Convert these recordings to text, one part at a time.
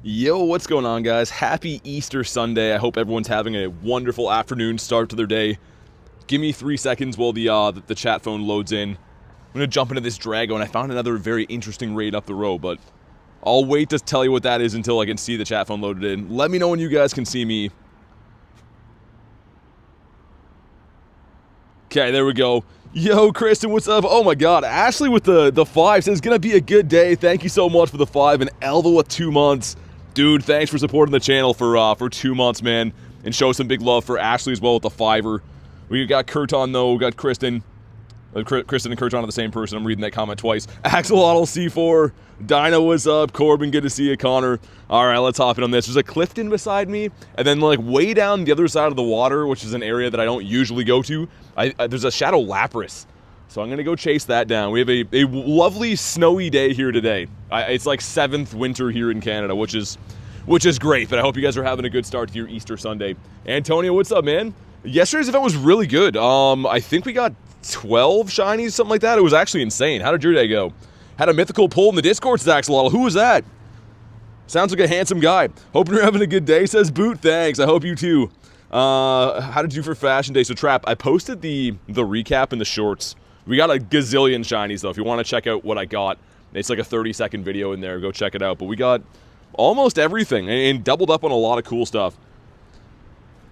Yo, what's going on, guys? Happy Easter Sunday. I hope everyone's having a wonderful afternoon start to their day. Give me 3 seconds while the chat phone loads in. I'm gonna jump into this Drago, and I found another very interesting raid up the road, but I'll wait to tell you what that is until I can see the chat phone loaded in. Let me know when you guys can see me. Okay, there we go. Yo, Kristen, what's up? Oh my god, Ashley with the 5 says, gonna be a good day. Thank you so much for the 5, and Elva with 2 months. Dude, thanks for supporting the channel for 2 months, man. And show some big love for Ashley as well with the 5-er. We got Kurton, though. We got Kristen. Kristen and Kurton are the same person. I'm reading that comment twice. Axolotl C4. Dino, what's up? Corbin, good to see you. Connor. Alright, let's hop in on this. There's a Clifton beside me. And then, like, way down the other side of the water, which is an area that I don't usually go to, there's a Shadow Lapras. So I'm going to go chase that down. We have a lovely snowy day here today. It's like 7th winter here in Canada, which is great. But I hope you guys are having a good start to your Easter Sunday. Antonio, what's up, man? Yesterday's event was really good. I think we got 12 shinies, something like that. It was actually insane. How did your day go? Had a mythical pull in the Discord, Axolotl. Who was that? Sounds like a handsome guy. Hoping you're having a good day, says Boot. Thanks. I hope you too. How did you do for Fashion Day? So, Trap, I posted the recap in the shorts. We got a gazillion shinies, though. If you want to check out what I got, it's like a 30-second video in there. Go check it out. But we got almost everything and doubled up on a lot of cool stuff.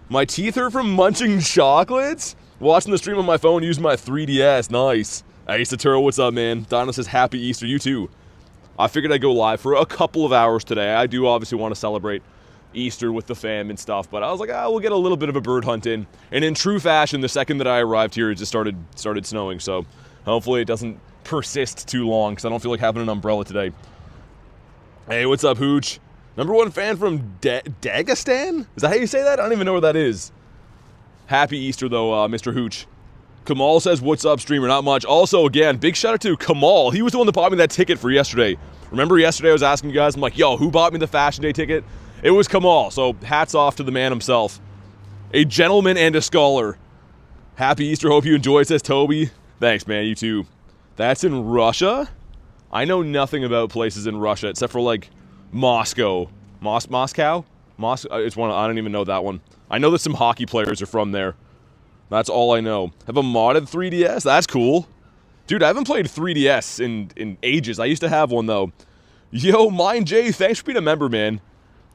My teeth hurt from munching chocolates? Watching the stream on my phone using my 3DS. Nice. Ace Turtle, what's up, man? Donna says, Happy Easter. You too. I figured I'd go live for a couple of hours today. I do obviously want to celebrate Easter with the fam and stuff, but I was like, we'll get a little bit of a bird hunt in. And in true fashion, the second that I arrived here, it just started snowing, so hopefully it doesn't persist too long, because I don't feel like having an umbrella today. Hey, what's up, Hooch? #1 fan from Dagestan? Is that how you say that? I don't even know where that is. Happy Easter, though, Mr. Hooch. Kamal says, what's up, streamer? Not much. Also, again, big shout out to Kamal. He was the one that bought me that ticket for yesterday. Remember yesterday I was asking you guys, I'm like, yo, who bought me the Fashion Day ticket? It was Kamal, so hats off to the man himself. A gentleman and a scholar. Happy Easter, hope you enjoy, says Toby. Thanks, man, you too. That's in Russia? I know nothing about places in Russia, except for, like, Moscow. Moscow? It's one, I don't even know that one. I know that some hockey players are from there. That's all I know. Have a modded 3DS? That's cool. Dude, I haven't played 3DS in ages. I used to have one, though. Yo, Mind J, thanks for being a member, man.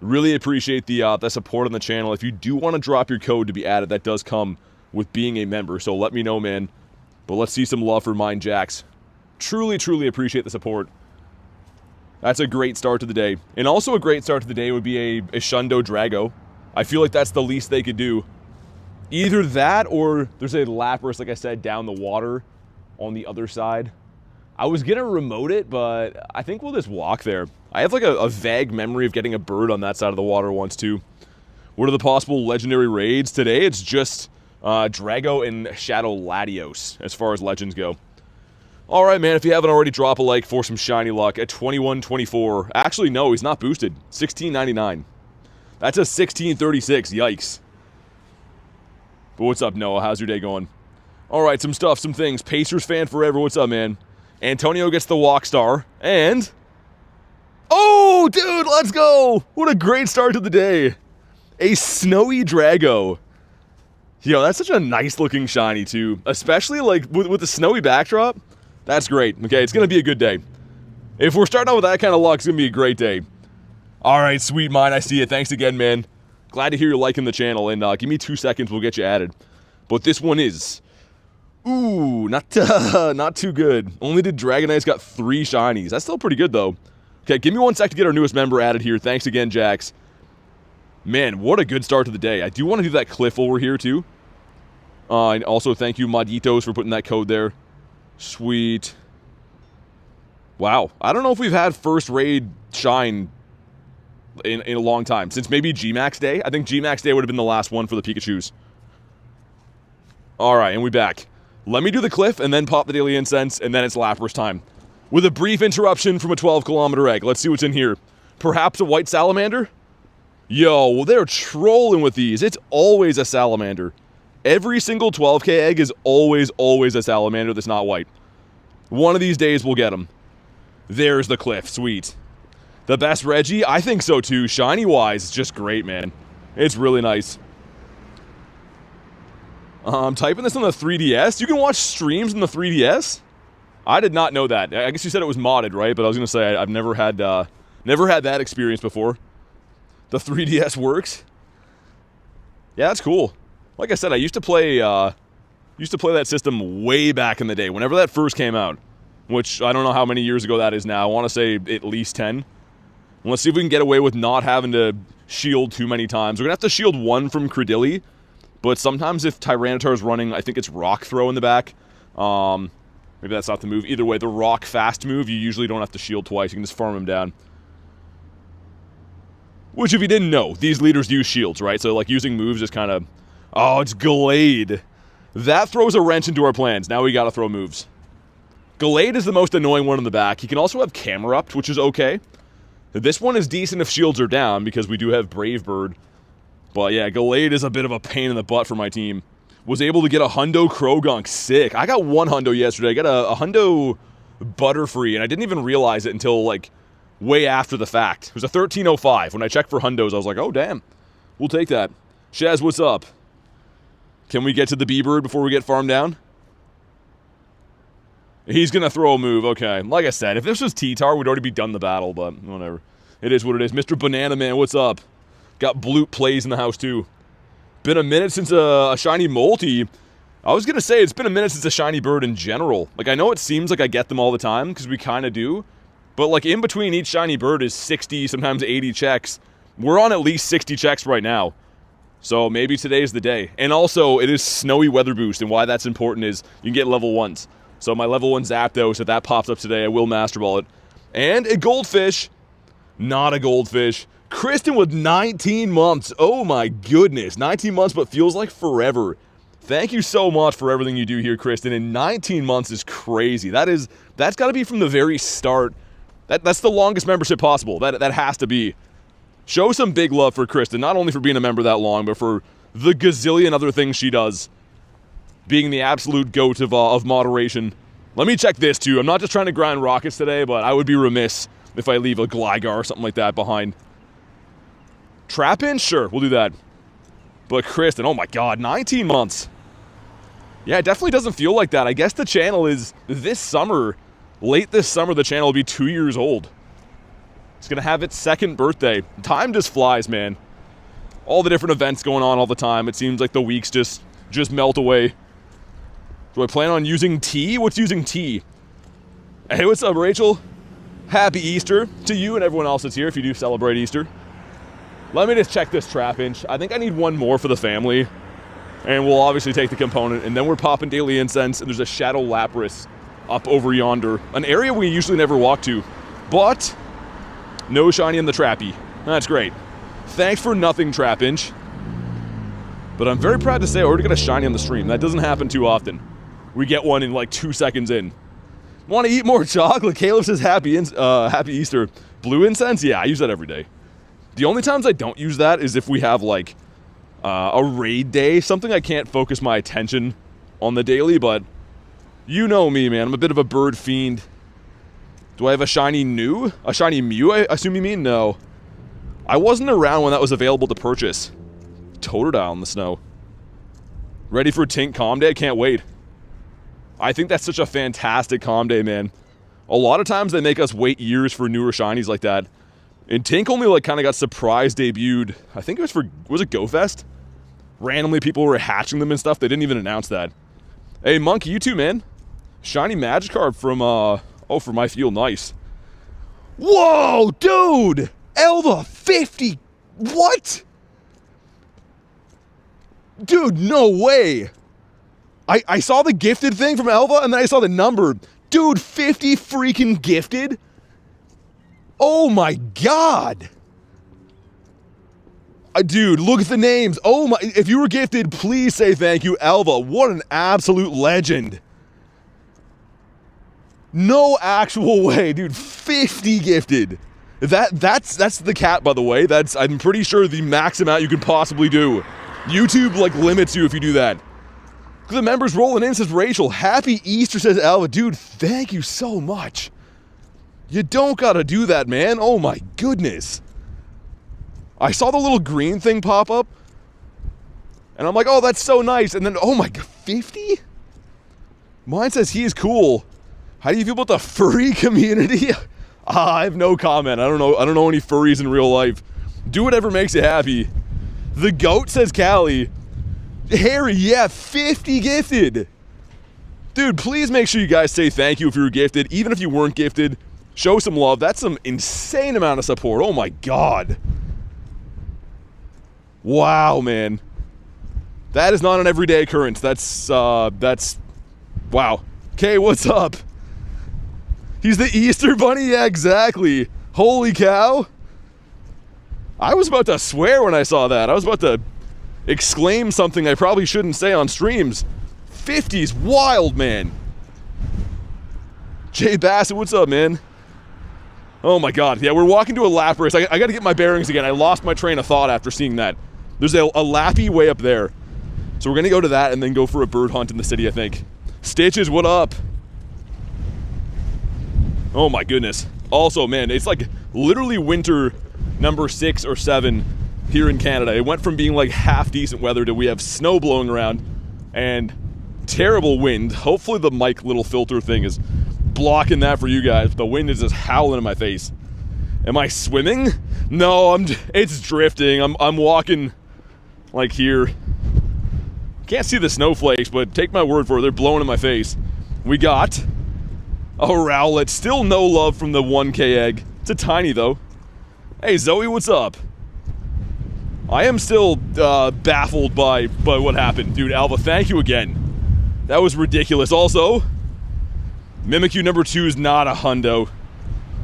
Really appreciate the support on the channel. If you do want to drop your code to be added, that does come with being a member, so let me know, man. But let's see some love for Mind Jacks. Truly, truly appreciate the support. That's a great start to the day. And also a great start to the day would be a Shundo Drago. I feel like that's the least they could do. Either that, or there's a Lapras, like I said, down the water on the other side. I was gonna remote it, but I think we'll just walk there. I have like a vague memory of getting a bird on that side of the water once too. What are the possible legendary raids? Today it's just Drago and Shadow Latios as far as legends go. Alright, man, if you haven't already, drop a like for some shiny luck at 2124. Actually, no, he's not boosted. 1699. That's a 1636. Yikes. But what's up, Noah? How's your day going? Alright, some stuff, some things. Pacers fan forever. What's up, man? Antonio gets the walk star. And... oh, dude, let's go! What a great start to the day. A snowy Drago. Yo, that's such a nice looking shiny, too. Especially, like, with the snowy backdrop. That's great. Okay, it's gonna be a good day. If we're starting out with that kind of luck, it's gonna be a great day. Alright, sweet mind, I see it. Thanks again, man. Glad to hear you're liking the channel, and give me 2 seconds, we'll get you added. But this one is... ooh, not too good. Only did Dragonite's got 3 shinies. That's still pretty good, though. Okay, give me 1 sec to get our newest member added here. Thanks again, Jax. Man, what a good start to the day. I do want to do that cliff over here, too. And also, thank you, Maditos, for putting that code there. Sweet. Wow. I don't know if we've had first raid shine in a long time. Since maybe G-Max Day. I think G-Max Day would have been the last one for the Pikachus. Alright, and we back. Let me do the cliff, and then pop the Daily Incense, and then it's Lapras time. With a brief interruption from a 12-kilometer egg. Let's see what's in here. Perhaps a white salamander? Yo, well, they're trolling with these. It's always a salamander. Every single 12k egg is always a salamander that's not white. One of these days we'll get them. There's the cliff. Sweet. The best Reggie? I think so too. Shiny-wise, it's just great, man. It's really nice. I'm typing this on the 3DS. You can watch streams on the 3DS? I did not know that. I guess you said it was modded, right? But I was going to say, I've never had that experience before. The 3DS works. Yeah, that's cool. Like I said, I used to play that system way back in the day, whenever that first came out. Which, I don't know how many years ago that is now. I want to say at least 10. And let's see if we can get away with not having to shield too many times. We're going to have to shield one from Credilli. But sometimes if Tyranitar is running, I think it's Rock Throw in the back. Maybe that's not the move. Either way, the Rock Fast move, you usually don't have to shield twice. You can just farm him down. Which, if you didn't know, these leaders use shields, right? So, like, using moves is kind of... Oh, it's Gallade. That throws a wrench into our plans. Now we gotta throw moves. Gallade is the most annoying one in the back. He can also have Camerupt, which is okay. This one is decent if shields are down, because we do have Brave Bird. But yeah, Gallade is a bit of a pain in the butt for my team. Was able to get a Hundo Krogunk. Sick. I got one Hundo yesterday. I got a Hundo Butterfree, and I didn't even realize it until, like, way after the fact. It was a 1305. When I checked for Hundos, I was like, oh, damn. We'll take that. Shaz, what's up? Can we get to the B-Bird before we get farmed down? He's going to throw a move. Okay. Like I said, if this was T-Tar, we'd already be done the battle, but whatever. It is what it is. Mr. Banana Man, what's up? Got Bloop plays in the house, too. Been a minute since a shiny multi. I was going to say, it's been a minute since a shiny bird in general. Like, I know it seems like I get them all the time, because we kind of do. But, like, in between each shiny bird is 60, sometimes 80 checks. We're on at least 60 checks right now. So, maybe today's the day. And also, it is Snowy Weather Boost, and why that's important is you can get level 1s. So, my level 1 Zapdos, if that pops up today, I will Master Ball it. And a Goldfish. Not a Goldfish. Kristen with 19 months. Oh my goodness. 19 months, but feels like forever. Thank you so much for everything you do here, Kristen. And 19 months is crazy. That's got to be from the very start. That's the longest membership possible. That has to be. Show some big love for Kristen, not only for being a member that long, but for the gazillion other things she does. Being the absolute goat of moderation. Let me check this, too. I'm not just trying to grind rockets today, but I would be remiss if I leave a Gligar or something like that behind. Trap in? Sure, we'll do that. But Kristen, oh my god, 19 months. Yeah, it definitely doesn't feel like that. I guess the channel is, this summer, late this summer, the channel will be 2 years old. It's gonna have its 2nd birthday. Time just flies, man. All the different events going on all the time. It seems like the weeks just melt away. Do I plan on using tea? What's using tea? Hey, what's up, Rachel? Happy Easter to you and everyone else that's here if you do celebrate Easter. Let me just check this Trap Inch. I think I need one more for the family. And we'll obviously take the component. And then we're popping Daily Incense. And there's a Shadow Lapras up over yonder. An area we usually never walk to. But no shiny in the Trappy. That's great. Thanks for nothing, Trap Inch. But I'm very proud to say I already got a shiny on the stream. That doesn't happen too often. We get one in like 2 seconds in. Want to eat more chocolate? Caleb says happy Easter. Blue incense? Yeah, I use that every day. The only times I don't use that is if we have, like, a raid day. Something I can't focus my attention on the daily, but you know me, man. I'm a bit of a bird fiend. Do I have a shiny new? A shiny Mew, I assume you mean? No. I wasn't around when that was available to purchase. Totodile in the snow. Ready for Tink Calm Day? I can't wait. I think that's such a fantastic Calm Day, man. A lot of times they make us wait years for newer shinies like that. And Tink only, like, kind of got surprise debuted. I think it was for, was it GoFest? Randomly people were hatching them and stuff. They didn't even announce that. Hey, Monkey, you too, man. Shiny Magikarp from, from my field. Nice. Whoa, dude! Elva 50. What? Dude, no way. I saw the gifted thing from Elva, and then I saw the number. Dude, 50 freaking gifted? Oh my god! Dude, look at the names. Oh my, if you were gifted, please say thank you, Elva. What an absolute legend. No actual way, dude. 50 gifted. That's the cap, by the way. That's, I'm pretty sure, the max amount you could possibly do. YouTube, like, limits you if you do that. The members rolling in, says Rachel. Happy Easter, says Elva. Dude, thank you so much. You don't gotta do that, man. Oh my goodness. I saw the little green thing pop up, and I'm like, oh, that's so nice. And then, oh my god, 50? Mine says he is cool. How do you feel about the furry community? I have no comment. I don't know any furries in real life. Do whatever makes you happy. The goat says Callie. Harry, yeah, 50 gifted. Dude, please make sure you guys say thank you if you were gifted. Even if you weren't gifted, show some love. That's some insane amount of support. Oh my god. Wow, man. That is not an everyday occurrence. That's wow. Okay, what's up? He's the Easter Bunny? Yeah, exactly. Holy cow. I was about to swear when I saw that. I was about to exclaim something I probably shouldn't say on streams. 50's wild, man. Jay Bassett, what's up, man? Oh my god. Yeah, we're walking to a Lapras. I gotta get my bearings again. I lost my train of thought after seeing that. There's a Lappy way up there. So we're gonna go to that and then go for a bird hunt in the city, I think. Stitches, what up? Oh my goodness. Also, man, it's like literally winter number 6 or 7 here in Canada. It went from being like half decent weather to we have snow blowing around and terrible wind. Hopefully the mic little filter thing is blocking that for you guys. The wind is just howling in my face. Am I swimming? No, it's drifting. I'm walking like here. Can't see the snowflakes, but take my word for it, they're blowing in my face. We got a Rowlet. Still no love from the 1K egg. It's a tiny though. Hey Zoe, what's up? I am still baffled by what happened. Dude, Alva, thank you again. That was ridiculous. Also, Mimikyu number 2 is not a hundo.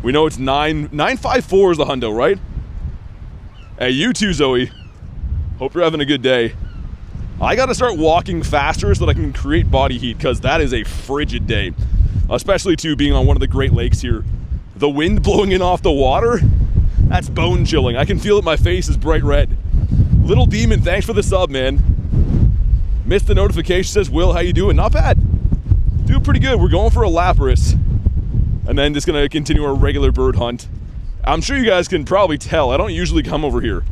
We know it's 954 is the hundo, right? Hey, you too, Zoe. Hope you're having a good day. I gotta start walking faster so that I can create body heat, because that is a frigid day. Especially, too, being on one of the Great Lakes here. The wind blowing in off the water, that's bone chilling. I can feel it, my face is bright red. Little Demon, thanks for the sub, man. Missed the notification, says, Will, how you doing? Not bad. Doing pretty good. We're going for a Lapras. And then just gonna continue our regular bird hunt. I'm sure you guys can probably tell, I don't usually come over here.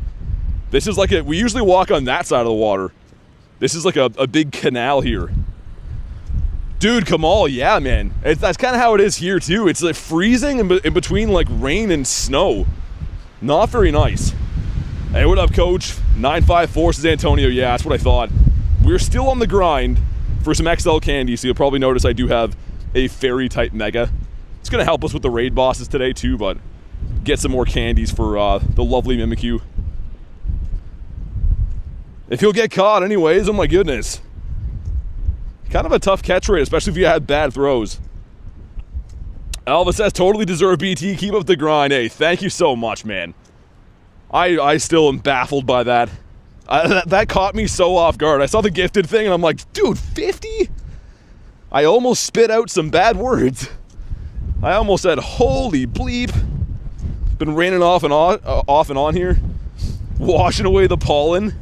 This is like we usually walk on that side of the water. This is like a big canal here. Dude, Kamal, yeah, man. That's kind of how it is here, too. It's like freezing in between like rain and snow. Not very nice. Hey, what up, coach? 954 says Antonio. Yeah, that's what I thought. We're still on the grind for some XL candy, so you'll probably notice I do have a fairy-type mega. It's going to help us with the raid bosses today, too, but get some more candies for the lovely Mimikyu. If you'll get caught anyways, oh my goodness. Kind of a tough catch rate, especially if you had bad throws. Alva says, totally deserve BT, keep up the grind. Hey, thank you so much, man. I still am baffled by that. That caught me so off guard. I saw the gifted thing and I'm like, dude, 50? I almost spit out some bad words. I almost said, holy bleep. Been raining off and on here. Washing away the pollen.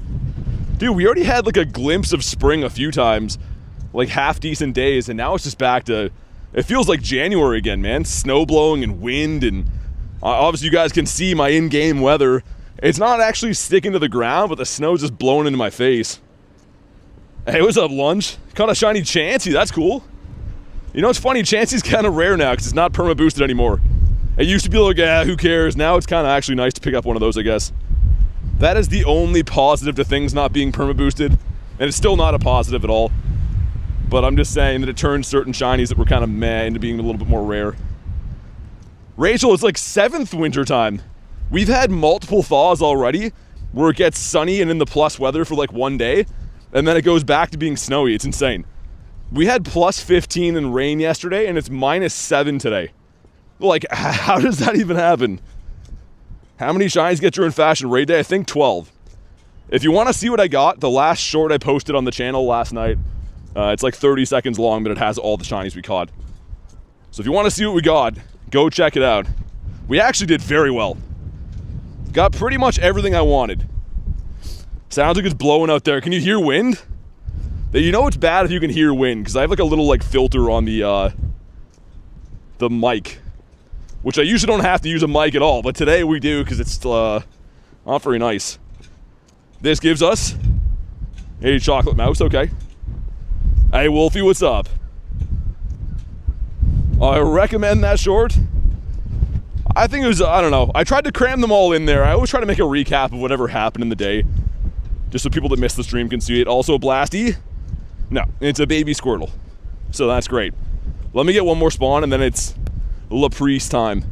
Dude, we already had like a glimpse of spring a few times. Like half decent days, and now it's just back to, it feels like January again, man. Snow blowing and wind, and obviously you guys can see my in-game weather. It's not actually sticking to the ground, but the snow's just blowing into my face. Hey, what's up, Lunch? Caught a shiny Chansey, that's cool. You know, it's funny, Chansey's kind of rare now because it's not perma-boosted anymore. It used to be like, who cares? Now it's kind of actually nice to pick up one of those, I guess. That is the only positive to things not being perma-boosted, and it's still not a positive at all. But I'm just saying that it turns certain shinies that were kind of meh into being a little bit more rare. Rachel, it's like 7th winter time. We've had multiple thaws already, where it gets sunny and in the plus weather for like one day, and then it goes back to being snowy. It's insane. We had plus 15 in rain yesterday, and it's minus 7 today. Like, how does that even happen? How many shinies get during Fashion Raid Day? I think 12. If you want to see what I got, the last short I posted on the channel last night, it's like 30 seconds long, but it has all the shinies we caught. So if you want to see what we got, go check it out. We actually did very well. Got pretty much everything I wanted. Sounds like it's blowing out there. Can you hear wind? You know it's bad if you can hear wind, because I have like a little like filter on the mic which I usually don't have to use a mic at all, but today we do because it's not very nice. This gives us a chocolate mouse, okay. Hey, Wolfie, what's up? I recommend that short. I think it was, I don't know. I tried to cram them all in there. I always try to make a recap of whatever happened in the day, just so people that missed the stream can see it. Also, Blasty. No, it's a baby Squirtle. So that's great. Let me get one more spawn, and then it's Laprise time.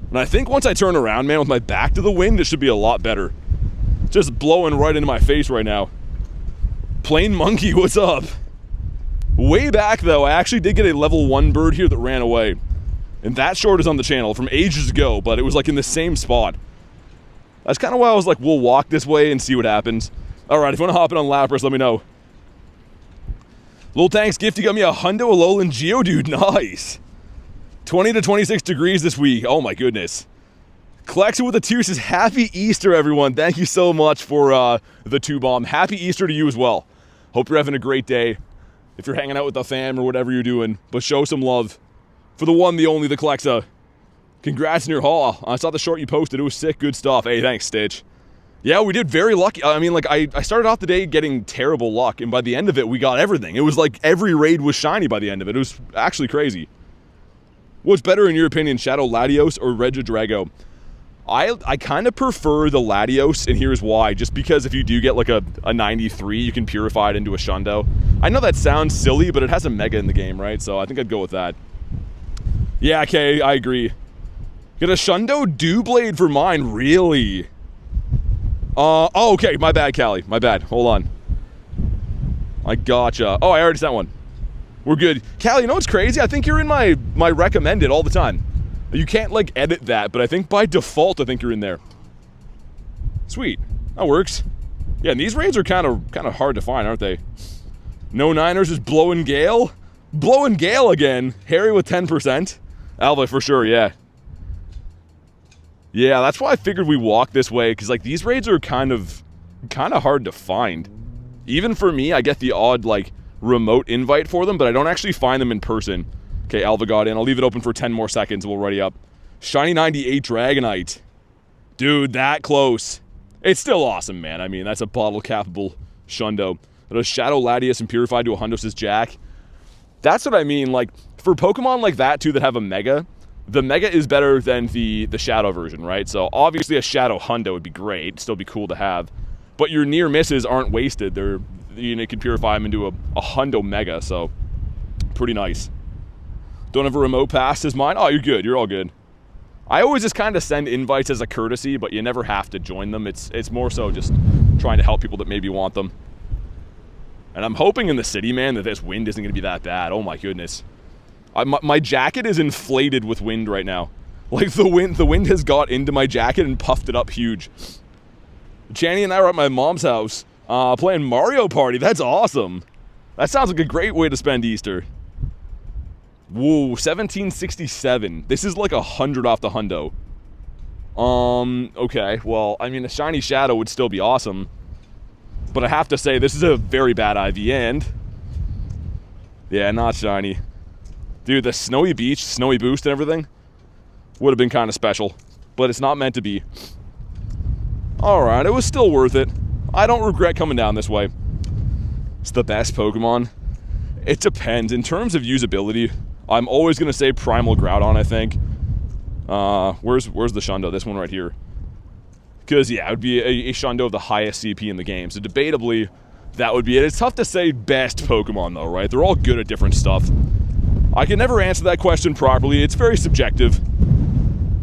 And I think once I turn around, man, with my back to the wind, it should be a lot better. Just blowing right into my face right now. Plain Monkey, what's up? Way back, though, I actually did get a level 1 bird here that ran away. And that short is on the channel from ages ago, but it was like in the same spot. That's kind of why I was like, we'll walk this way and see what happens. Alright, if you want to hop in on Lapras, let me know. Little Thanks Gift, you got me a Hundo Alolan Geodude. Nice. 20 to 26 degrees this week. Oh my goodness. Klexa with a 2 says, Happy Easter, everyone. Thank you so much for the 2-bomb. Happy Easter to you as well. Hope you're having a great day. If you're hanging out with the fam or whatever you're doing. But show some love. For the one, the only, the Klexa. Congrats on your haul. I saw the short you posted. It was sick. Good stuff. Hey, thanks, Stitch. Yeah, we did very lucky. I mean, like, I started off the day getting terrible luck, and by the end of it, we got everything. It was like every raid was shiny by the end of it. It was actually crazy. What's better, in your opinion, Shadow Latios or Regidrago? I kind of prefer the Latios, and here's why. Just because if you do get, like, a 93, you can purify it into a Shundo. I know that sounds silly, but it has a Mega in the game, right? So I think I'd go with that. Yeah, okay, I agree. Get a Shundo Doublade for mine, really? Oh, okay, my bad, Callie. My bad. Hold on. I gotcha. Oh, I already sent one. We're good. Callie, you know what's crazy? I think you're in my recommended all the time. You can't, like, edit that, but I think by default, I think you're in there. Sweet. That works. Yeah, and these raids are kind of hard to find, aren't they? No Niners is Blowing Gale? Blowing Gale again. Harry with 10%. Alva, for sure, yeah. Yeah, that's why I figured we walk this way, because, like, these raids are kind of hard to find. Even for me, I get the odd, like, remote invite for them, but I don't actually find them in person. Okay, Alva got in. I'll leave it open for 10 more seconds. We'll ready up. Shiny 98 Dragonite. Dude, that close. It's still awesome, man. I mean, that's a bottle-capable Shundo. That is Shadow Latios and Purified to a Hundo, says Jack. That's what I mean, like, for Pokemon like that, too, that have a Mega, the Mega is better than the Shadow version, right? So, obviously, a Shadow Hundo would be great. It'd still be cool to have. But your near misses aren't wasted. You can purify them into a Hundo Mega, so pretty nice. Don't have a remote pass as mine? Oh, you're good. You're all good. I always just kind of send invites as a courtesy, but you never have to join them. It's more so just trying to help people that maybe want them. And I'm hoping in the city, man, that this wind isn't going to be that bad. Oh my goodness. My jacket is inflated with wind right now. Like, the wind has got into my jacket and puffed it up huge. Channy and I were at my mom's house playing Mario Party. That's awesome. That sounds like a great way to spend Easter. Whoa, 1767. This is like 100 off the Hundo. Okay. Well, I mean, a Shiny Shadow would still be awesome. But I have to say, this is a very bad IV and... yeah, not shiny. Dude, the snowy beach, snowy boost and everything would have been kind of special. But it's not meant to be. Alright, it was still worth it. I don't regret coming down this way. It's the best Pokemon. It depends. In terms of usability, I'm always going to say Primal Groudon, I think. Where's the Shundo? This one right here. Because, yeah, it would be a Shundo of the highest CP in the game. So, debatably, that would be it. It's tough to say best Pokemon, though, right? They're all good at different stuff. I can never answer that question properly. It's very subjective.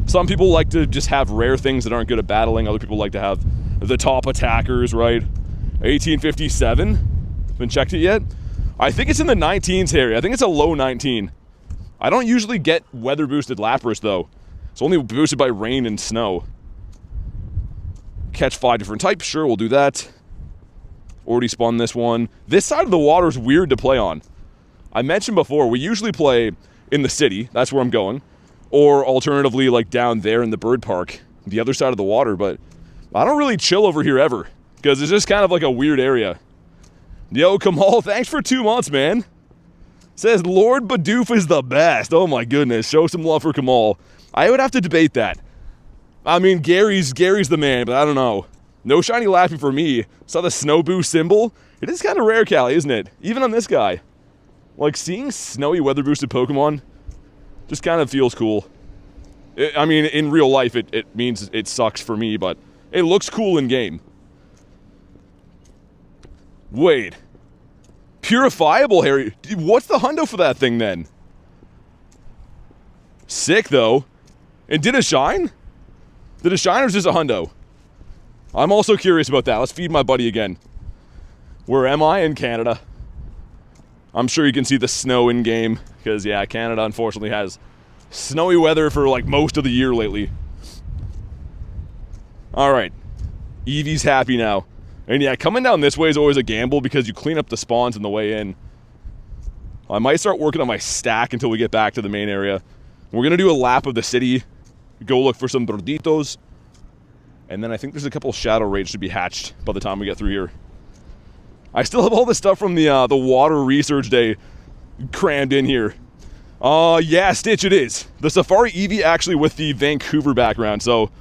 Some people like to just have rare things that aren't good at battling. Other people like to have the top attackers, right? 1857? Been checked it yet? I think it's in the 19s, Harry. I think it's a low 19. I don't usually get weather-boosted Lapras, though. It's only boosted by rain and snow. Catch 5 different types. Sure, we'll do that. Already spun this one. This side of the water is weird to play on. I mentioned before, we usually play in the city. That's where I'm going. Or alternatively, like down there in the bird park. The other side of the water, but I don't really chill over here ever. Because it's just kind of like a weird area. Yo, Kamal, thanks for 2 months, man. Says Lord Bidoof is the best. Oh my goodness. Show some love for Kamal. I would have to debate that. I mean, Gary's the man, but I don't know. No shiny Lappy for me. Saw the Snow Boost symbol. It is kind of rare, Callie, isn't it? Even on this guy. Like, seeing snowy weather boosted Pokemon just kind of feels cool. I mean, in real life, it means it sucks for me, but it looks cool in game. Wait. Purifiable, Harry. What's the hundo for that thing, then? Sick, though. And did it shine? Did it shine or is this a hundo? I'm also curious about that. Let's feed my buddy again. Where am I? In Canada. I'm sure you can see the snow in game. Because, yeah, Canada unfortunately has snowy weather for, like, most of the year lately. Alright. Eevee's happy now. And yeah, coming down this way is always a gamble because you clean up the spawns on the way in. I might start working on my stack until we get back to the main area. We're going to do a lap of the city. Go look for some Dorditos. And then I think there's a couple Shadow Rage to be hatched by the time we get through here. I still have all this stuff from the water research day crammed in here. Yeah, Stitch, it is. The Safari Eevee actually with the Vancouver background. So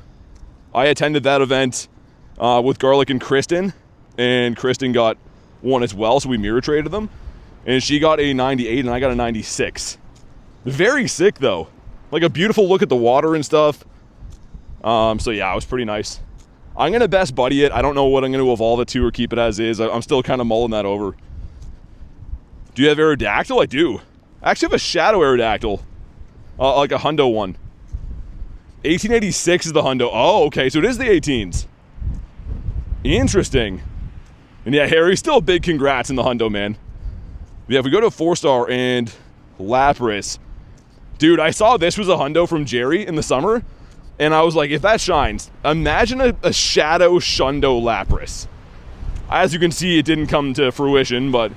I attended that event with Garlic and Kristen. And Kristen got one as well, so we mirror traded them. And she got a 98 and I got a 96. Very sick, though. Like a beautiful look at the water and stuff. So yeah, it was pretty nice. I'm going to best buddy it. I don't know what I'm going to evolve it to or keep it as is. I'm still kind of mulling that over. Do you have Aerodactyl? I do. I actually have a Shadow Aerodactyl. Like a hundo one. 1886 is the hundo. Oh, okay, so it is the 18s. Interesting. And yeah, Harry, still a big congrats in the hundo, man. Yeah, if we go to 4-star and Lapras. Dude, I saw this was a hundo from Jerry in the summer. And I was like, if that shines, imagine a Shadow Shundo Lapras. As you can see, it didn't come to fruition, but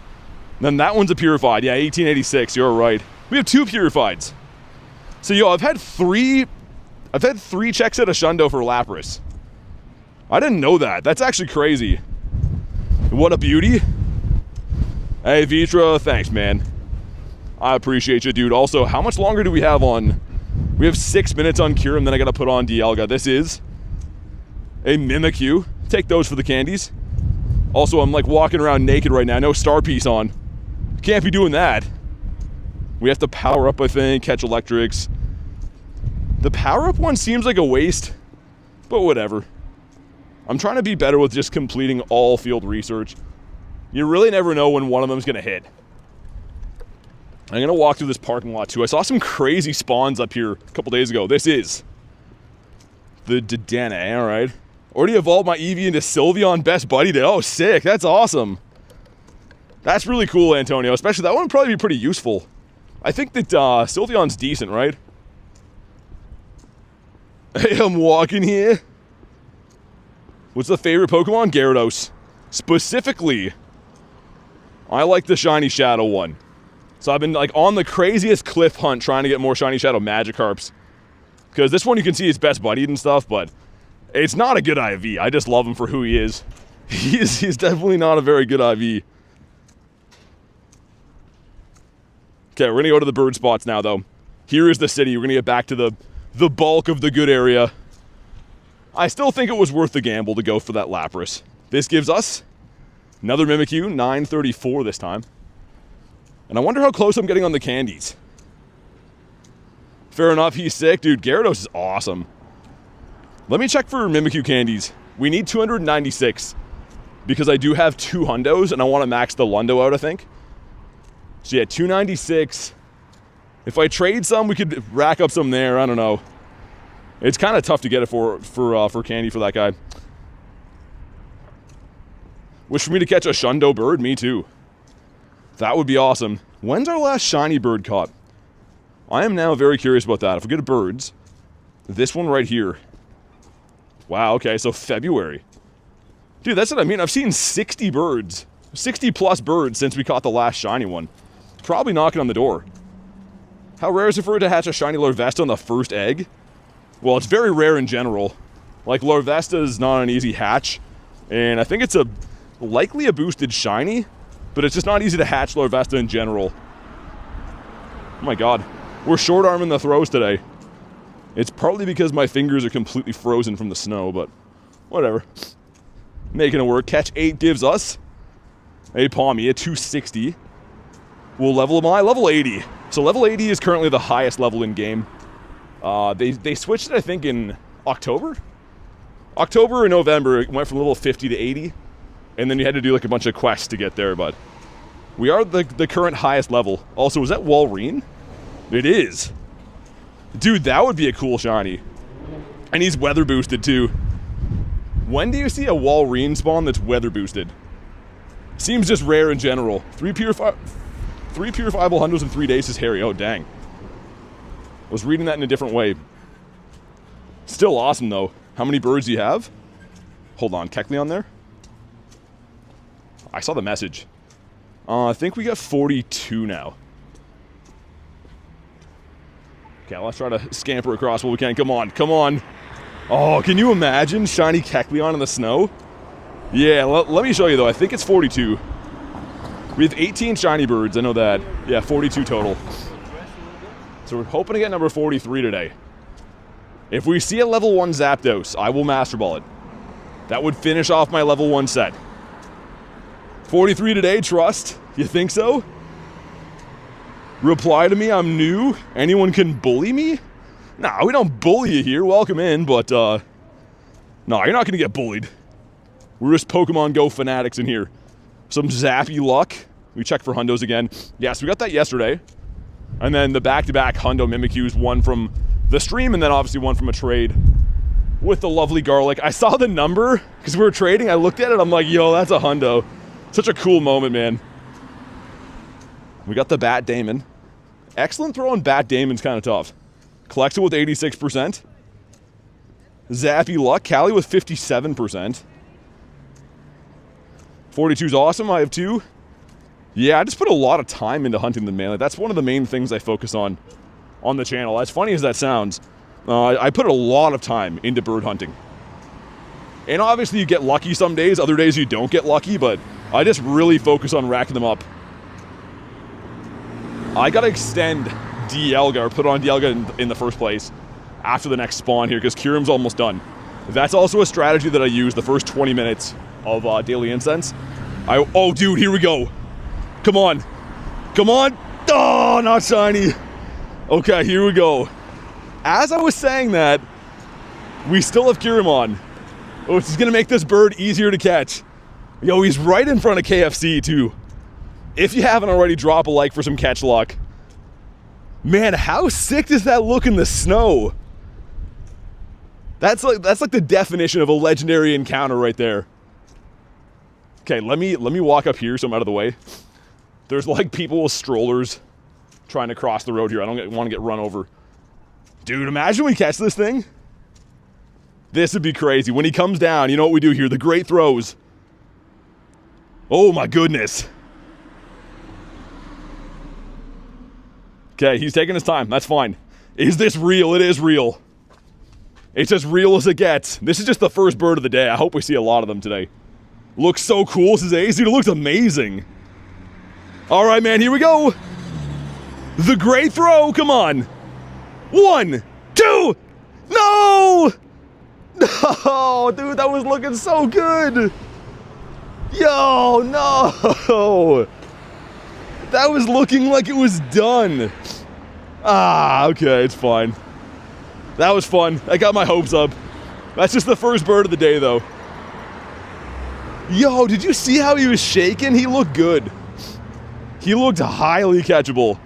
then that one's a Purified. Yeah, 1886, you're right. We have 2 Purifieds. So, yo, I've had three checks at a Shundo for Lapras. I didn't know that. That's actually crazy. What a beauty. Hey, Vitra, thanks, man. I appreciate you, dude. Also, how much longer do we have on? We have 6 minutes on Kyurem, then I gotta put on Dialga. This is a Mimikyu. Take those for the candies. Also, I'm like walking around naked right now. No star piece on. Can't be doing that. We have to power up, I think, catch electrics. The power up one seems like a waste, but whatever. I'm trying to be better with just completing all field research. You really never know when one of them's gonna hit. I'm going to walk through this parking lot, too. I saw some crazy spawns up here a couple days ago. This is the Dedenne, all right. Already evolved my Eevee into Sylveon Best Buddy Day. Oh, sick. That's awesome. That's really cool, Antonio. Especially that one would probably be pretty useful. I think that Sylveon's decent, right? Hey, I'm walking here. What's the favorite Pokemon? Gyarados. Specifically, I like the Shiny Shadow one. So I've been like on the craziest cliff hunt trying to get more Shiny Shadow Magikarps. Because this one you can see is best buddied and stuff, but it's not a good IV. I just love him for who he is. He's definitely not a very good IV. Okay, we're going to go to the bird spots now, though. Here is the city. We're going to get back to the bulk of the good area. I still think it was worth the gamble to go for that Lapras. This gives us another Mimikyu, 934 this time. And I wonder how close I'm getting on the candies. Fair enough, he's sick. Dude, Gyarados is awesome. Let me check for Mimikyu candies. We need 296. Because I do have 2 hundos, and I want to max the Lundo out, I think. So yeah, 296. If I trade some, we could rack up some there. I don't know. It's kind of tough to get it for candy for that guy. Wish for me to catch a Shundo bird? Me too. That would be awesome. When's our last shiny bird caught? I am now very curious about that. If we go to birds, this one right here. Wow, okay, so February. Dude, that's what I mean. I've seen 60 birds. 60 plus birds since we caught the last shiny one. Probably knocking on the door. How rare is it for it to hatch a shiny Larvesta on the first egg? Well, it's very rare in general. Like, Larvesta is not an easy hatch. And I think it's likely a boosted shiny. But it's just not easy to hatch Larvesta in general. Oh my god. We're short-arming the throws today. It's probably because my fingers are completely frozen from the snow, but whatever. Making it work. Catch 8 gives us a Palmy, a 260. We'll level him. Level 80. So level 80 is currently the highest level in game. They switched it, I think, in October? October or November, it went from level 50 to 80. And then you had to do like a bunch of quests to get there, but we are the current highest level. Also, is that Walrein? It is. Dude, that would be a cool shiny. And he's weather boosted too. When do you see a Walrein spawn that's weather boosted? Seems just rare in general. 3 purifiable hundos in 3 days is hairy. Oh, dang. I was reading that in a different way. Still awesome, though. How many birds do you have? Hold on, Kecleon there? I saw the message. I think we got 42 now. Okay, let's try to scamper across what we can. Come on, come on. Oh, can you imagine shiny Kecleon in the snow? Yeah, let me show you, though. I think it's 42. We have 18 shiny birds, I know that. Yeah, 42 total. So we're hoping to get number 43 today. If we see a level 1 Zapdos, I will Master Ball it. That would finish off my level 1 set. 43 today, trust? You think so? Reply to me, I'm new. Anyone can bully me? Nah, we don't bully you here. Welcome in, but, no, you're not gonna get bullied. We're just Pokemon Go fanatics in here. Some zappy luck. We checked for hundos again. Yes, we got that yesterday. And then the back-to-back hundo Mimikyus, one from the stream and then obviously one from a trade with the lovely Garlic. I saw the number because we were trading. I looked at it. I'm like, yo, that's a hundo. Such a cool moment, man. We got the Bat Damon. Excellent throw on Bat Damon's kind of tough. Collects it with 86%. Zappy Luck. Callie with 57%. 42's awesome. I have 2. Yeah, I just put a lot of time into hunting them, man. Like, that's one of the main things I focus on the channel. As funny as that sounds, I put a lot of time into bird hunting. And obviously you get lucky some days, other days you don't get lucky, but I just really focus on racking them up. I gotta extend Dialga, or put on Dialga in the first place, after the next spawn here, because Kyurem's almost done. That's also a strategy that I use the first 20 minutes of Daily Incense. Oh, dude, here we go. Come on. Come on. Oh, not shiny. Okay, here we go. As I was saying that, we still have Kyurem on, which is going to make this bird easier to catch. Yo, he's right in front of KFC, too. If you haven't already, drop a like for some catch luck. Man, how sick does that look in the snow? That's like the definition of a legendary encounter right there. Okay, let me walk up here so I'm out of the way. There's like people with strollers trying to cross the road here. I don't want to get run over. Dude, imagine we catch this thing. This would be crazy. When he comes down, you know what we do here? The great throws. Oh my goodness. Okay, he's taking his time. That's fine. Is this real? It is real. It's as real as it gets. This is just the first bird of the day. I hope we see a lot of them today. Looks so cool. This is ace. Dude, it looks amazing. All right, man, here we go. The great throw. Come on. 1, 2. No! No, dude, that was looking so good. Yo, no. That was looking like it was done. Ah, okay, it's fine. That was fun. I got my hopes up. That's just the first bird of the day, though. Yo, did you see how he was shaking? He looked good. He looked highly catchable.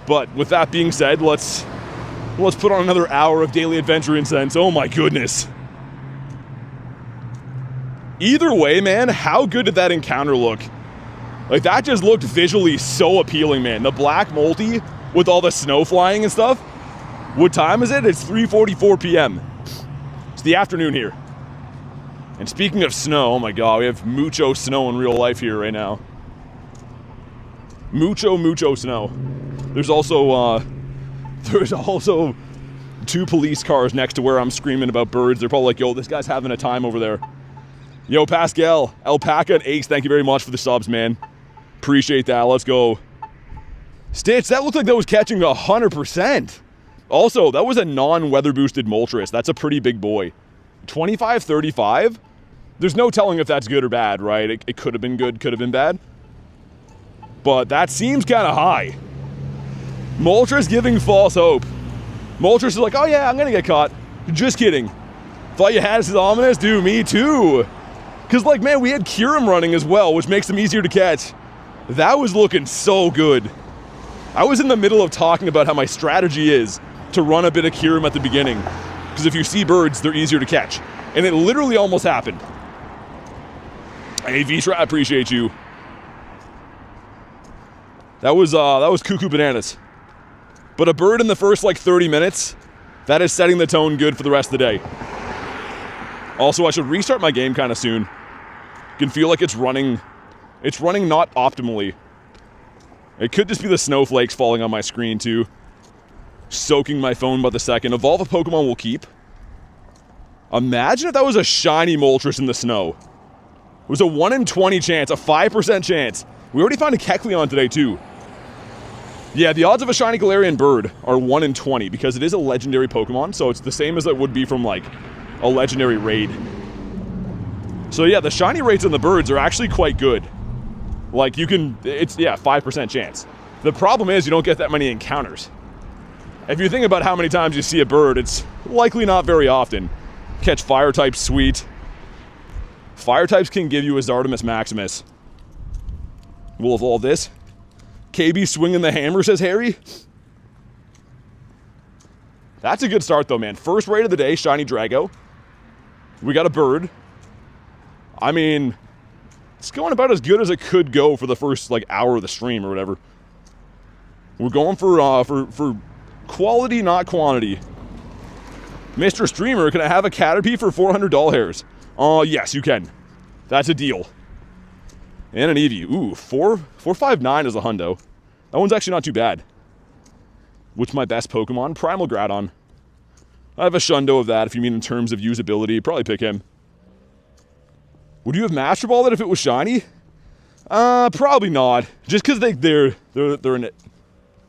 But with that being said, let's put on another hour of Daily Adventure Incense. Oh my goodness. Either way, man, how good did that encounter look? Like, that just looked visually so appealing, man. The black multi with all the snow flying and stuff. What time is it? It's 3:44 p.m. It's the afternoon here. And speaking of snow, oh my god, we have mucho snow in real life here right now. Mucho snow. There's also 2 police cars next to where I'm screaming about birds. They're probably like, yo, this guy's having a time over there. Yo, Pascal, Alpaca, and Ace, thank you very much for the subs, man. Appreciate that. Let's go. Stitch, that looked like that was catching 100%. Also, that was a non-weather boosted Moltres. That's a pretty big boy. 25-35? There's no telling if that's good or bad, right? It could have been good, could have been bad. But that seems kind of high. Moltres giving false hope. Moltres is like, oh yeah, I'm gonna get caught. Just kidding. Thought you had us as ominous? Dude, me too. Because, like, man, we had Kyurem running as well, which makes them easier to catch. That was looking so good. I was in the middle of talking about how my strategy is to run a bit of Kyurem at the beginning. Because if you see birds, they're easier to catch. And it literally almost happened. Hey, Vitra, I appreciate you. That was cuckoo bananas. But a bird in the first, like, 30 minutes, that is setting the tone good for the rest of the day. Also, I should restart my game kind of soon. Can feel like it's running not optimally. It could just be the snowflakes falling on my screen too. Soaking my phone by the second. Evolve a Pokemon will keep. Imagine if that was a shiny Moltres in the snow. It was a 1 in 20 chance, a 5% chance. We already found a Kecleon today too. Yeah, the odds of a shiny Galarian bird are 1 in 20 because it is a legendary Pokemon, so it's the same as it would be from, like, a legendary raid. So yeah, the shiny rates on the birds are actually quite good. Like, you can, it's, yeah, 5% chance. The problem is you don't get that many encounters. If you think about how many times you see a bird, it's likely not very often. Catch fire types, sweet. Fire types can give you a Zardomus Maximus. We'll evolve this. KB swinging the hammer, says Harry. That's a good start though, man. First raid of the day, shiny Drago. We got a bird. I mean, it's going about as good as it could go for the first, like, hour of the stream or whatever. We're going for quality, not quantity. Mr. Streamer, can I have a Caterpie for 400 doll hairs? Yes, you can. That's a deal. And an Eevee. Ooh, 459 is a hundo. That one's actually not too bad. What's my best Pokemon? Primal Groudon. I have a shundo of that if you mean in terms of usability. Probably pick him. Would you have Master Ball it if it was shiny? Probably not. Just because they're an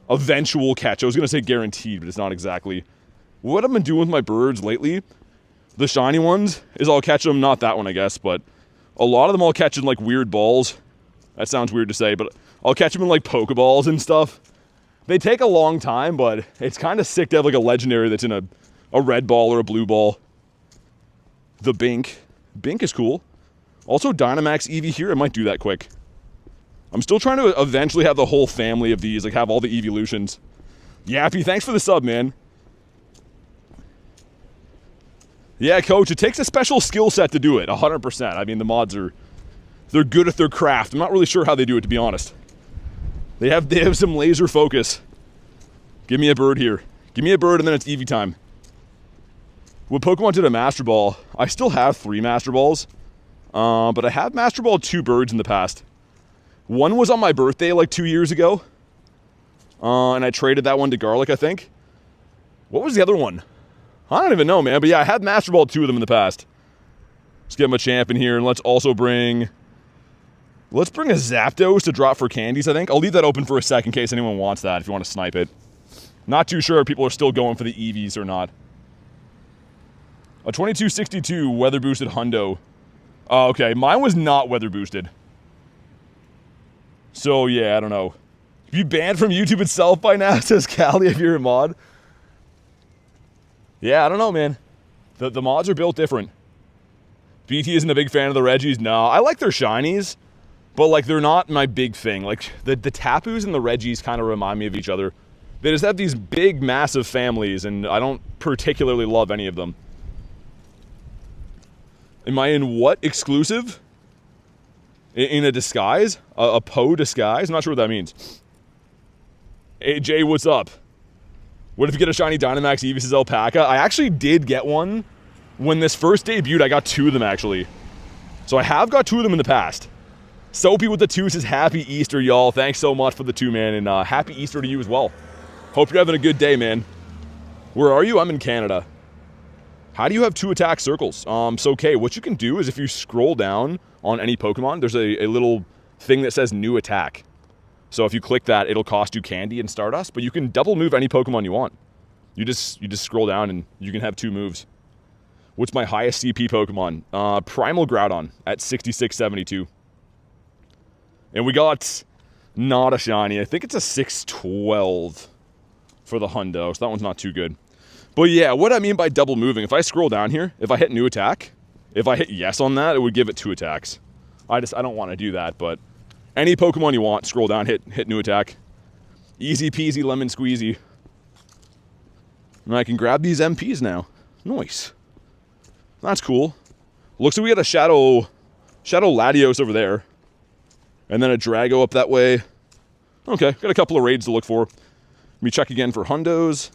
eventual catch. I was going to say guaranteed, but it's not exactly. What I've been doing with my birds lately, the shiny ones, is I'll catch them, not that one I guess, but a lot of them I'll catch in, like, weird balls. That sounds weird to say, but I'll catch them in, like, Pokeballs and stuff. They take a long time, but it's kind of sick to have, like, a legendary that's in a red ball or a blue ball. The Bink. Bink is cool. Also, Dynamax Eevee here, I might do that quick. I'm still trying to eventually have the whole family of these, like, have all the evolutions. Yappy, thanks for the sub, man. Yeah, coach, it takes a special skill set to do it, 100%. I mean, the mods they're good at their craft. I'm not really sure how they do it, to be honest. They have some laser focus. Give me a bird here. Give me a bird and then it's Eevee time. When Pokemon did a Master Ball, I still have 3 Master Balls. But I have Master Ball 2 birds in the past. One was on my birthday like 2 years ago. And I traded that one to Garlic, I think. What was the other one? I don't even know, man. But yeah, I had Master Ball 2 of them in the past. Let's get my champ in here. And let's also bring... Let's bring a Zapdos to drop for candies, I think. I'll leave that open for a sec in case anyone wants that, if you want to snipe it. Not too sure if people are still going for the Eevees or not. A 2262 weather boosted hundo. Oh, okay. Mine was not weather boosted. So, yeah, I don't know. You banned from YouTube itself by now, says Callie, if you're a mod. Yeah, I don't know, man. The mods are built different. BT isn't a big fan of the Reggies. No, I like their shinies, but, like, they're not my big thing. Like, the Tapus and the Reggies kind of remind me of each other. They just have these big, massive families, and I don't particularly love any of them. Am I in what exclusive? In a disguise? A Poe disguise? I'm not sure what that means. Hey, Jay, what's up? What if you get a shiny Dynamax Eevee, says Alpaca? I actually did get one. When this first debuted, I got 2 of them, actually. So I have got 2 of them in the past. Soapy with the 2 says, Happy Easter, y'all. Thanks so much for the 2, man. And Happy Easter to you as well. Hope you're having a good day, man. Where are you? I'm in Canada. How do you have 2 attack circles? So, okay, what you can do is if you scroll down on any Pokemon, there's a little thing that says new attack. So if you click that, it'll cost you candy and Stardust, but you can double move any Pokemon you want. You just scroll down and you can have 2 moves. What's my highest CP Pokemon? Primal Groudon at 6672. And we got not a shiny. I think it's a 612 for the hundo, so that one's not too good. But yeah, what I mean by double moving, if I scroll down here, if I hit new attack, if I hit yes on that, it would give it 2 attacks. I don't want to do that, but any Pokemon you want, scroll down, hit new attack. Easy peasy lemon squeezy. And I can grab these MPs now. Nice. That's cool. Looks like we got a Shadow Latios over there. And then a Drago up that way. Okay, got a couple of raids to look for. Let me check again for hundos.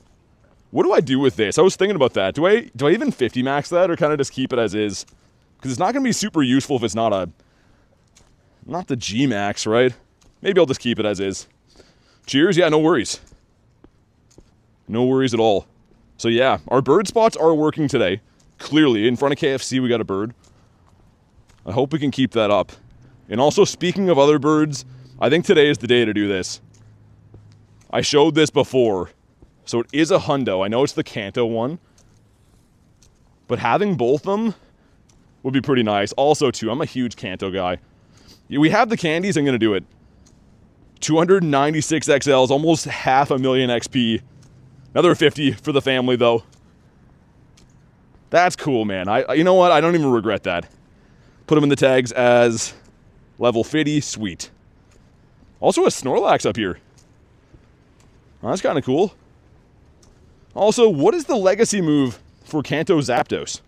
What do I do with this? I was thinking about that. Do I even 50 max that or kind of just keep it as is? Because it's not going to be super useful if it's not the G max, right? Maybe I'll just keep it as is. Cheers, yeah, no worries. No worries at all. So yeah, our bird spots are working today. Clearly, in front of KFC we got a bird. I hope we can keep that up. And also, speaking of other birds, I think today is the day to do this. I showed this before. So it is a hundo. I know it's the Kanto one. But having both of them would be pretty nice. Also, too, I'm a huge Kanto guy. We have the candies, I'm going to do it. 296 XLs, almost 500,000 XP. Another 50 for the family, though. That's cool, man. You know what? I don't even regret that. Put them in the tags as level 50. Sweet. Also a Snorlax up here. Oh, that's kind of cool. Also, what is the legacy move for Kanto Zapdos?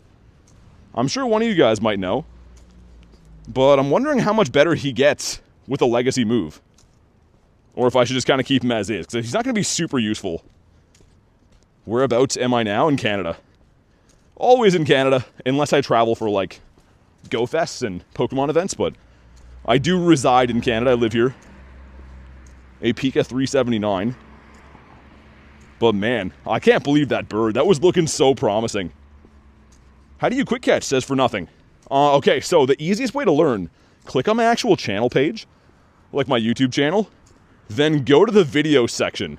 I'm sure one of you guys might know. But I'm wondering how much better he gets with a legacy move. Or if I should just kind of keep him as is. Because he's not going to be super useful. Whereabouts am I now? In Canada. Always in Canada. Unless I travel for, like, Go Fests and Pokemon events. But I do reside in Canada. I live here. A Pika 379. But man, I can't believe that bird. That was looking so promising. How do you quick catch? Says for nothing. Okay, so the easiest way to learn, click on my actual channel page, like my YouTube channel, then go to the video section.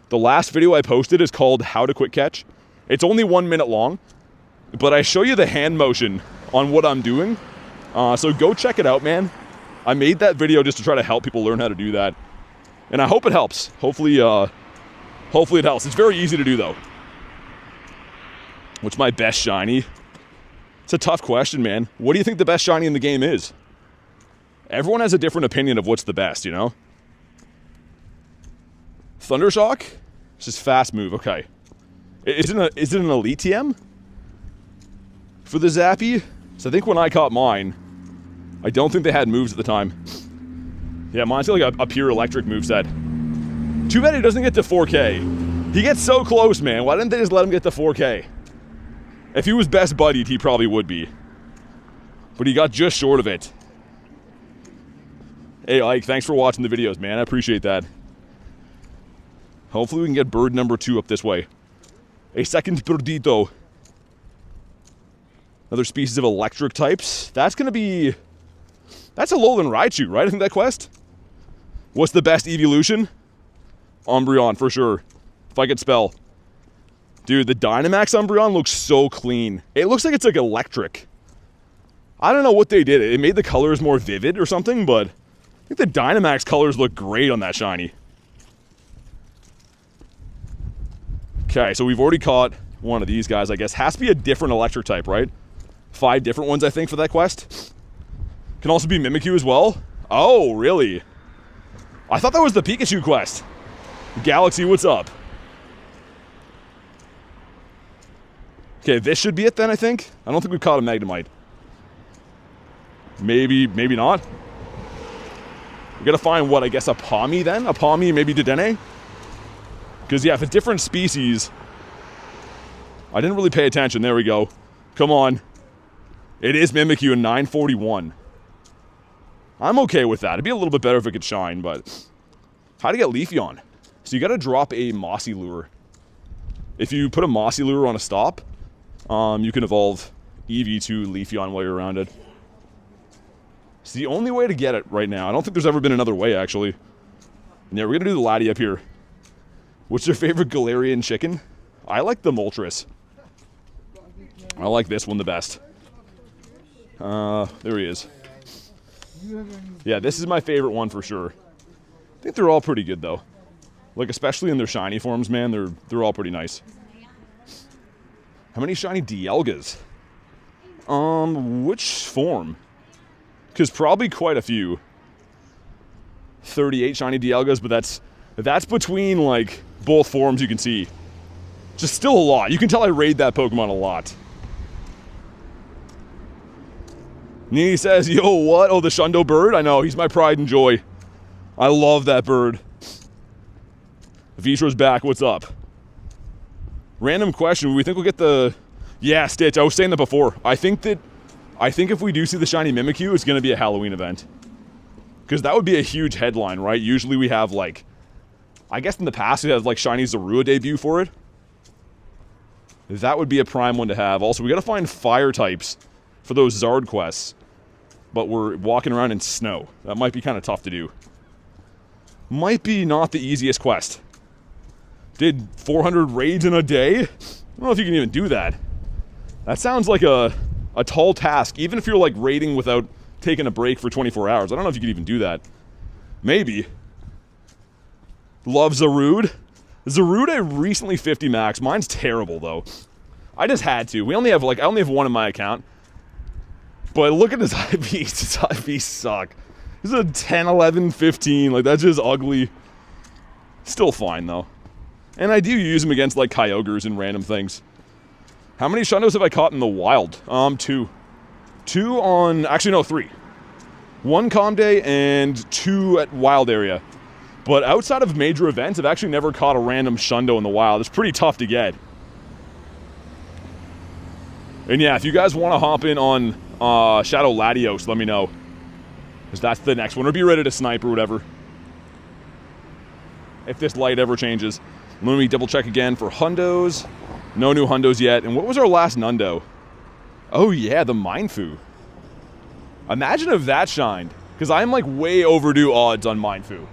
The last video I posted is called How to Quick Catch. It's only 1 minute long, but I show you the hand motion on what I'm doing. So go check it out, man. I made that video just to try to help people learn how to do that. And I hope it helps. Hopefully it helps. It's very easy to do, though. What's my best shiny? It's a tough question, man. What do you think the best shiny in the game is? Everyone has a different opinion of what's the best, you know? Thundershock? It's just fast move, okay. Is it an Elite TM? For the Zappy? So I think when I caught mine, I don't think they had moves at the time. Yeah, mine's got like a pure electric moveset. Too bad he doesn't get to 4K. He gets so close, man. Why didn't they just let him get to 4K? If he was best buddied, he probably would be. But he got just short of it. Hey, Ike, thanks for watching the videos, man. I appreciate that. Hopefully we can get bird number 2 up this way. A second birdito. Another species of electric types. That's going to be... That's a Alolan Raichu, right? I think that quest? What's the best evolution? Umbreon, for sure. If I could spell. Dude, the Dynamax Umbreon looks so clean. It looks like it's like electric. I don't know what they did. It made the colors more vivid or something, but I think the Dynamax colors look great on that shiny. Okay, so we've already caught one of these guys, I guess. Has to be a different electric type, right? 5 different ones, I think, for that quest. Can also be Mimikyu as well. Oh, really? I thought that was the Pikachu quest. Galaxy, what's up? Okay, this should be it then, I think. I don't think we've caught a Magnemite. Maybe not. We gotta find what, I guess, a Pawmi then? A Pawmi, maybe Dedenne? Because, yeah, if a different species... I didn't really pay attention. There we go. Come on. It is Mimikyu in 941. I'm okay with that. It'd be a little bit better if it could shine, but... How to get Leafeon? So you gotta drop a Mossy Lure. If you put a Mossy Lure on a stop, you can evolve Eevee to Leafeon while you're around it. It's the only way to get it right now. I don't think there's ever been another way, actually. And yeah, we're gonna do the Laddie up here. What's your favorite Galarian chicken? I like the Moltres. I like this one the best. There he is. Yeah, this is my favorite one for sure. I think they're all pretty good though. Like, especially in their shiny forms, man, they're all pretty nice. How many shiny Dialgas? Which form? Because probably quite a few. 38 shiny Dialgas, but that's between, like, both forms you can see. Just still a lot. You can tell I raid that Pokemon a lot. Nini says, yo, what? Oh, the Shundo bird? I know, he's my pride and joy. I love that bird. Vishra's back, what's up? Random question, we think we'll get the... Yeah, Stitch, I was saying that before. I think if we do see the shiny Mimikyu, it's gonna be a Halloween event. Because that would be a huge headline, right? Usually we have, like... I guess in the past we had, like, shiny Zorua debut for it. That would be a prime one to have. Also, we gotta find fire types for those Zard quests. But we're walking around in snow. That might be kind of tough to do. Might be not the easiest quest. Did 400 raids in a day? I don't know if you can even do that. That sounds like a tall task, even if you're like raiding without taking a break for 24 hours. I don't know if you could even do that. Maybe. Love Zarude. Zarude I recently 50 max. Mine's terrible though. I just had to. I only have one in my account. But look at his IVs. His IVs suck. This is a 10, 11, 15. Like, that's just ugly. Still fine, though. And I do use them against, like, Kyogres and random things. How many Shundos have I caught in the wild? 2. 2 on... Actually, no, 3. 1 Calm Day and 2 at Wild Area. But outside of major events, I've actually never caught a random Shundo in the wild. It's pretty tough to get. And yeah, if you guys want to hop in on Shadow Latios, let me know. Because that's the next one. Or be ready to snipe or whatever. If this light ever changes. Let me double check again for Hundos. No new Hundos yet. And what was our last Nundo? Oh yeah, the Mindfu. Imagine if that shined. Because I'm like way overdue odds on Mindfu.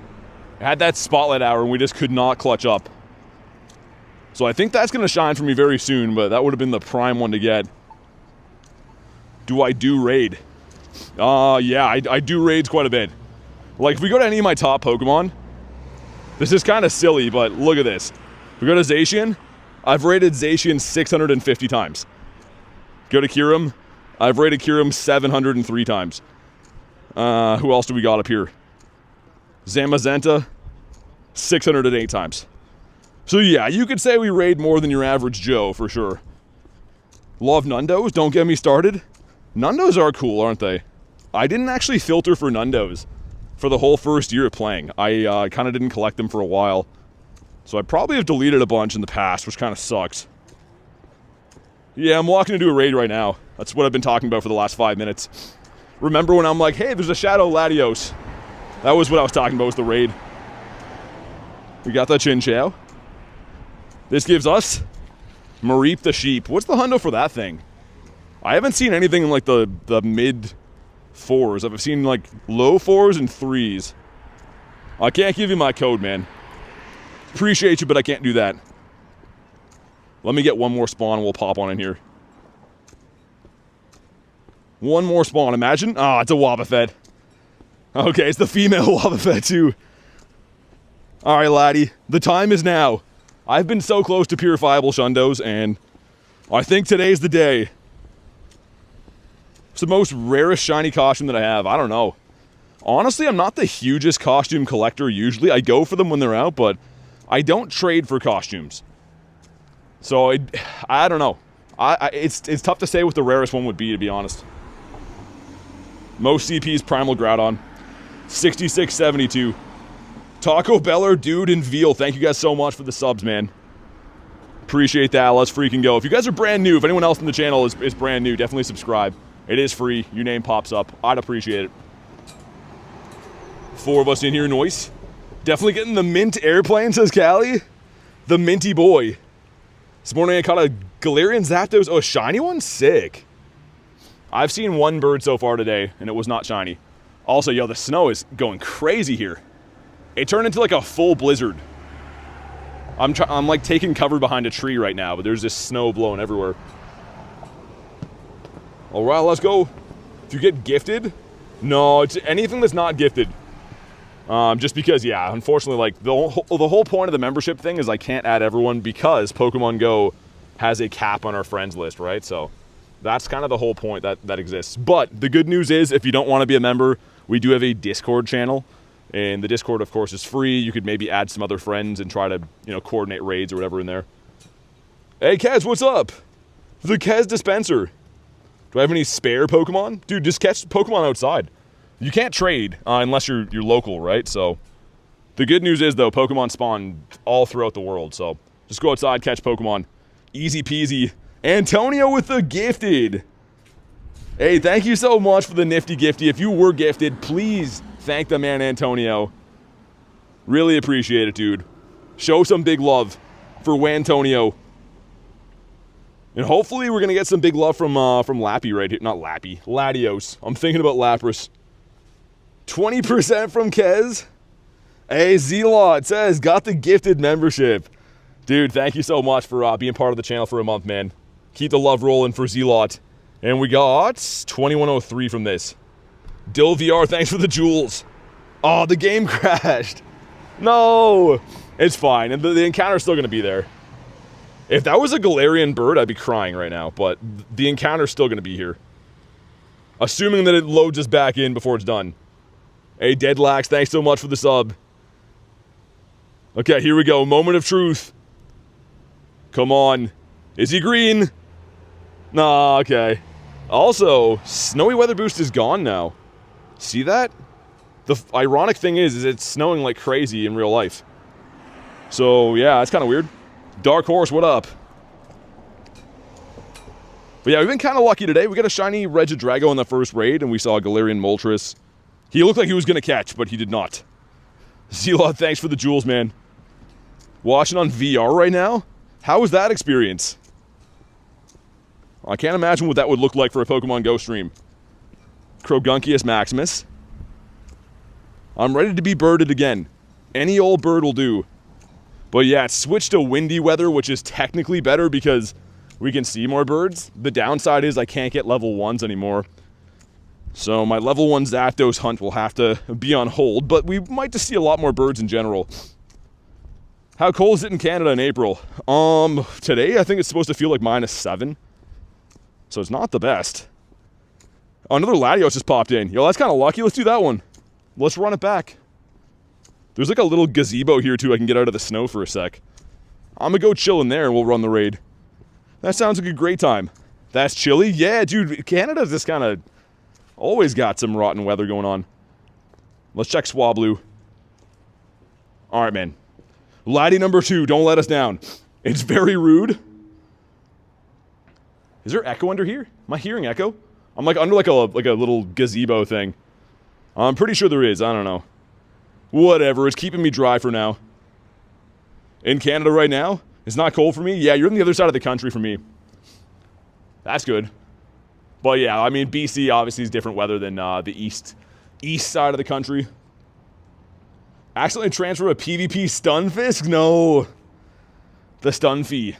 I had that spotlight hour and we just could not clutch up. So I think that's going to shine for me very soon, but that would have been the prime one to get. Do I do raid? Yeah, I do raids quite a bit. Like, if we go to any of my top Pokemon, this is kind of silly, but look at this. If we go to Zacian, I've raided Zacian 650 times. Go to Kyurem, I've raided Kyurem 703 times. Who else do we got up here? Zamazenta, 608 times. So yeah, you could say we raid more than your average Joe, for sure. Love Nundos, don't get me started. Nundos are cool, aren't they? I didn't actually filter for Nundos for the whole first year of playing. I kind of didn't collect them for a while. So I probably have deleted a bunch in the past, which kind of sucks. Yeah, I'm walking into a raid right now. That's what I've been talking about for the last 5 minutes. Remember when I'm like, hey, there's a Shadow Latios. That was what I was talking about, was the raid. We got the Chinchou. This gives us Mareep the Sheep. What's the hundo for that thing? I haven't seen anything in like the mid 4s. I've seen like low 4s and 3s. I can't give you my code, man. Appreciate you, but I can't do that. Let me get one more spawn and we'll pop on in here. One more spawn, imagine. Ah, it's a Wobbuffet. Okay, it's the female Wobbuffet too. Alright, laddie. The time is now. I've been so close to purifiable Shundos, and I think today's the day. It's the most rarest shiny costume that I have. I don't know. Honestly, I'm not the hugest costume collector usually. I go for them when they're out, but I don't trade for costumes. So, I don't know. It's tough to say what the rarest one would be, to be honest. Most CP's Primal Groudon. 6672. Taco Beller, Dude, and Veal. Thank you guys so much for the subs, man. Appreciate that. Let's freaking go. If you guys are brand new, if anyone else in the channel is brand new, definitely subscribe. It is free. Your name pops up. I'd appreciate it. 4 of us in here, noise. Definitely getting the mint airplane, says Callie. The minty boy. This morning I caught a Galarian Zapdos. Oh, a shiny one? Sick. I've seen one bird so far today, and it was not shiny. Also, yo, the snow is going crazy here. It turned into like a full blizzard. I'm like taking cover behind a tree right now, but there's just snow blowing everywhere. All right, let's go. If you get gifted, no, it's anything that's not gifted. Just because, yeah, unfortunately, like the whole point of the membership thing is I can't add everyone because Pokemon Go has a cap on our friends list, right? So that's kind of the whole point that exists. But the good news is, if you don't want to be a member, we do have a Discord channel, and the Discord, of course, is free. You could maybe add some other friends and try to, you know, coordinate raids or whatever in there. Hey, Kez, what's up? The Kez dispenser. Do I have any spare Pokemon? Dude, just catch Pokemon outside. You can't trade unless you're local, right? So the good news is, though, Pokemon spawn all throughout the world. So just go outside, catch Pokemon. Easy peasy. Antonio with the gifted. Hey, thank you so much for the nifty gifty. If you were gifted, please thank the man Antonio. Really appreciate it, dude. Show some big love for Wantonio. And hopefully we're going to get some big love from Lappy right here. Not Lappy. Latios. I'm thinking about Lapras. 20% from Kez. Hey, Z-Law, it says, got the gifted membership. Dude, thank you so much for being part of the channel for a month, man. Keep the love rolling for Z-Lot. And we got 2103 from this. Dill VR, thanks for the jewels. Oh, the game crashed. No. It's fine. And the encounter's still going to be there. If that was a Galarian bird, I'd be crying right now. But the encounter's still going to be here. Assuming that it loads us back in before it's done. Hey, Deadlax, thanks so much for the sub. Okay, here we go. Moment of truth. Come on. Is he green? Nah, okay. Also, Snowy Weather Boost is gone now. See that? The ironic thing is it's snowing like crazy in real life. So, yeah, that's kind of weird. Dark Horse, what up? But yeah, we've been kind of lucky today. We got a shiny Regidrago in the first raid, and we saw a Galarian Moltres. He looked like he was going to catch, but he did not. Z-Lot, thanks for the jewels, man. Watching on VR right now? How was that experience? I can't imagine what that would look like for a Pokemon Go stream. Crogunkius Maximus. I'm ready to be birded again. Any old bird will do. But yeah, it's switched to windy weather, which is technically better because we can see more birds. The downside is I can't get level 1s anymore. So my level 1 Zapdos hunt will have to be on hold, but we might just see a lot more birds in general. How cold is it in Canada in April? Today I think it's supposed to feel like -7. So it's not the best. Oh, another Latios just popped in. Yo, that's kind of lucky. Let's do that one. Let's run it back. There's like a little gazebo here too. I can get out of the snow for a sec. I'm gonna go chill in there and we'll run the raid. That sounds like a great time. That's chilly? Yeah, dude, Canada's just kind of always got some rotten weather going on. Let's check Swablu. Alright, man. Laddie number 2, don't let us down. It's very rude. Is there echo under here? Am I hearing echo? I'm like under like a little gazebo thing. I'm pretty sure there is. I don't know. Whatever. It's keeping me dry for now. In Canada right now? It's not cold for me? Yeah, you're on the other side of the country from me. That's good. But yeah, I mean, BC obviously is different weather than the east side of the country. Accidentally transfer a PvP Stunfisk? No. The Stunfee.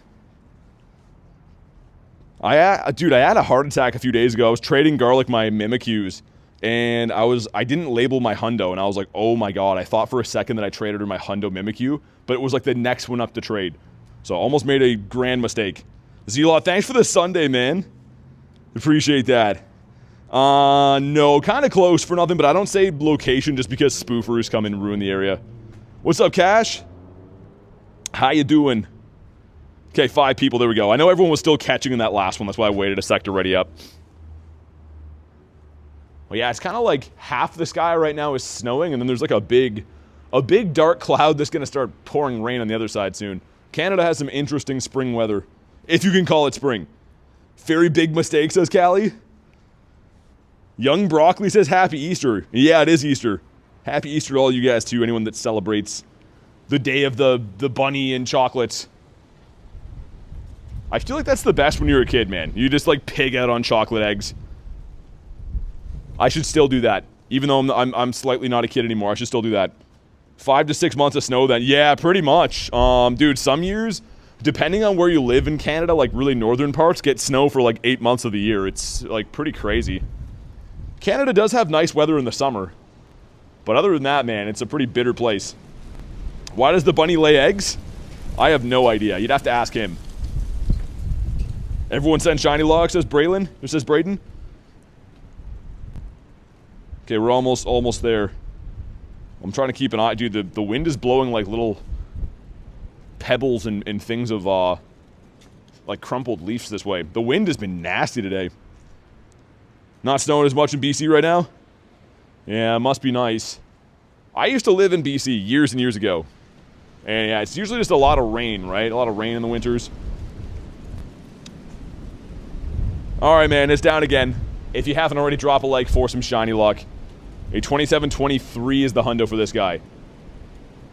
Dude, I had a heart attack a few days ago. I was trading Garlic my Mimikyus, and I didn't label my Hundo, and I was like, oh my god. I thought for a second that I traded her my Hundo Mimikyu, but it was like the next one up to trade. So I almost made a grand mistake. Z-Law, thanks for the Sunday, man. Appreciate that. No, kind of close for nothing, but I don't say location just because spoofers come and ruin the area. What's up, Cash? How you doing? Okay, 5 people, there we go. I know everyone was still catching in that last one, that's why I waited a sec to ready up. Well, yeah, it's kind of like half the sky right now is snowing, and then there's like a big dark cloud that's going to start pouring rain on the other side soon. Canada has some interesting spring weather, if you can call it spring. Very big mistake, says Callie. Young Broccoli says Happy Easter. Yeah, it is Easter. Happy Easter to all you guys, too, anyone that celebrates the day of the bunny and chocolates. I feel like that's the best when you're a kid, man. You just, like, pig out on chocolate eggs. I should still do that. Even though I'm slightly not a kid anymore, I should still do that. 5 to 6 months of snow then. Yeah, pretty much. Dude, some years, depending on where you live in Canada, like really northern parts, get snow for like 8 months of the year. It's like pretty crazy. Canada does have nice weather in the summer. But other than that, man, it's a pretty bitter place. Why does the bunny lay eggs? I have no idea. You'd have to ask him. Everyone send shiny log, says Braylon. Or says Braden. Okay, we're almost there. I'm trying to keep an eye. Dude, the wind is blowing like little pebbles and things of, like crumpled leaves this way. The wind has been nasty today. Not snowing as much in BC right now? Yeah, it must be nice. I used to live in BC years and years ago. And yeah, it's usually just a lot of rain, right? A lot of rain in the winters. Alright, man, it's down again. If you haven't already, drop a like for some shiny luck. A 27-23 is the hundo for this guy.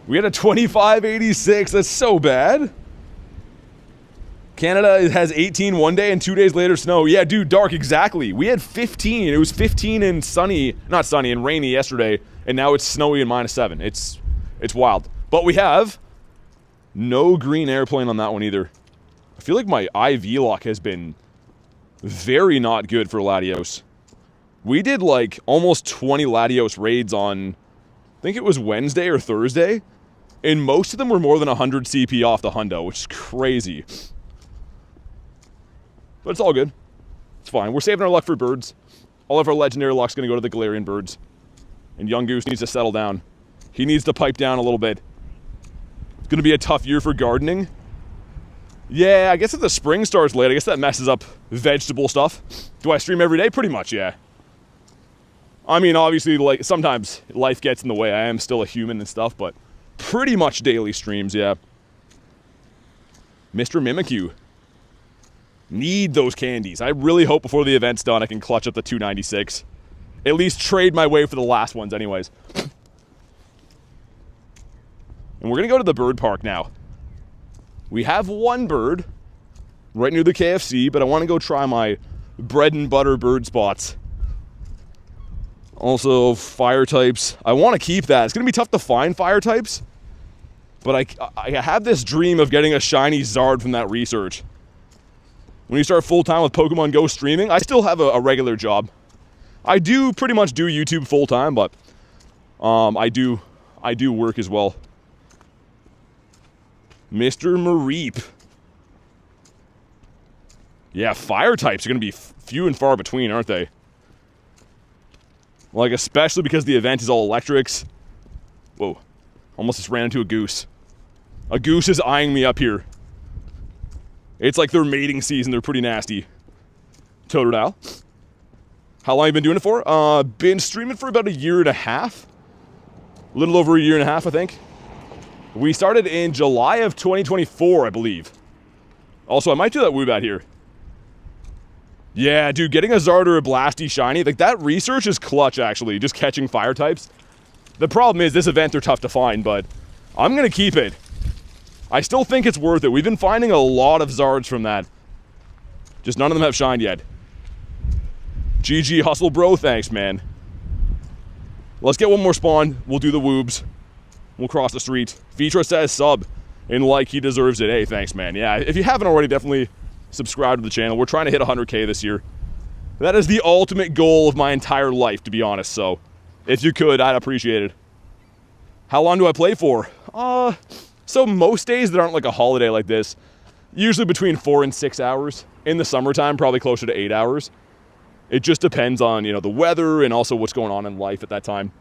We had a 25-86. That's so bad. Canada has 18 one day and 2 days later snow. Yeah, dude, dark, exactly. We had 15. It was 15 and sunny, not sunny, and rainy yesterday, and now it's snowy and -7. It's wild. But we have no green airplane on that one either. I feel like my IV luck has been very not good for Latios. We did like almost 20 Latios raids on, I think it was Wednesday or Thursday, and most of them were more than 100 CP off the hundo, which is crazy. But it's all good. It's fine. We're saving our luck for birds. All of our legendary luck's going to go to the Galarian Birds. And Young Goose needs to settle down. He needs to pipe down a little bit. It's going to be a tough year for gardening. Yeah, I guess if the spring starts late, I guess that messes up vegetable stuff. Do I stream every day? Pretty much, yeah. I mean, obviously, like, sometimes life gets in the way. I am still a human and stuff, but pretty much daily streams, yeah. Mr. Mimikyu. Need those candies. I really hope before the event's done I can clutch up the 296. At least trade my way for the last ones anyways. And we're going to go to the bird park now. We have one bird right near the KFC, but I want to go try my bread and butter bird spots. Also, fire types. I want to keep that. It's going to be tough to find fire types, but I have this dream of getting a shiny Zard from that research. When you start full-time with Pokemon GO streaming, I still have a regular job. I do pretty much do YouTube full-time, but I do work as well. Mr. Mareep. Yeah, fire types are going to be few and far between, aren't they? Like, especially because the event is all electrics. Whoa. Almost just ran into a goose. A goose is eyeing me up here. It's like their mating season. They're pretty nasty. Totodile. How long have you been doing it for? Been streaming for about 1.5 years. A little over 1.5 years, I think. We started in July of 2024, I believe. Also, I might do that Woobat here. Yeah, dude, getting a Zard or a Blasty shiny, like, that research is clutch, actually, just catching fire types. The problem is, this event, they're tough to find, but I'm gonna keep it. I still think it's worth it. We've been finding a lot of Zards from that. Just none of them have shined yet. GG hustle, bro. Thanks, man. Let's get one more spawn. We'll do the woobs. We'll cross the street. Feature says sub. And like he deserves it. Hey, thanks, man. Yeah, if you haven't already, definitely subscribe to the channel. We're trying to hit 100K this year. That is the ultimate goal of my entire life, to be honest. So, if you could, I'd appreciate it. How long do I play for? So most days that aren't like a holiday like this, usually between 4 and 6 hours. In the summertime, probably closer to 8 hours. It just depends on, you know, the weather and also what's going on in life at that time.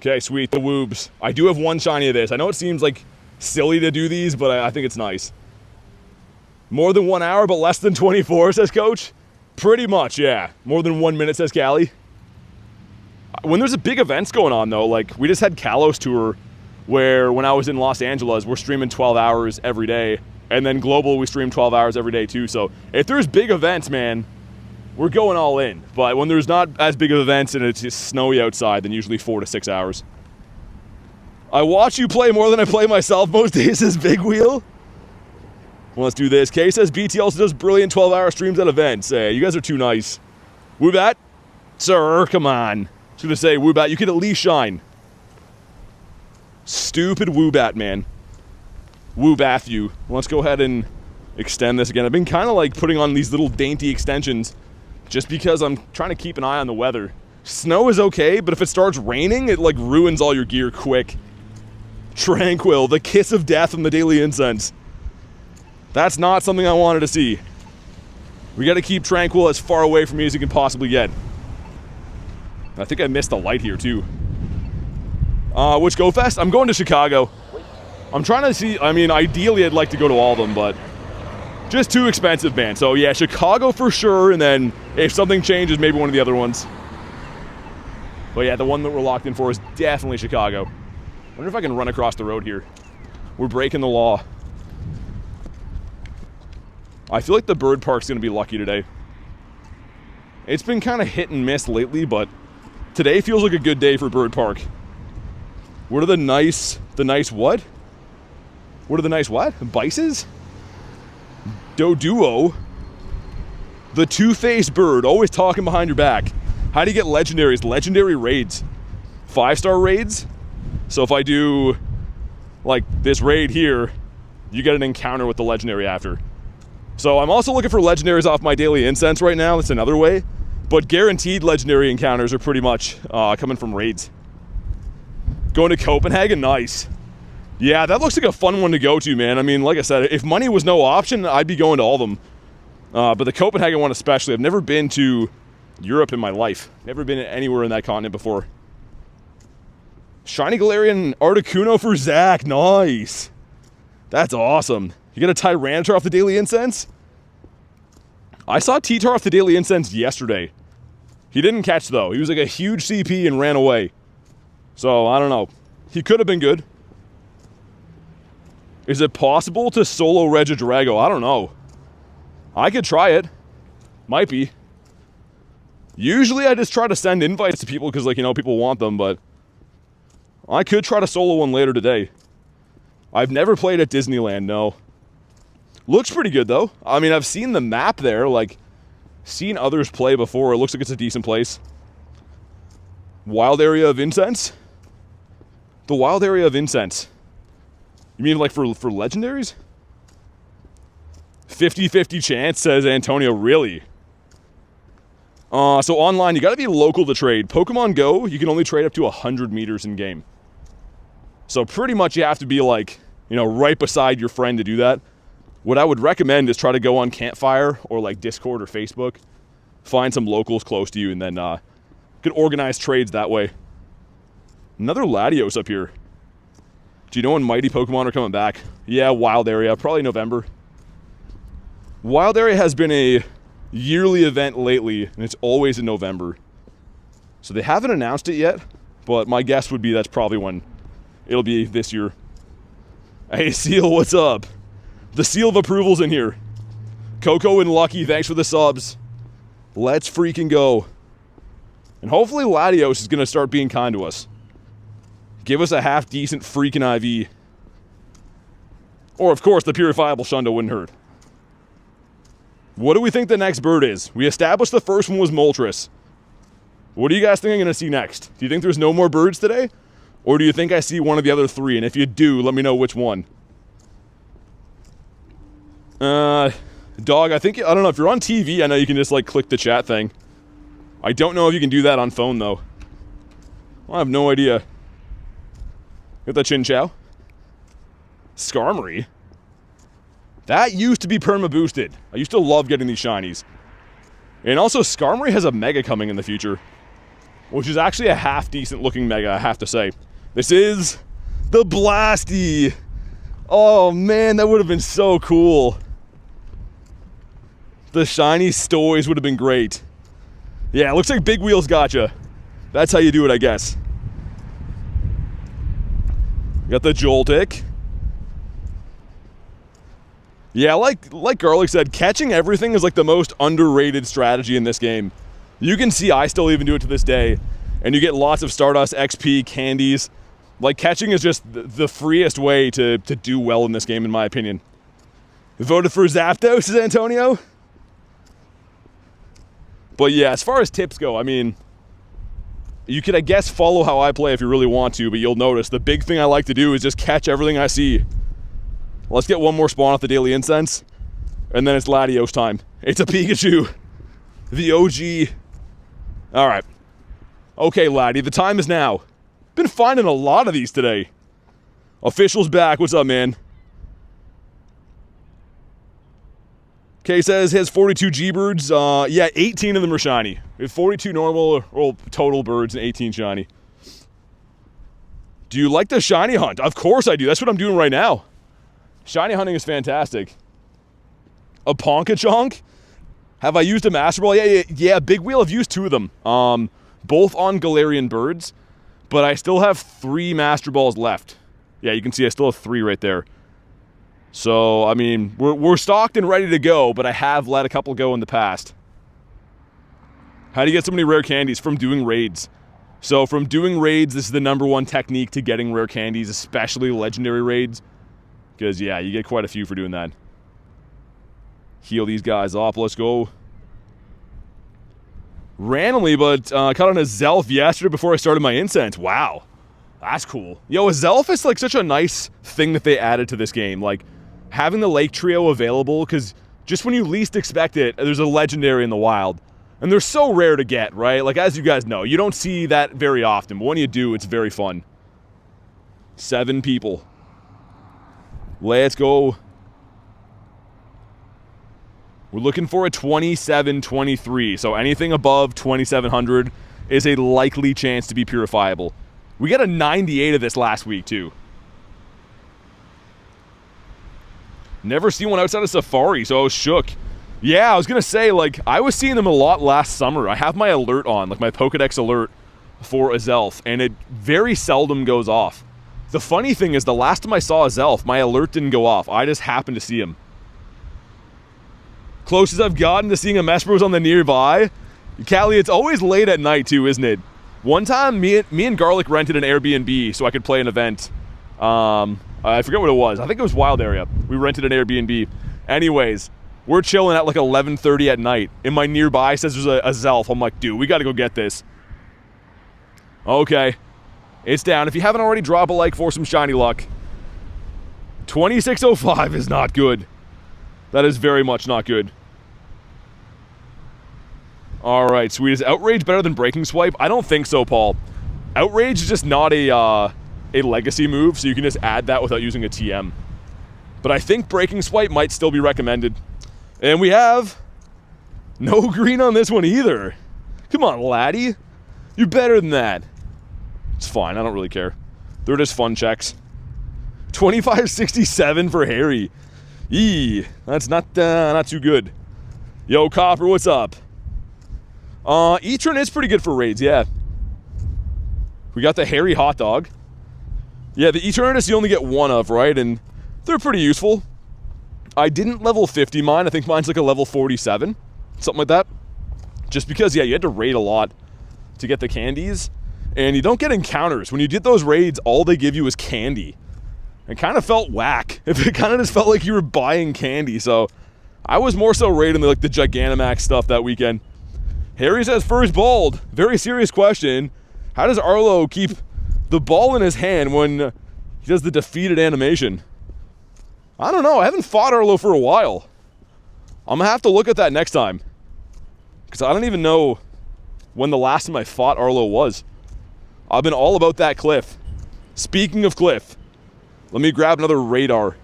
Okay, sweet, the woobs. I do have one shiny of this. I know it seems like silly to do these, but I think it's nice. More than 1 hour, but less than 24, says Coach. Pretty much, yeah. More than 1 minute, says Callie. When there's a big events going on, though, like, we just had Kalos Tour, where when I was in Los Angeles, we're streaming 12 hours every day. And then Global, we stream 12 hours every day, too. So if there's big events, man, we're going all in. But when there's not as big of events and it's just snowy outside, then usually 4 to 6 hours. I watch you play more than I play myself most days, says Big Wheel. Well, let's do this. Kay says BT also does brilliant 12-hour streams at events. Hey, you guys are too nice. Woo that? Sir, come on. was gonna say, Woobat, you could at least shine. Stupid Woobat, man. Woobath you. Let's go ahead and extend this again. I've been kind of like putting on these little dainty extensions just because I'm trying to keep an eye on the weather. Snow is okay, but if it starts raining, it like ruins all your gear quick. Tranquil, the kiss of death from the Daily Incense. That's not something I wanted to see. We gotta keep Tranquil as far away from me as you can possibly get. I think I missed the light here too. Which Go Fest? I'm going to Chicago. I'm trying to see, I mean, ideally I'd like to go to all of them, but just too expensive, man. So yeah, Chicago for sure, and then if something changes, maybe one of the other ones. But yeah, the one that we're locked in for is definitely Chicago. I wonder if I can run across the road here. We're breaking the law. I feel like the bird park's gonna be lucky today. It's been kind of hit and miss lately, but today feels like a good day for bird park. What are the nice what? What are the nice what? Bices? Doduo? The two-faced bird, always talking behind your back. How do you get legendaries? Legendary raids. 5-star raids? So if I do, like, this raid here, you get an encounter with the legendary after. So I'm also looking for legendaries off my Daily Incense right now. That's another way. But guaranteed legendary encounters are pretty much coming from raids. Going to Copenhagen? Nice. Yeah, that looks like a fun one to go to, man. I mean, like I said, if money was no option, I'd be going to all of them. But the Copenhagen one especially. I've never been to Europe in my life. Never been anywhere in that continent before. Shiny Galarian Articuno for Zach. Nice. That's awesome. You get a Tyranitar off the Daily Incense? I saw T-Tar off the Daily Incense yesterday. He didn't catch, though. He was like a huge CP and ran away. So, I don't know. He could have been good. Is it possible to solo Regidrago? I don't know. I could try it. Might be. Usually I just try to send invites to people because, like, you know, people want them, but I could try to solo one later today. I've never played at Disneyland, no. Looks pretty good, though. I mean, I've seen the map there, like, seen others play before. It looks like it's a decent place. Wild area of incense? The wild area of incense. You mean like for legendaries? 50-50 chance, says Antonio. Really? So online, you gotta be local to trade. Pokemon GO, you can only trade up to 100 meters in game. So pretty much you have to be like, you know, right beside your friend to do that. What I would recommend is try to go on Campfire or like Discord or Facebook. Find some locals close to you and then could organize trades that way. Another Latios up here. Do you know when Mighty Pokemon are coming back? Yeah, Wild Area, probably November. Wild Area has been a yearly event lately, and it's always in November. So they haven't announced it yet, but my guess would be that's probably when it'll be this year. Hey, Seal, what's up? The seal of approval's in here. Coco and Lucky, thanks for the subs. Let's freaking go. And hopefully Latios is going to start being kind to us. Give us a half-decent freaking IV. Or, of course, the purifiable Shundo wouldn't hurt. What do we think the next bird is? We established the first one was Moltres. What do you guys think I'm going to see next? Do you think there's no more birds today? Or do you think I see one of the other three? And if you do, let me know which one. Dog, I don't know, if you're on TV, I know you can just, like, click the chat thing. I don't know if you can do that on phone, though. I have no idea. Got that Chinchou? Skarmory? That used to be perma-boosted. I used to love getting these shinies. And also, Skarmory has a Mega coming in the future. Which is actually a half-decent looking Mega, I have to say. This is the Blasty! Oh man, that would have been so cool. The shiny Stoys would have been great. Yeah, it looks like Big Wheels gotcha. That's how you do it, I guess. Got the Joltik. Yeah, like Garlic said, catching everything is like the most underrated strategy in this game. You can see I still even do it to this day. And you get lots of Stardust, XP, candies. Like, catching is just the freest way to do well in this game, in my opinion. Voted for Zapdos, says Antonio. But yeah, as far as tips go, I mean, You could, I guess, follow how I play if you really want to, but you'll notice the big thing I like to do is just catch everything I see. Let's get one more spawn off the Daily Incense, and then it's Latios time. It's a Pikachu. The OG. Alright. Okay, Laddie, the time is now. Been finding a lot of these today. Official's back. What's up, man? Okay, says he has 42 G-Birds. Yeah, 18 of them are shiny. We have 42 normal, or total birds and 18 shiny. Do you like the shiny hunt? Of course I do. That's what I'm doing right now. Shiny hunting is fantastic. A Ponkachonk? Have I used a Master Ball? Yeah, Big Wheel, I've used 2 of them. Both on Galarian Birds, but I still have 3 Master Balls left. Yeah, you can see I still have 3 right there. So, I mean, we're stocked and ready to go, but I have let a couple go in the past. How do you get so many rare candies? From doing raids. So, from doing raids, this is the #1 technique to getting rare candies, especially legendary raids. Because, yeah, you get quite a few for doing that. Heal these guys up. Let's go. Randomly, but caught on a Zelf yesterday before I started my incense. Wow. That's cool. Yo, a Zelf is like such a nice thing that they added to this game. Like, having the Lake Trio available, because just when you least expect it, there's a legendary in the wild. And they're so rare to get, right? Like, as you guys know, you don't see that very often. But when you do, it's very fun. 7 people. Let's go. We're looking for a 2723. So anything above 2700 is a likely chance to be purifiable. We got a 98 of this last week, too. Never seen one outside of Safari, so I was shook. Yeah, I was going to say, like, I was seeing them a lot last summer. I have my alert on, like my Pokedex alert for a Zelf, and it very seldom goes off. The funny thing is, the last time I saw a Zelf, my alert didn't go off. I just happened to see him. Closest I've gotten to seeing a Mespros on the nearby. Callie, it's always late at night, too, isn't it? One time, me and Garlic rented an Airbnb so I could play an event. I forget what it was. I think it was Wild Area. We rented an Airbnb. Anyways, we're chilling at like 11:30 at night. And my nearby says there's a Zelf. I'm like, dude, we got to go get this. Okay. It's down. If you haven't already, drop a like for some shiny luck. 2605 is not good. That is very much not good. Alright, sweet. Is Outrage better than Breaking Swipe? I don't think so, Paul. Outrage is just not a legacy move, so you can just add that without using a TM. But I think Breaking Swipe might still be recommended. And we have no green on this one either. Come on, laddie. You're better than that. It's fine, I don't really care. They're just fun checks. 2567 for Harry. Eee, that's not too good. Yo, Copper, what's up? E-Turn is pretty good for raids, yeah. We got the Harry Hot Dog. Yeah, the Eternatus you only get 1 of, right? And they're pretty useful. I didn't level 50 mine. I think mine's like a level 47. Something like that. Just because, yeah, you had to raid a lot to get the candies. And you don't get encounters. When you did those raids, all they give you is candy. It kind of felt whack. It kind of just felt like you were buying candy. So I was more so raiding the Gigantamax stuff that weekend. Harry says, first bald. Very serious question. How does Arlo keep the ball in his hand when he does the defeated animation? I don't know. I haven't fought Arlo for a while. I'm going to have to look at that next time. Because I don't even know when the last time I fought Arlo was. I've been all about that Cliff. Speaking of Cliff, let me grab another radar.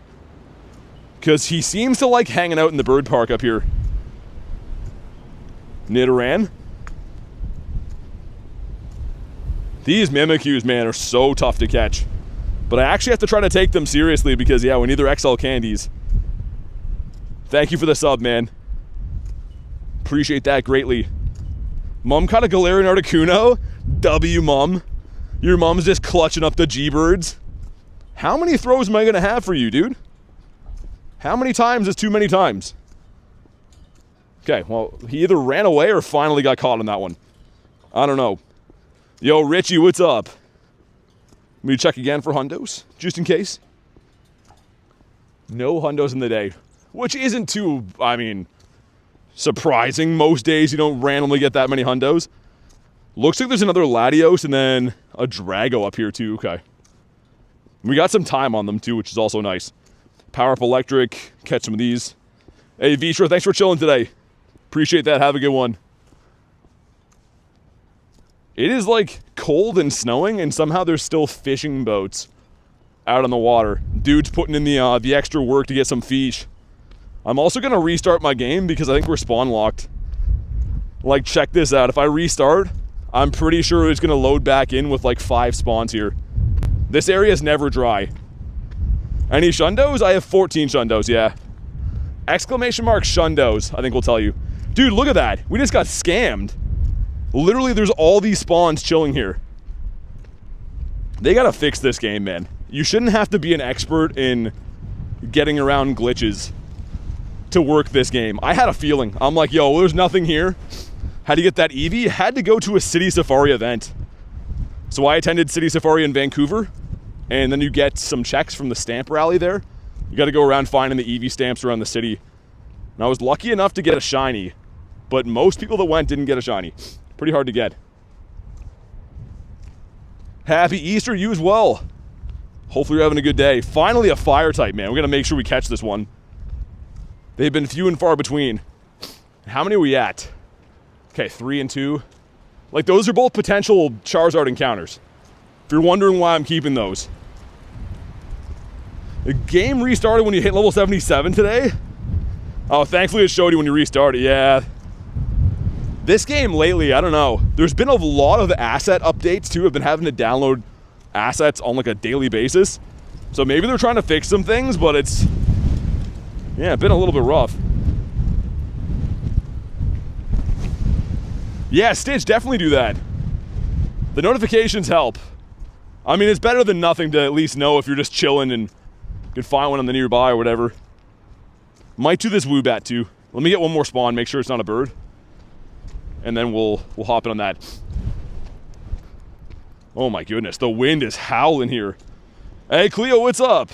Because he seems to like hanging out in the bird park up here. Nidoran. These Mimikyus, man, are so tough to catch. But I actually have to try to take them seriously because, yeah, we need their XL candies. Thank you for the sub, man. Appreciate that greatly. Mom caught a Galarian Articuno. W, Mom. Your mom's just clutching up the G-Birds. How many throws am I going to have for you, dude? How many times is too many times? Okay, well, he either ran away or finally got caught on that one. I don't know. Yo, Richie, what's up? Let me check again for hundos, just in case. No hundos in the day. Which isn't too, I mean, surprising. Most days you don't randomly get that many hundos. Looks like there's another Latios and then a Drago up here too. Okay. We got some time on them too, which is also nice. Power Up Electric. Catch some of these. Hey, Vitra, thanks for chilling today. Appreciate that. Have a good one. It is like cold and snowing, and somehow there's still fishing boats out on the water. Dude's putting in the extra work to get some fish. I'm also going to restart my game because I think we're spawn locked. Like, check this out. If I restart, I'm pretty sure it's going to load back in with like 5 spawns here. This area is never dry. Any Shundos? I have 14 Shundos, yeah. Exclamation mark Shundos, I think will tell you. Dude, look at that. We just got scammed. Literally, there's all these spawns chilling here. They gotta fix this game, man. You shouldn't have to be an expert in getting around glitches to work this game. I had a feeling. I'm like, yo, there's nothing here. How to get that Eevee? Had to go to a City Safari event. So I attended City Safari in Vancouver, and then you get some checks from the stamp rally there. You gotta go around finding the Eevee stamps around the city. And I was lucky enough to get a shiny, but most people that went didn't get a shiny. Pretty hard to get. Happy Easter, you as well. Hopefully you're having a good day. Finally a fire type, man. We're gonna make sure we catch this one. They've been few and far between. How many are we at? Okay, 3 and 2. Like, those are both potential Charizard encounters. If you're wondering why I'm keeping those. The game restarted when you hit level 77 today? Oh, thankfully it showed you when you restarted, yeah. This game lately, I don't know. There's been a lot of asset updates too. I've been having to download assets on like a daily basis. So maybe they're trying to fix some things, but it's, yeah, been a little bit rough. Yeah, Stitch, definitely do that. The notifications help. I mean, it's better than nothing to at least know if you're just chilling and you can find one on the nearby or whatever. Might do this Woobat too. Let me get one more spawn, make sure it's not a bird. And then we'll hop in on that. Oh my goodness, the wind is howling here. Hey Cleo, what's up?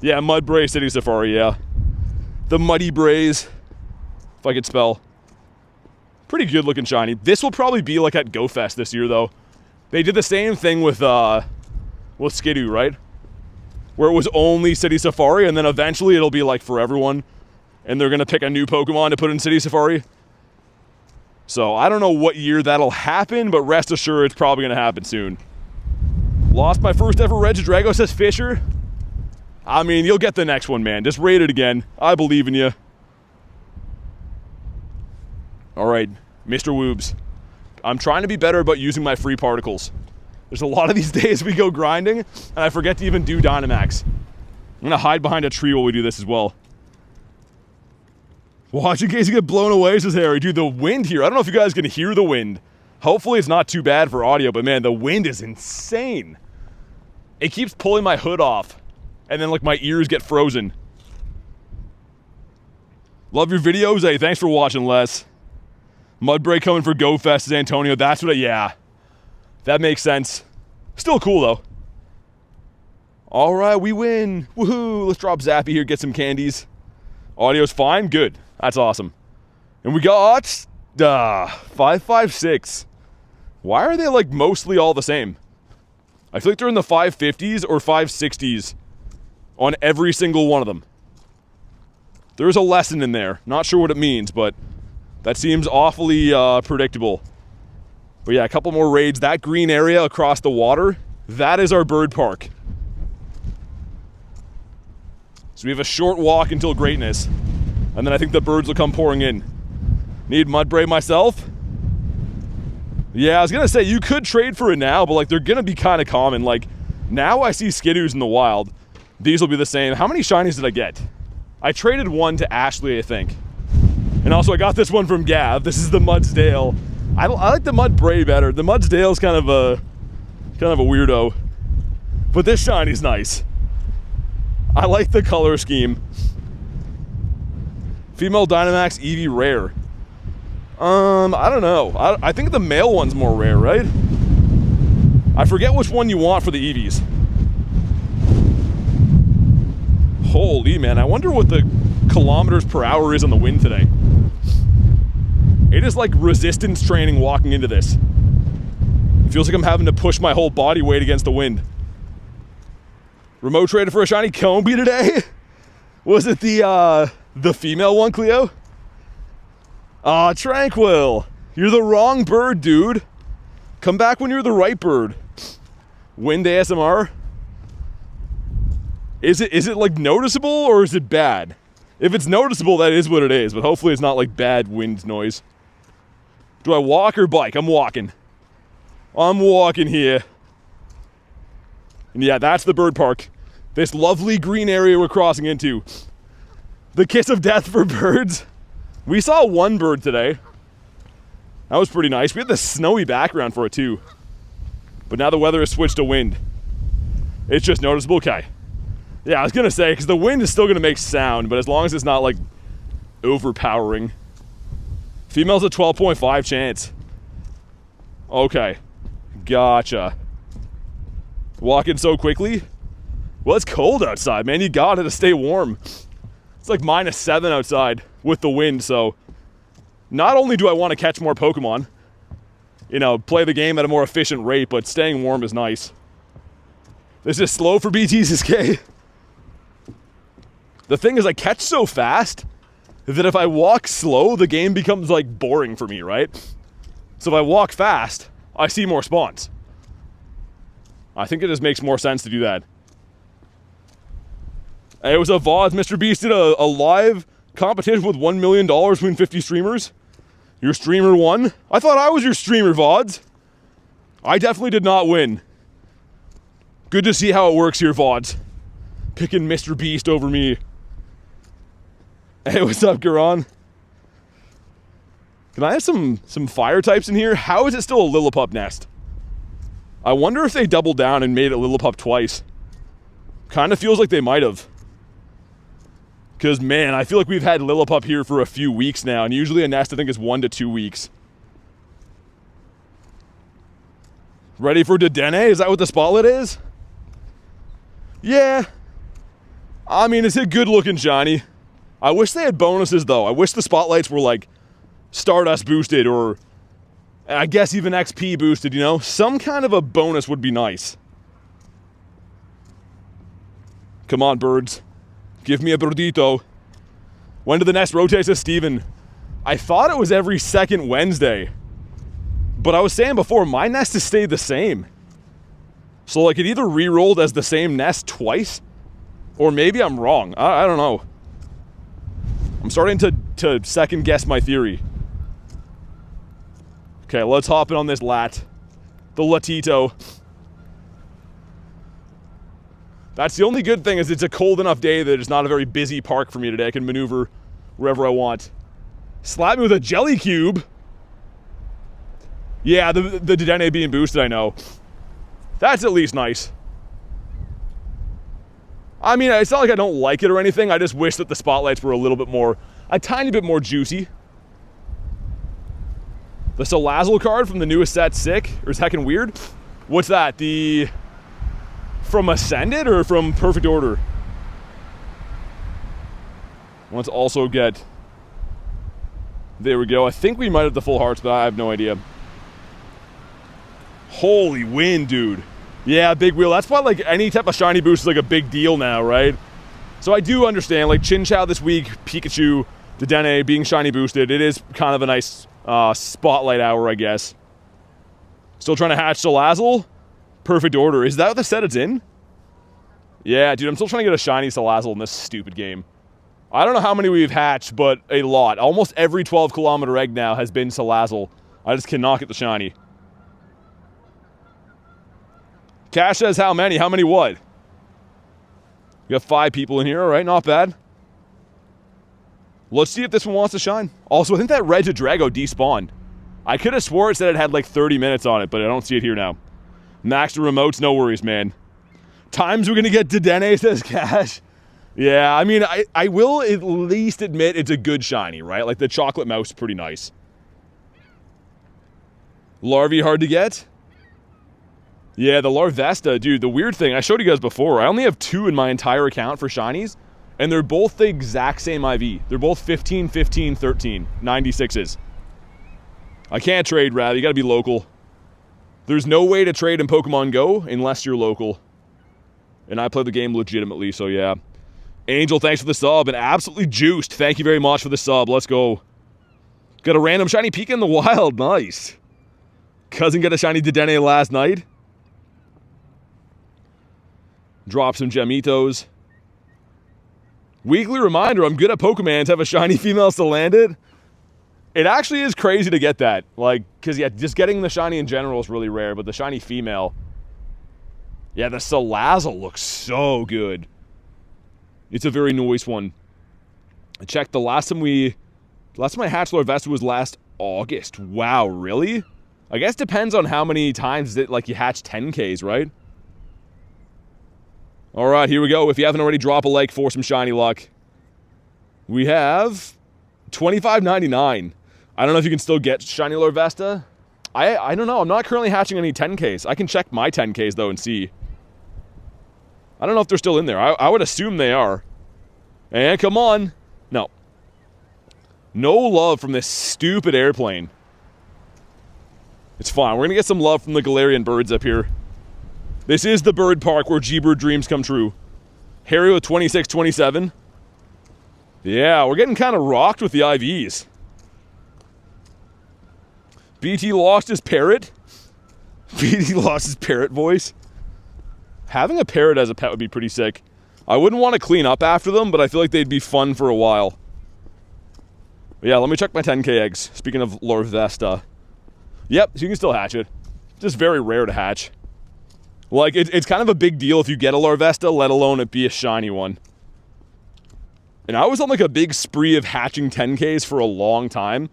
Yeah, Mud Bray City Safari, yeah. The Muddy Brays, if I could spell. Pretty good looking shiny. This will probably be like at Go Fest this year though. They did the same thing with Skidoo, right? Where it was only City Safari, and then eventually it'll be like for everyone. And they're gonna pick a new Pokemon to put in City Safari. So I don't know what year that'll happen, but rest assured it's probably gonna happen soon. Lost my first ever Regidrago, says Fisher. I mean, you'll get the next one, man. Just rate it again. I believe in you. All right, Mr. Woobs. I'm trying to be better about using my free particles. There's a lot of these days we go grinding, and I forget to even do Dynamax. I'm gonna hide behind a tree while we do this as well. Watch in case you get blown away, says Harry. Dude, the wind here, I don't know if you guys can hear the wind. Hopefully it's not too bad for audio, but man, the wind is insane. It keeps pulling my hood off, and then like my ears get frozen. Love your videos. Hey, thanks for watching, Les. Mudbray coming for Go Fest, says Antonio. That's what yeah. That makes sense. Still cool though. All right, we win. Woohoo. Let's drop Zappy here, get some candies. Audio's fine? Good. That's awesome. And we got 556. Why are they like mostly all the same? I feel like they're in the 550s or 560s on every single one of them. There's a lesson in there. Not sure what it means, but that seems awfully predictable. But yeah, a couple more raids. That green area across the water, that is our bird park. So we have a short walk until greatness. And then I think the birds will come pouring in. Need Mudbray myself? Yeah, I was gonna say, you could trade for it now, but like they're gonna be kind of common. Like, now I see Skidoos in the wild. These will be the same. How many shinies did I get? I traded one to Ashley, I think. And also I got this one from Gav. This is the Mudsdale. I like the Mudbray better. The Mudsdale's kind of a weirdo. But this shiny's nice. I like the color scheme. Female Dynamax Eevee rare. I don't know. I think the male one's more rare, right? I forget which one you want for the Eevees. Holy man, I wonder what the kilometers per hour is on the wind today. It greatest, like, resistance training walking into this. It feels like I'm having to push my whole body weight against the wind. Remote traded for a shiny Combi today? Was it the female one, Cleo? Aw, Tranquil. You're the wrong bird, dude. Come back when you're the right bird. Wind ASMR? Is it like noticeable or is it bad? If it's noticeable, that is what it is, but hopefully it's not like bad wind noise. Do I walk or bike? I'm walking. I'm walking here. And yeah, that's the bird park. This lovely green area we're crossing into. The kiss of death for birds. We saw one bird today. That was pretty nice. We had the snowy background for it too. But now the weather has switched to wind. It's just noticeable. Okay. Yeah, I was gonna say, because the wind is still gonna make sound, but as long as it's not like overpowering. Female's a 12.5 chance. Okay. Gotcha. Walking so quickly? Well, it's cold outside, man. You gotta stay warm. It's like -7 outside with the wind, so not only do I want to catch more Pokemon, you know, play the game at a more efficient rate, but staying warm is nice. This is slow for BT's K. The thing is, I catch so fast that if I walk slow, the game becomes like boring for me, right? So if I walk fast, I see more spawns. I think it just makes more sense to do that. It was a VODs. Mr. Beast did a live competition with $1 million between 50 streamers. Your streamer won. I thought I was your streamer, VODs. I definitely did not win. Good to see how it works here, VODs. Picking Mr. Beast over me. Hey, what's up, Garon? Can I have some fire types in here? How is it still a Lillipup nest? I wonder if they doubled down and made it Lillipup twice. Kind of feels like they might have. Because, man, I feel like we've had Lillipup here for a few weeks now, and usually a nest, I think, is 1 to 2 weeks. Ready for Dedenne? Is that what the spotlight is? Yeah. I mean, it's a good-looking shiny. I wish they had bonuses, though. I wish the spotlights were, like, Stardust boosted, or I guess even XP boosted, you know? Some kind of a bonus would be nice. Come on, birds. Give me a birdito. When do the nest rotate, says Steven? I thought it was every second Wednesday. But I was saying before, my nest has stayed the same. So, like, it either re-rolled as the same nest twice, or maybe I'm wrong. I don't know. I'm starting to second guess my theory. Okay, let's hop in on this lat. The Latito. That's the only good thing, is it's a cold enough day that it's not a very busy park for me today. I can maneuver wherever I want. Slap me with a jelly cube. Yeah, the Dedenne being boosted, I know. That's at least nice. I mean, it's not like I don't like it or anything. I just wish that the spotlights were a little bit more, a tiny bit more juicy. The Salazzle card from the newest set, sick? Or is heckin' weird? What's that? The... From Ascended or from Perfect Order? Let's also get... There we go. I think we might have the full hearts, but I have no idea. Holy wind, dude. Yeah, big wheel. That's why, like, any type of shiny boost is, like, a big deal now, right? So I do understand, like, Chinchou this week, Pikachu, Dedenne being shiny boosted. It is kind of a nice spotlight hour, I guess. Still trying to hatch Salazzle? Perfect Order. Is that what the set it's in? Yeah, dude, I'm still trying to get a shiny Salazzle in this stupid game. I don't know how many we've hatched, but a lot. Almost every 12-kilometer egg now has been Salazzle. I just cannot get the shiny. Cash says how many? How many what? We got 5 people in here, alright, not bad. Let's see if this one wants to shine. Also, I think that Regidrago despawned. I could have swore it said it had like 30 minutes on it, but I don't see it here now. Max the remotes, no worries, man. Times we're gonna get Dedenne, says Cash. Yeah, I mean, I will at least admit it's a good shiny, right? Like, the chocolate mouse is pretty nice. Larvae hard to get? Yeah, the Larvesta, dude, the weird thing, I showed you guys before, I only have 2 in my entire account for shinies, and they're both the exact same IV. They're both 15, 15, 13, 96s. I can't trade, Rav. You gotta be local. There's no way to trade in Pokemon Go unless you're local. And I play the game legitimately, so yeah. Angel, thanks for the sub, and absolutely juiced. Thank you very much for the sub. Let's go. Got a random shiny Pika in the wild. Nice. Cousin got a shiny Dedenne last night. Drop some Gemitos. Weekly reminder, I'm good at Pokemon. Have a shiny female still landed. It actually is crazy to get that. Like, because yeah, just getting the shiny in general is really rare, but the shiny female. Yeah, the Salazzle looks so good. It's a very nice one. I checked the last time I hatched Larvesta was last August. Wow, really? I guess depends on how many times like you hatch 10Ks, right? Alright, here we go. If you haven't already, drop a like for some shiny luck. We have $25.99. I don't know if you can still get shiny Larvesta. I don't know. I'm not currently hatching any 10Ks. I can check my 10Ks though and see. I don't know if they're still in there. I would assume they are. And come on. No. No love from this stupid airplane. It's fine. We're going to get some love from the Galarian Birds up here. This is the bird park where G-Bird dreams come true. Harry with 26-27. Yeah, we're getting kind of rocked with the IVs. BT lost his parrot. BT lost his parrot voice. Having a parrot as a pet would be pretty sick. I wouldn't want to clean up after them, but I feel like they'd be fun for a while. But yeah, let me check my 10K eggs. Speaking of Larvesta. Yep, so you can still hatch it. Just very rare to hatch. Like, it's kind of a big deal if you get a Larvesta, let alone it be a shiny one. And I was on like a big spree of hatching 10Ks for a long time.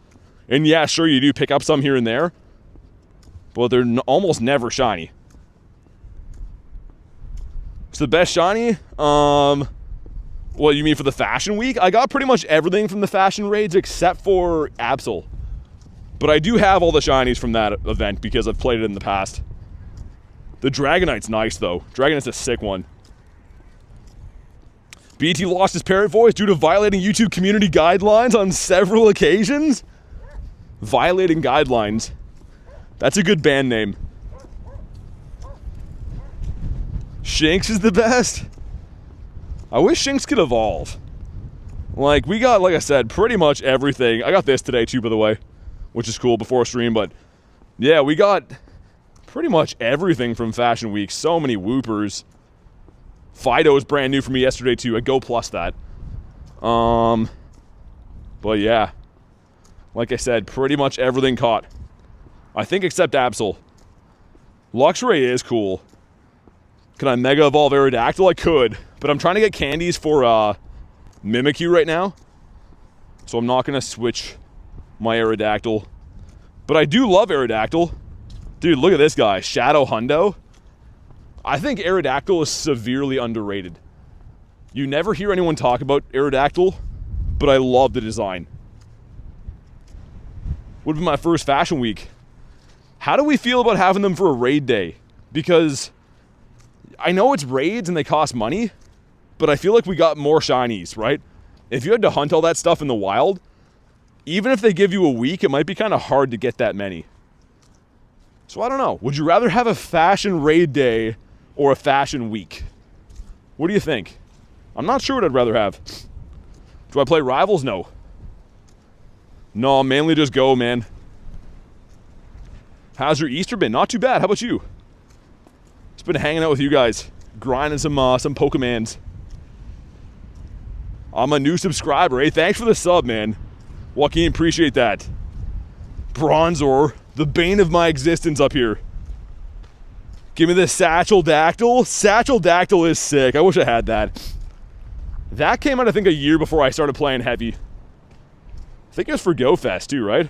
And yeah, sure, you do pick up some here and there. But they're almost never shiny. It's the best shiny? What, you mean for the Fashion Week? I got pretty much everything from the Fashion Raids except for Absol. But I do have all the shinies from that event because I've played it in the past. The Dragonite's nice, though. Dragonite's a sick one. BT lost his parrot voice due to violating YouTube community guidelines on several occasions? Violating guidelines. That's a good band name. Shinx is the best? I wish Shinx could evolve. Like, we got, like I said, pretty much everything. I got this today, too, by the way. Which is cool before stream, but... yeah, we got... pretty much everything from Fashion Week. So many Whoopers. Fido is brand new for me yesterday too. I Go Plus that. But yeah. Like I said, pretty much everything caught. I think except Absol. Luxray is cool. Can I Mega Evolve Aerodactyl? I could. But I'm trying to get candies for Mimikyu right now. So I'm not going to switch my Aerodactyl. But I do love Aerodactyl. Dude, look at this guy. Shadow Hundo. I think Aerodactyl is severely underrated. You never hear anyone talk about Aerodactyl, but I love the design. Would be my first Fashion Week. How do we feel about having them for a raid day? Because I know it's raids and they cost money, but I feel like we got more shinies, right? If you had to hunt all that stuff in the wild, even if they give you a week, it might be kind of hard to get that many. So I don't know. Would you rather have a fashion raid day or a fashion week? What do you think? I'm not sure what I'd rather have. Do I play Rivals? No. No, mainly just Go, man. How's your Easter been? Not too bad. How about you? Just been hanging out with you guys. Grinding some Pokemans. I'm a new subscriber. Hey, thanks for the sub, man. Joaquin, appreciate that. Bronzor, the bane of my existence up here. Give me the Satchel Dactyl. Satchel Dactyl is sick. I wish I had that. That came out, I think, a year before I started playing heavy. I think it was for Go Fest too, right?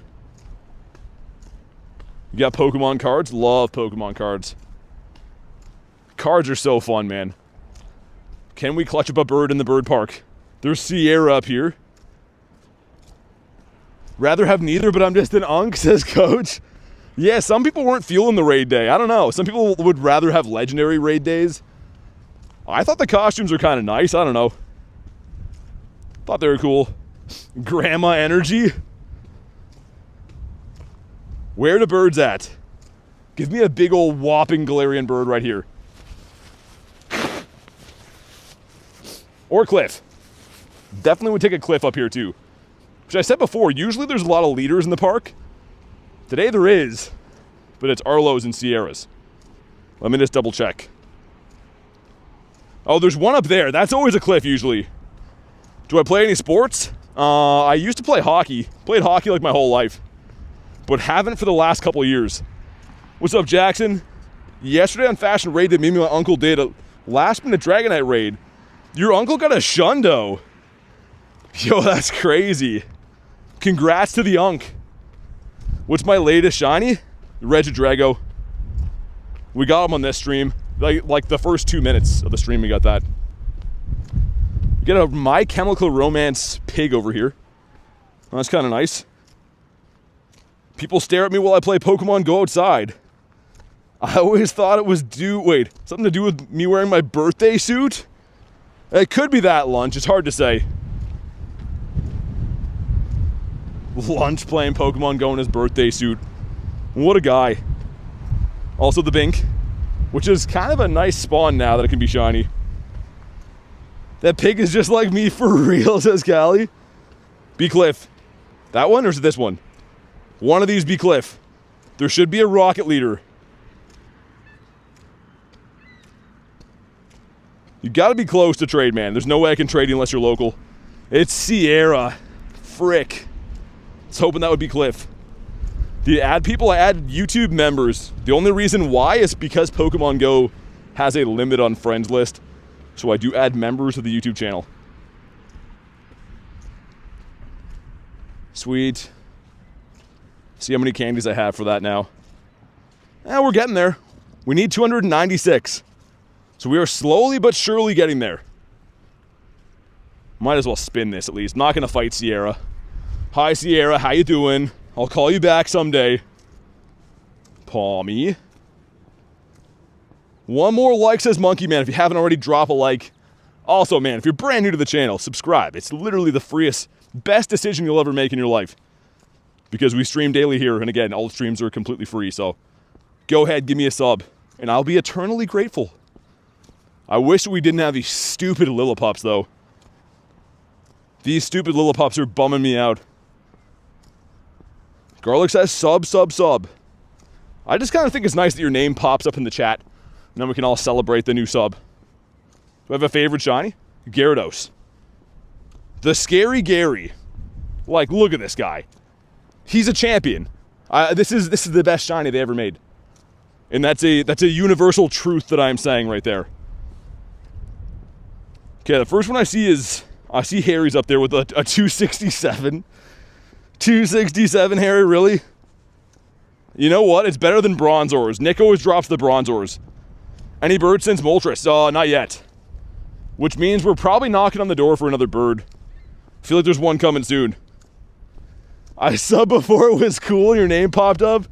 You got Pokemon cards? Love Pokemon cards. Cards are so fun, man. Can we clutch up a bird in the bird park? There's Sierra up here. Rather have neither, but I'm just an unk, says Coach. Yeah, some people weren't feeling the raid day. I don't know. Some people would rather have legendary raid days. I thought the costumes were kind of nice. I don't know. Thought they were cool. Grandma energy. Where the birds at? Give me a big old whopping Galarian bird right here. Or Cliff. Definitely would take a Cliff up here too. Which I said before, usually there's a lot of leaders in the park. Today there is, but it's Arlos and Sierras. Let me just double check. Oh, there's one up there. That's always a Cliff usually. Do I play any sports? I used to play hockey. Played hockey like my whole life. But haven't for the last couple of years. What's up, Jackson? Yesterday on Fashion Raid that me and my uncle did a last-minute Dragonite raid. Your uncle got a Shundo. Yo, that's crazy. Congrats to the Unk. What's my latest shiny? Regidrago. We got him on this stream. Like the first 2 minutes of the stream, we got that. We got a My Chemical Romance pig over here. Oh, that's kind of nice. People stare at me while I play Pokemon GO outside. I always thought it was something to do with me wearing my birthday suit? It could be that, Lunch. It's hard to say. Lunch playing Pokemon GO in his birthday suit. What a guy. Also the Bink, which is kind of a nice spawn now that it can be shiny. That pig is just like me for real, says Callie. Be Cliff. That one or is it this one? One of these be Cliff. There should be a rocket leader. You gotta be close to trade, man. There's no way I can trade you unless you're local. It's Sierra. Frick. I was hoping that would be Cliff. Do you add people? I add YouTube members. The only reason why is because Pokemon GO has a limit on friends list. So I do add members to the YouTube channel. Sweet. See how many candies I have for that now. We're getting there. We need 296. So we are slowly but surely getting there. Might as well spin this at least. Not gonna fight Sierra. Hi Sierra, how you doing? I'll call you back someday. Palmy. One more like, says Monkey Man. If you haven't already, drop a like. Also, man, if you're brand new to the channel, subscribe. It's literally the freest, best decision you'll ever make in your life. Because we stream daily here, and again, all the streams are completely free, so go ahead, give me a sub, and I'll be eternally grateful. I wish we didn't have these stupid Lillipups, though. These stupid Lillipups are bumming me out. Garlic says sub. I just kind of think it's nice that your name pops up in the chat, and then we can all celebrate the new sub. Do I have a favorite shiny? Gyarados. The Scary Gary. Like, look at this guy. He's a champion. This is the best shiny they ever made. And that's a universal truth that I'm saying right there. Okay, the first one I see Harry's up there with a 267. 267, Harry, really? You know what? It's better than Bronzors. Nick always drops the Bronzors. Any bird since Moltres? Not yet. Which means we're probably knocking on the door for another bird. I feel like there's one coming soon. I subbed before it was cool, your name popped up.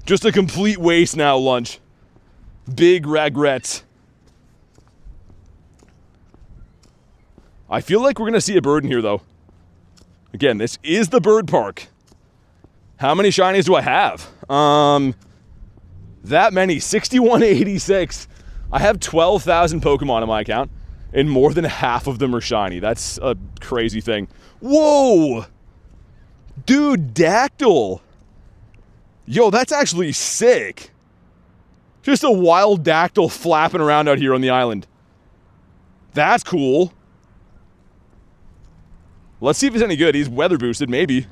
Just a complete waste now, Lunch. Big regrets. I feel like we're going to see a bird in here, though. Again, this is the bird park. How many shinies do I have? That many. 6186. I have 12,000 Pokemon in my account, and more than half of them are shiny. That's a crazy thing. Whoa! Dude, Dactyl. Yo, that's actually sick. Just a wild Dactyl flapping around out here on the island. That's cool. Let's see if he's any good. He's weather boosted, maybe.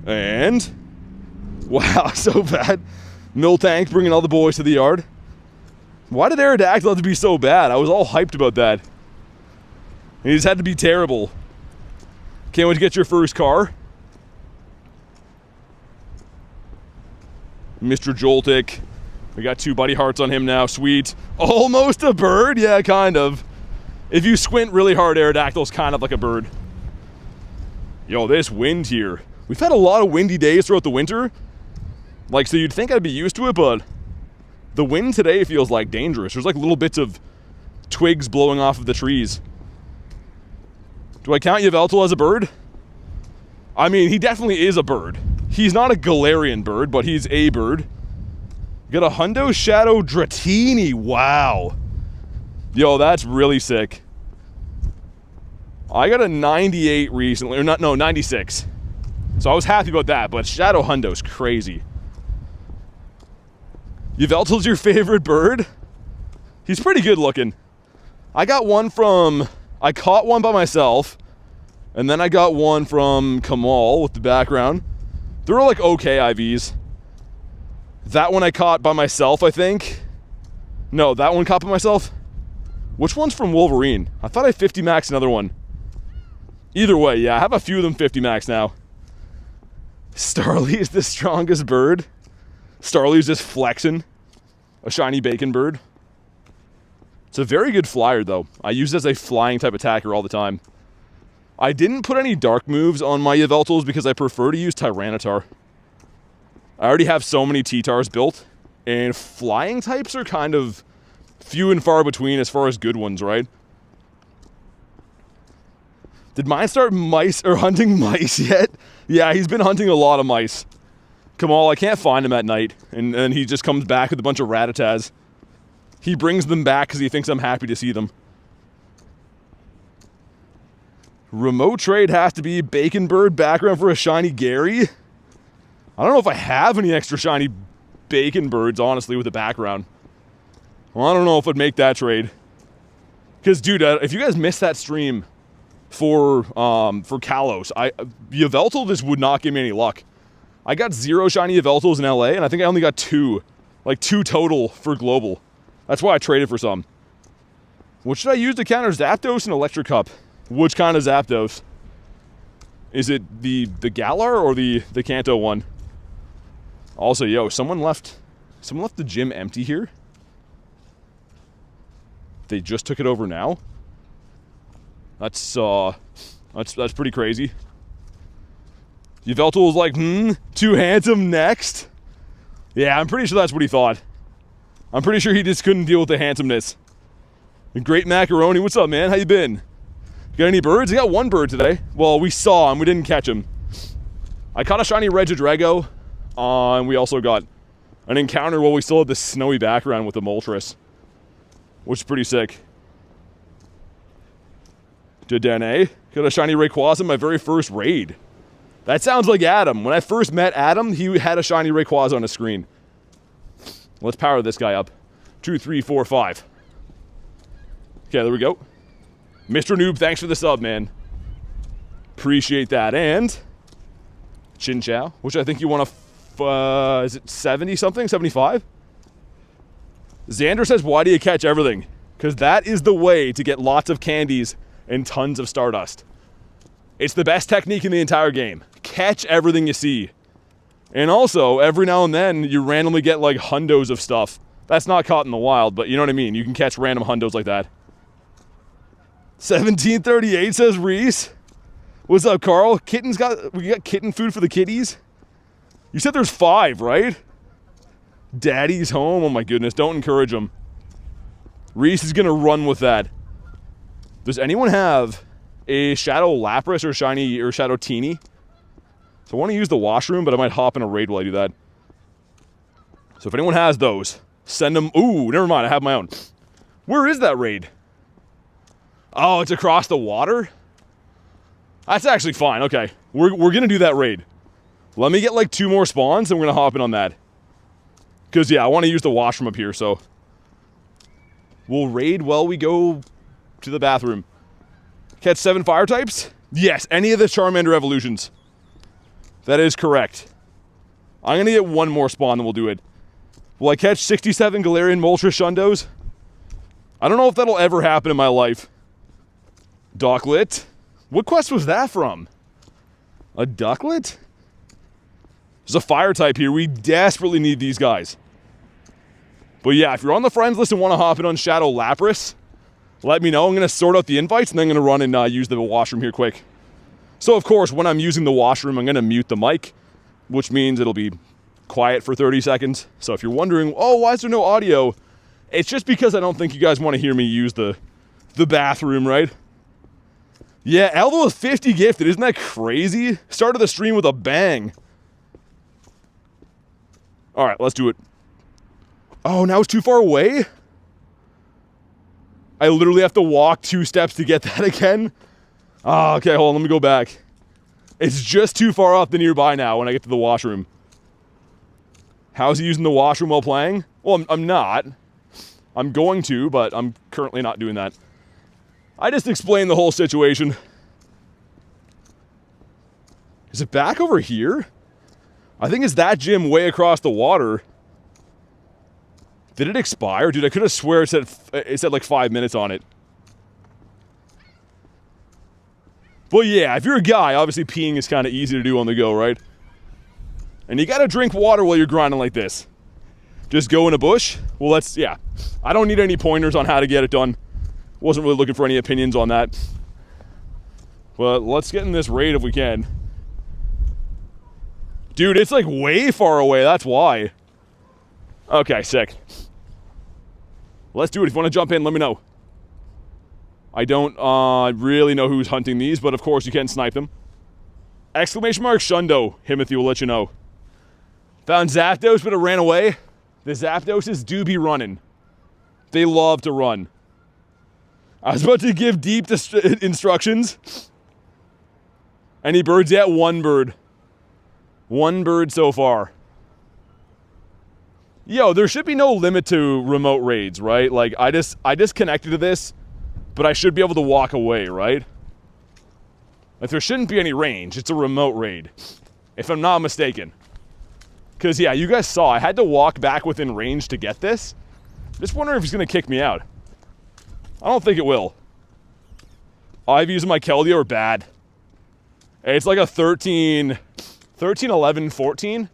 And... wow, so bad. Miltank bringing all the boys to the yard. Why did Aerodactyl have to be so bad? I was all hyped about that. He just had to be terrible. Can't wait to get your first car. Mr. Joltik. We got 2 buddy hearts on him now. Sweet. Almost a bird? Yeah, kind of. If you squint really hard, Aerodactyl's kind of like a bird. Yo, this wind here. We've had a lot of windy days throughout the winter. Like, so you'd think I'd be used to it, but the wind today feels like dangerous. There's like little bits of twigs blowing off of the trees. Do I count Yveltal as a bird? I mean, he definitely is a bird. He's not a Galarian bird, but he's a bird. Got a Hundo Shadow Dratini. Wow. Yo, that's really sick. I got a 98 recently, or not, no, 96. So I was happy about that, but Shadow Hundo's crazy. Yveltal's your favorite bird? He's pretty good looking. I got one from, I caught one by myself, and then I got one from Kamal with the background. They were like okay IVs. That one I caught by myself, I think. No, that one caught by myself. Which one's from Wolverine? I thought I 50 max another one. Either way, yeah, I have a few of them 50 max now. Starly is the strongest bird. Starly's just flexing. A shiny bacon bird. It's a very good flyer, though. I use it as a flying type attacker all the time. I didn't put any dark moves on my Yveltals because I prefer to use Tyranitar. I already have so many T-Tars built, and flying types are kind of few and far between as far as good ones, right? Did mine start mice or hunting mice yet? Yeah, he's been hunting a lot of mice. Kamal, I can't find him at night, and then he just comes back with a bunch of Rattatas. He brings them back because he thinks I'm happy to see them. Remote trade has to be Bacon Bird background for a shiny Gary. I don't know if I have any extra shiny Bacon Birds, honestly, with the background. Well, I don't know if I'd make that trade. Because, dude, if you guys missed that stream for Kalos, Yveltal just would not give me any luck. I got 0 shiny Yveltals in LA, and I think I only got 2. Like 2 total for global. That's why I traded for some. What should I use to counter Zapdos and Electric Cup? Which kind of Zapdos? Is it the Galar or the Kanto one? Also, yo, someone left the gym empty here. They just took it over now. That's pretty crazy. Yveltal was like, too handsome next. Yeah, I'm pretty sure that's what he thought. I'm pretty sure he just couldn't deal with the handsomeness. Great Macaroni, what's up, man? How you been? Got any birds? I got one bird today. Well, we saw him, we didn't catch him. I caught a shiny Regidrago, and we also got an encounter while we still had this snowy background with the Moltres, which is pretty sick. Didane, got a shiny Rayquaza in my very first raid. That sounds like Adam. When I first met Adam, he had a shiny Rayquaza on his screen. Let's power this guy up. 2, 3, 4, 5. Okay, there we go. Mr. Noob, thanks for the sub, man. Appreciate that. And Chin Chow, which I think you want to, is it 70 something? 75? Xander says, why do you catch everything? Because that is the way to get lots of candies and tons of Stardust. It's the best technique in the entire game. Catch everything you see. And also, every now and then, you randomly get like hundos of stuff. That's not caught in the wild, but you know what I mean? You can catch random hundos like that. 1738 says Reese. What's up, Carl? We got kitten food for the kitties? You said there's 5, right? Daddy's home? Oh my goodness, don't encourage him. Reese is gonna run with that. Does anyone have a Shadow Lapras or Shiny or Shadow Teeny? So I want to use the washroom, but I might hop in a raid while I do that. So if anyone has those, send them. Ooh, never mind, I have my own. Where is that raid? Oh, it's across the water? That's actually fine, okay. We're gonna do that raid. Let me get like 2 more spawns and we're gonna hop in on that. Because yeah, I want to use the washroom up here, so we'll raid while we go to the bathroom. Catch 7 fire types? Yes, any of the Charmander evolutions. That is correct. I'm gonna get 1 more spawn, then we'll do it. Will I catch 67 Galarian Moltres Shundos? I don't know if that'll ever happen in my life. Ducklet? What quest was that from? A Ducklet? There's a fire type here. We desperately need these guys. But yeah, if you're on the friends list and want to hop in on Shadow Lapras, let me know. I'm going to sort out the invites and then I'm going to run and use the washroom here quick. So of course, when I'm using the washroom, I'm going to mute the mic, which means it'll be quiet for 30 seconds. So if you're wondering, oh, why is there no audio? It's just because I don't think you guys want to hear me use the bathroom, right? Yeah, Elvo with 50 gifted. Isn't that crazy? Started the stream with a bang. All right, let's do it. Oh, now it's too far away? I literally have to walk 2 steps to get that again? Ah, okay, hold on, let me go back. It's just too far off the nearby now when I get to the washroom. How's he using the washroom while playing? Well, I'm not. I'm going to, but I'm currently not doing that. I just explained the whole situation. Is it back over here? I think it's that gym way across the water. Did it expire? Dude, I could have swear it said like 5 minutes on it. Well, yeah, if you're a guy, obviously peeing is kind of easy to do on the go, right? And you gotta drink water while you're grinding like this. Just go in a bush? Well, yeah. I don't need any pointers on how to get it done. Wasn't really looking for any opinions on that. But let's get in this raid if we can. Dude, it's like way far away, that's why. Okay, sick. Let's do it. If you want to jump in, let me know. I don't really know who's hunting these, but of course you can snipe them. Exclamation mark Shundo. Himothy will let you know. Found Zapdos, but it ran away. The Zapdoses do be running. They love to run. I was about to give deep instructions. Any birds yet? One bird. One bird so far. Yo, there should be no limit to remote raids, right? Like, I just connected to this, but I should be able to walk away, right? Like, there shouldn't be any range. It's a remote raid, if I'm not mistaken. Because, yeah, you guys saw, I had to walk back within range to get this. Just wondering if he's going to kick me out. I don't think it will. IVs in my Keldeo are bad. It's like a 13, 11, 14.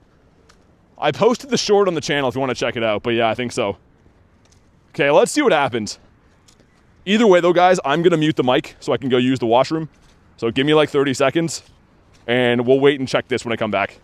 I posted the short on the channel if you want to check it out, but yeah, I think so. Okay, let's see what happens. Either way though, guys, I'm going to mute the mic so I can go use the washroom. So give me like 30 seconds, and we'll wait and check this when I come back.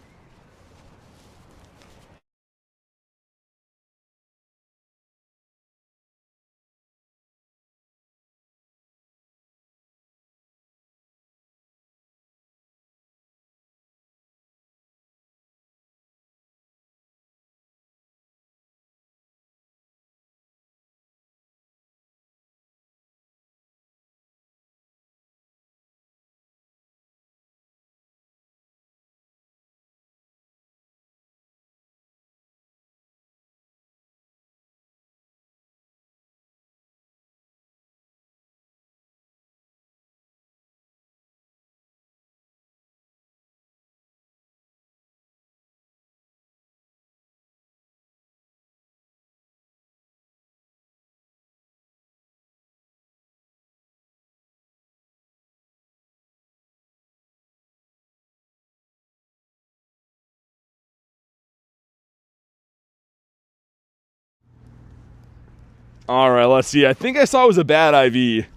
Alright, let's see. I think I saw it was a bad IV.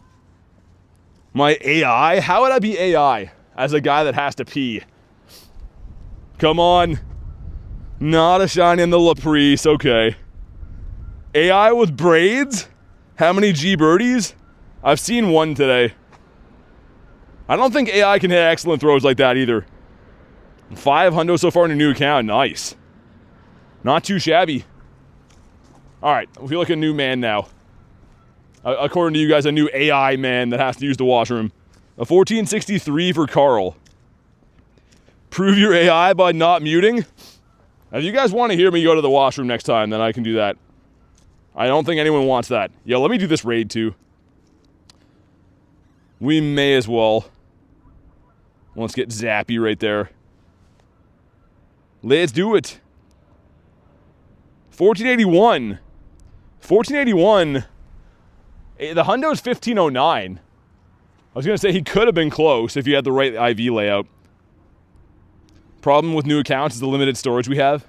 My AI? How would I be AI as a guy that has to pee? Come on. Not a shiny in the Laprise, okay. AI with braids? How many G birdies? I've seen one today. I don't think AI can hit excellent throws like that either. 500 so far in a new account, nice. Not too shabby. Alright, I feel like a new man now. According to you guys, a new AI man that has to use the washroom. A 1463 for Carl. Prove your AI by not muting? If you guys want to hear me go to the washroom next time, then I can do that. I don't think anyone wants that. Yo, let me do this raid too. We may as well. Let's get Zappy right there. Let's do it. 1481. 1481. The Hundo's 1509. I was going to say he could have been close if you had the right IV layout. Problem with new accounts is the limited storage we have.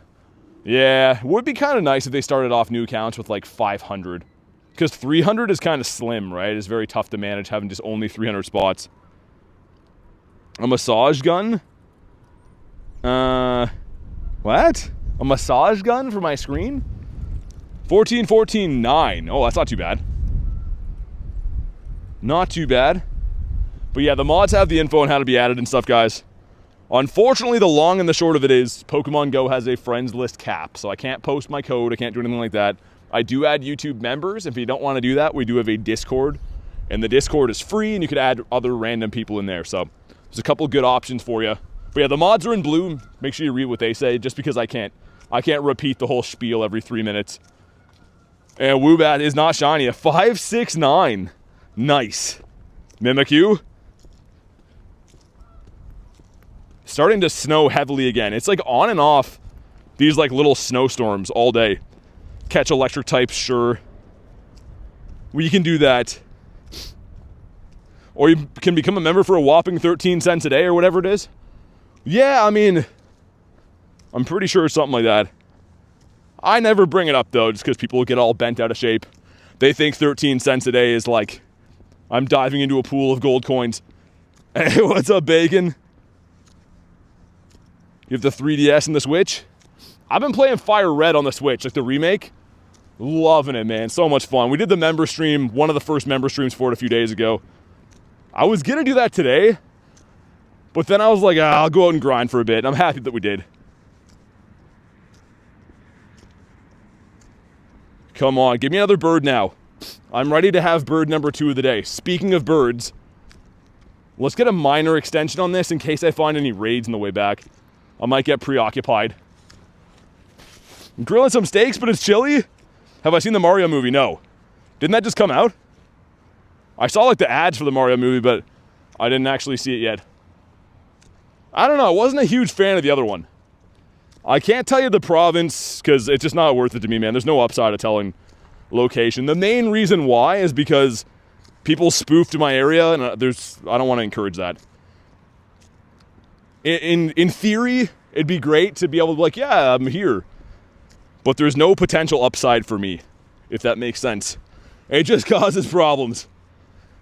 Yeah, would be kind of nice if they started off new accounts with like 500. Because 300 is kind of slim, right? It's very tough to manage having just only 300 spots. A massage gun? What? A massage gun for my screen? 14-14-9. Oh, that's not too bad. Not too bad. But yeah, the mods have the info on how to be added and stuff, guys. Unfortunately, the long and the short of it is Pokemon Go has a friends list cap, so I can't post my code, I can't do anything like that. I do add YouTube members. If you don't want to do that, we do have a Discord, and the Discord is free, and you could add other random people in there. So there's a couple good options for you. But yeah, the mods are in blue. Make sure you read what they say, just because I can't repeat the whole spiel every 3 minutes. And Woobat is not shiny. A 569. Nice. Mimikyu. Starting to snow heavily again. It's like on and off these like little snowstorms all day. Catch electric types, sure. We can do that. Or you can become a member for a whopping 13 cents a day or whatever it is. Yeah, I mean, I'm pretty sure it's something like that. I never bring it up though, just because people get all bent out of shape. They think 13 cents a day is like, I'm diving into a pool of gold coins. Hey, what's up, Bacon? You have the 3DS and the Switch? I've been playing Fire Red on the Switch, like the remake. Loving it, man. So much fun. We did the member stream, one of the first member streams for it a few days ago. I was going to do that today, but then I was like, I'll go out and grind for a bit. I'm happy that we did. Come on, give me another bird now. I'm ready to have bird number 2 of the day. Speaking of birds, let's get a minor extension on this in case I find any raids on the way back. I might get preoccupied. I'm grilling some steaks, but it's chilly? Have I seen the Mario movie? No. Didn't that just come out? I saw like the ads for the Mario movie, but I didn't actually see it yet. I don't know, I wasn't a huge fan of the other one. I can't tell you the province, because it's just not worth it to me, man. There's no upside of telling location. The main reason why is because people spoofed my area, and I don't want to encourage that. In theory, it'd be great to be able to be like, yeah, I'm here. But there's no potential upside for me, if that makes sense. It just causes problems.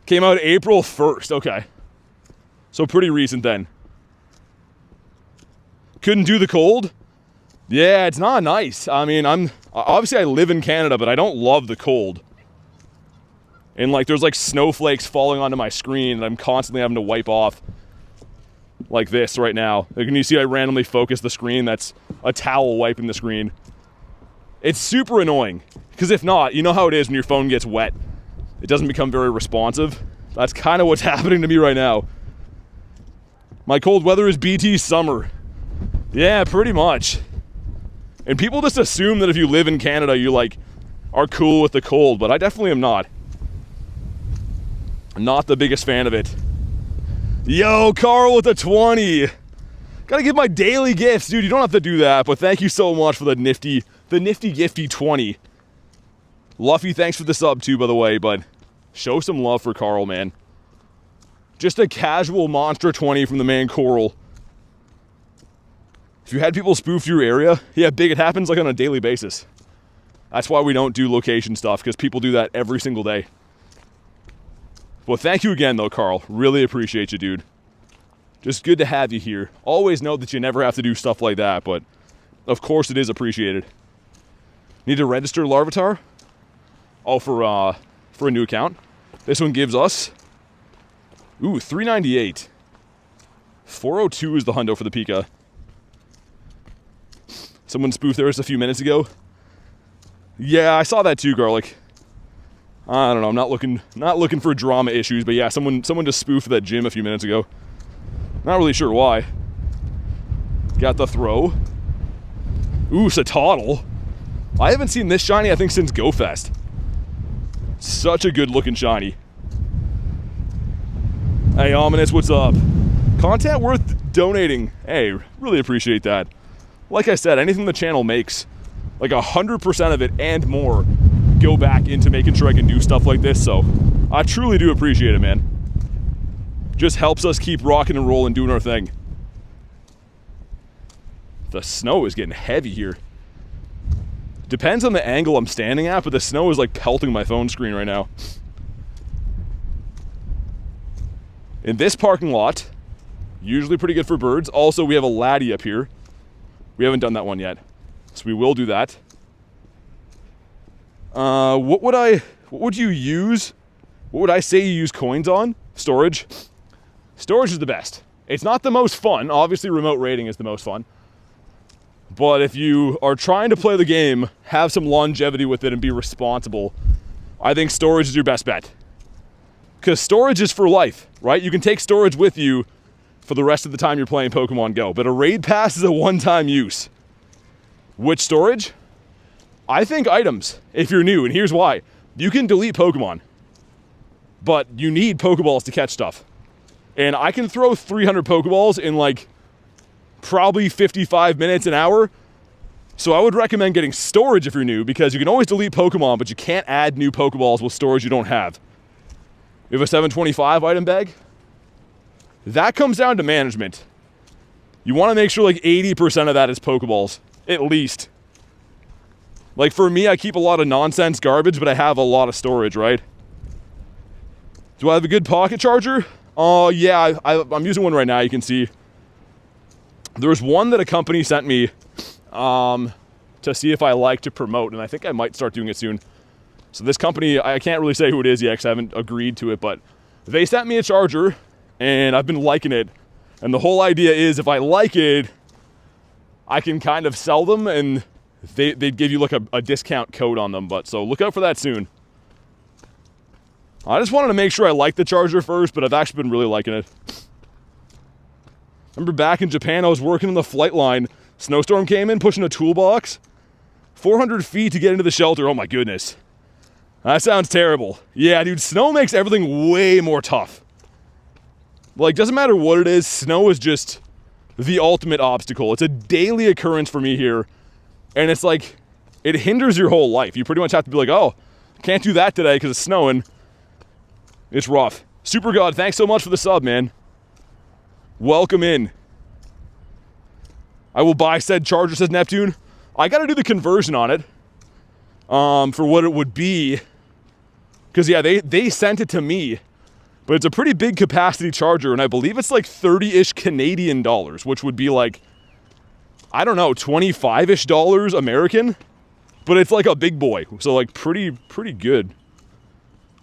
Came out April 1st, okay. So pretty recent then. Couldn't do the cold? Yeah, it's not nice. I mean, obviously I live in Canada, but I don't love the cold. And like, there's like snowflakes falling onto my screen and I'm constantly having to wipe off. Like this right now. Like, can you see I randomly focus the screen? That's a towel wiping the screen. It's super annoying. Because if not, you know how it is when your phone gets wet. It doesn't become very responsive. That's kind of what's happening to me right now. My cold weather is BT summer. Yeah, pretty much. And people just assume that if you live in Canada, you like are cool with the cold, but I definitely am not. Not the biggest fan of it. Yo, Carl with the 20. Gotta give my daily gifts, dude. You don't have to do that, but thank you so much for the nifty gifty 20. Luffy, thanks for the sub too, by the way, but show some love for Carl, man. Just a casual monster 20 from the man Coral. If you had people spoof your area, yeah, big, it happens like on a daily basis. That's why we don't do location stuff, because people do that every single day. Well, thank you again, though, Carl. Really appreciate you, dude. Just good to have you here. Always know that you never have to do stuff like that, but of course it is appreciated. Need to register Larvitar? Oh, for a new account. This one gives us, ooh, $398. 402 is the hundo for the Pika. Someone spoofed theirs a few minutes ago. Yeah, I saw that too, Garlic. I don't know, I'm not looking for drama issues, but yeah, someone just spoofed that gym a few minutes ago. Not really sure why. Got the throw. Ooh, Satotl. I haven't seen this shiny, I think, since Go Fest. Such a good looking shiny. Hey, Ominous, what's up? Content worth donating. Hey, really appreciate that. Like I said, anything the channel makes, like 100% of it and more, go back into making sure I can do stuff like this, so I truly do appreciate it, man. Just helps us keep rocking and rolling, doing our thing. The snow is getting heavy here. Depends on the angle I'm standing at, but the snow is like pelting my phone screen right now. In this parking lot, usually pretty good for birds. Also, we have a laddie up here. We haven't done that one yet, so we will do that. What would you use? What would I say you use coins on? Storage. Storage is the best. It's not the most fun. Obviously, remote raiding is the most fun. But if you are trying to play the game, have some longevity with it, and be responsible, I think storage is your best bet. Because storage is for life, right? You can take storage with you for the rest of the time you're playing Pokemon Go. But a raid pass is a one-time use. Which storage? I think items, if you're new, and here's why. You can delete Pokemon, but you need Pokeballs to catch stuff. And I can throw 300 Pokeballs in like probably 55 minutes, an hour. So I would recommend getting storage if you're new, because you can always delete Pokemon, but you can't add new Pokeballs with storage you don't have. You have a 725 item bag? That comes down to management. You want to make sure like 80% of that is Pokeballs, at least. Like for me, I keep a lot of nonsense garbage, but I have a lot of storage, right? Do I have a good pocket charger? Oh yeah, I'm using one right now, you can see. There's one that a company sent me to see if I like to promote, and I think I might start doing it soon. So this company, I can't really say who it is yet because I haven't agreed to it, but they sent me a charger, and I've been liking it. And the whole idea is if I like it, I can kind of sell them, and they'd give you like a discount code on them. But so look out for that soon. I just wanted to make sure I liked the charger first, but I've actually been really liking it. Remember back in Japan, I was working in the flight line. Snowstorm came in, pushing a toolbox. 400 feet to get into the shelter. Oh my goodness. That sounds terrible. Yeah, dude, snow makes everything way more tough. Like, doesn't matter what it is, snow is just the ultimate obstacle. It's a daily occurrence for me here. And it's like, it hinders your whole life. You pretty much have to be like, oh, can't do that today because it's snowing. It's rough. Super God, thanks so much for the sub, man. Welcome in. I will buy said charger, says Neptune. I got to do the conversion on it for what it would be. Because, yeah, they sent it to me. But it's a pretty big capacity charger, and I believe it's like 30-ish Canadian dollars, which would be like, I don't know, 25-ish dollars American. But it's like a big boy, so like pretty good.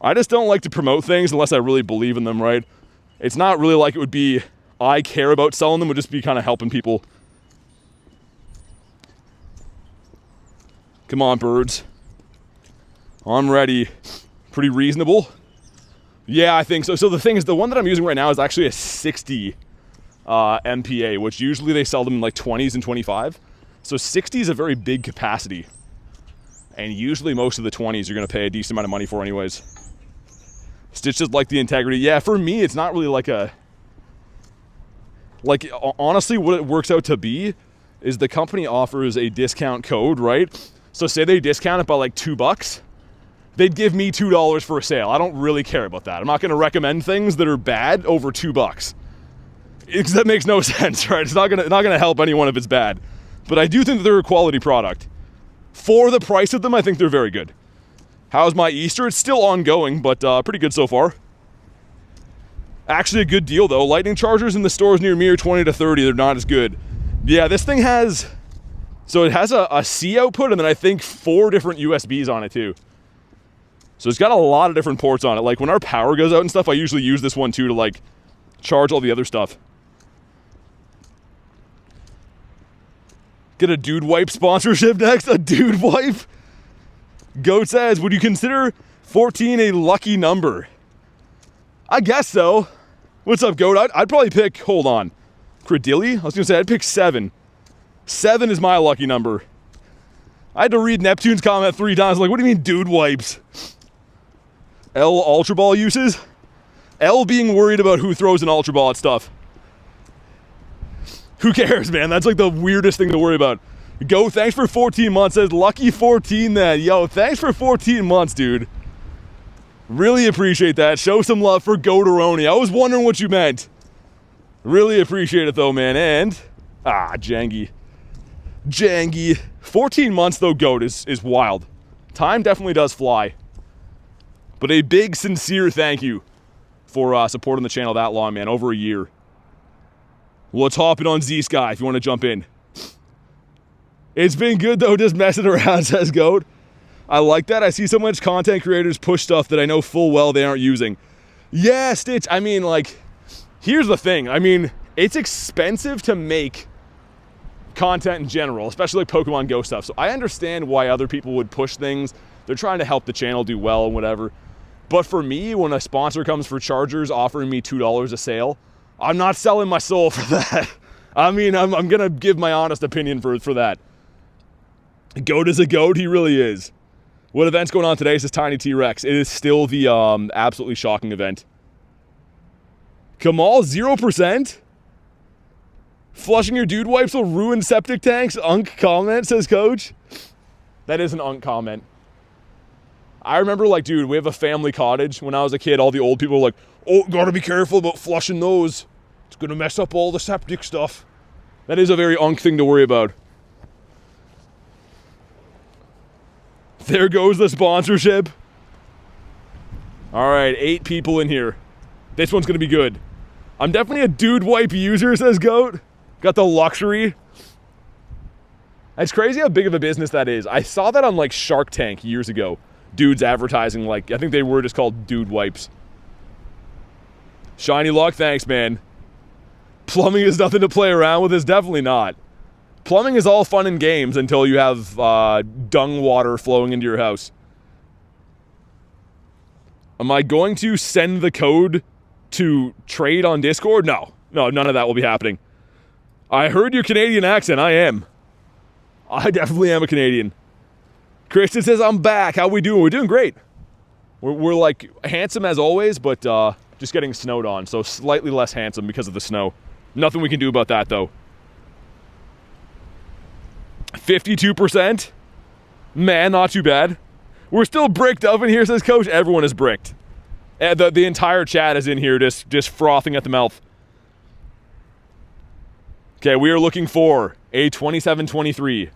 I just don't like to promote things unless I really believe in them, right? It's not really like it would be, I care about selling them, it would just be kind of helping people. Come on, birds. I'm ready. Pretty reasonable. Yeah, I think so. So the thing is, the one that I'm using right now is actually a 60 MPA, which usually they sell them in like 20s and 25. So 60 is a very big capacity. And usually most of the 20s you're going to pay a decent amount of money for anyways. Stitches like the integrity. Yeah, for me, it's not really like a... Like, honestly, what it works out to be is the company offers a discount code, right? So say they discount it by like $2. They'd give me $2 for a sale. I don't really care about that. I'm not going to recommend things that are bad over $2. Because that makes no sense, right? It's not gonna help anyone if it's bad. But I do think that they're a quality product. For the price of them, I think they're very good. How's my Easter? It's still ongoing, but pretty good so far. Actually a good deal though. Lightning chargers in the stores near me are 20 to 30. They're not as good. Yeah, this thing has... So it has a C output and then I think 4 different USBs on it too. So it's got a lot of different ports on it. Like when our power goes out and stuff, I usually use this one too to like charge all the other stuff. Get a dude wipe sponsorship next? A dude wipe? Goat says, would you consider 14 a lucky number? I guess so. What's up, Goat? I'd probably pick, hold on, Credilli? I was going to say, I'd pick 7. 7 is my lucky number. I had to read Neptune's comment 3 times. I'm like, what do you mean dude wipes? L Ultra Ball uses? L being worried about who throws an Ultra Ball at stuff. Who cares, man? That's like the weirdest thing to worry about. Go, thanks for 14 months. Says lucky 14 then. Yo, thanks for 14 months, dude. Really appreciate that. Show some love for Goateroni. I was wondering what you meant. Really appreciate it though, man. And, Jangy. 14 months though, Goat, is wild. Time definitely does fly. But a big, sincere thank you for supporting the channel that long, man. Over a year. Let's hop in on Z-Sky if you want to jump in. It's been good though, just messing around, says Goat. I like that. I see so much content creators push stuff that I know full well they aren't using. Yeah, Stitch, I mean, like, here's the thing. I mean, it's expensive to make content in general, especially like Pokemon Go stuff. So I understand why other people would push things. They're trying to help the channel do well and whatever. But for me, when a sponsor comes for chargers offering me $2 a sale, I'm not selling my soul for that. I mean, I'm going to give my honest opinion for that. Goat is a goat, he really is. What event's going on today? Says Tiny T-Rex. It is still the absolutely shocking event. Kamal, 0%? Flushing your dude wipes will ruin septic tanks? Unk comment, says Coach. That is an unk comment. I remember, like, dude, we have a family cottage. When I was a kid, all the old people were like, oh, gotta be careful about flushing those. It's gonna mess up all the septic stuff. That is a very unk thing to worry about. There goes the sponsorship. All right, 8 people in here. This one's gonna be good. I'm definitely a dude wipe user, says Goat. Got the luxury. It's crazy how big of a business that is. I saw that on like Shark Tank years ago. Dudes advertising, like, I think they were just called dude wipes. Shiny luck, thanks, man. Plumbing is nothing to play around with, is definitely not. Plumbing is all fun and games until you have dung water flowing into your house. Am I going to send the code to trade on Discord? No, none of that will be happening. I heard your Canadian accent. I am. I definitely am a Canadian. Kristen says, I'm back. How we doing? We're doing great. We're like handsome as always, but just getting snowed on. So slightly less handsome because of the snow. Nothing we can do about that, though. 52%? Man, not too bad. We're still bricked up in here, says Coach. Everyone is bricked. The entire chat is in here just frothing at the mouth. Okay, we are looking for a 27-23.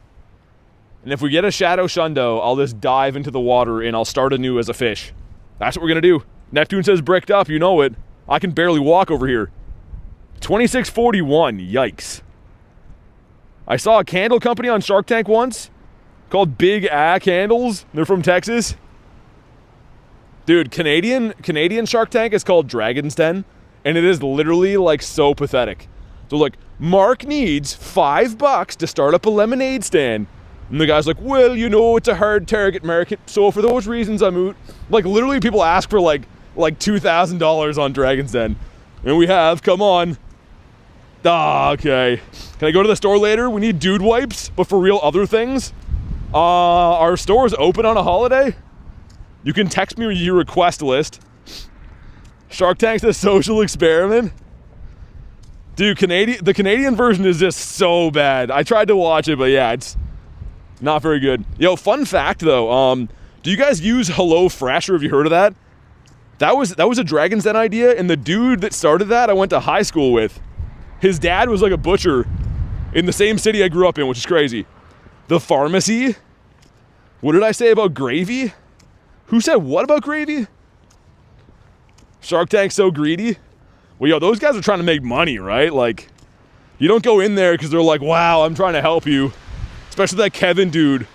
And if we get a Shadow Shundo, I'll just dive into the water and I'll start anew as a fish. That's what we're going to do. Neptune says bricked up, you know it. I can barely walk over here. 2641, yikes. I saw a candle company on Shark Tank once called Big A Candles. They're from Texas. Dude, Canadian Shark Tank is called Dragon's Den, and it is literally like so pathetic. So like, Mark needs $5 to start up a lemonade stand. And the guy's like, well, you know, it's a hard target market, so for those reasons I'm out. Like, literally people ask for like $2,000 on Dragon's Den. And we have, come on. Ah, okay. Can I go to the store later? We need dude wipes, but for real other things. Our store is open on a holiday. You can text me your request list. Shark Tank's a social experiment. Dude, the Canadian version is just so bad. I tried to watch it, but yeah, it's not very good. Yo, fun fact though, do you guys use HelloFresh, or have you heard of that? That was a Dragon's Den idea, and the dude that started that I went to high school with. His dad was like a butcher in the same city I grew up in, which is crazy. The pharmacy? What did I say about gravy? Who said what about gravy? Shark Tank's so greedy. Well, yo, those guys are trying to make money, right? Like, you don't go in there because they're like, wow, I'm trying to help you. Especially that Kevin dude.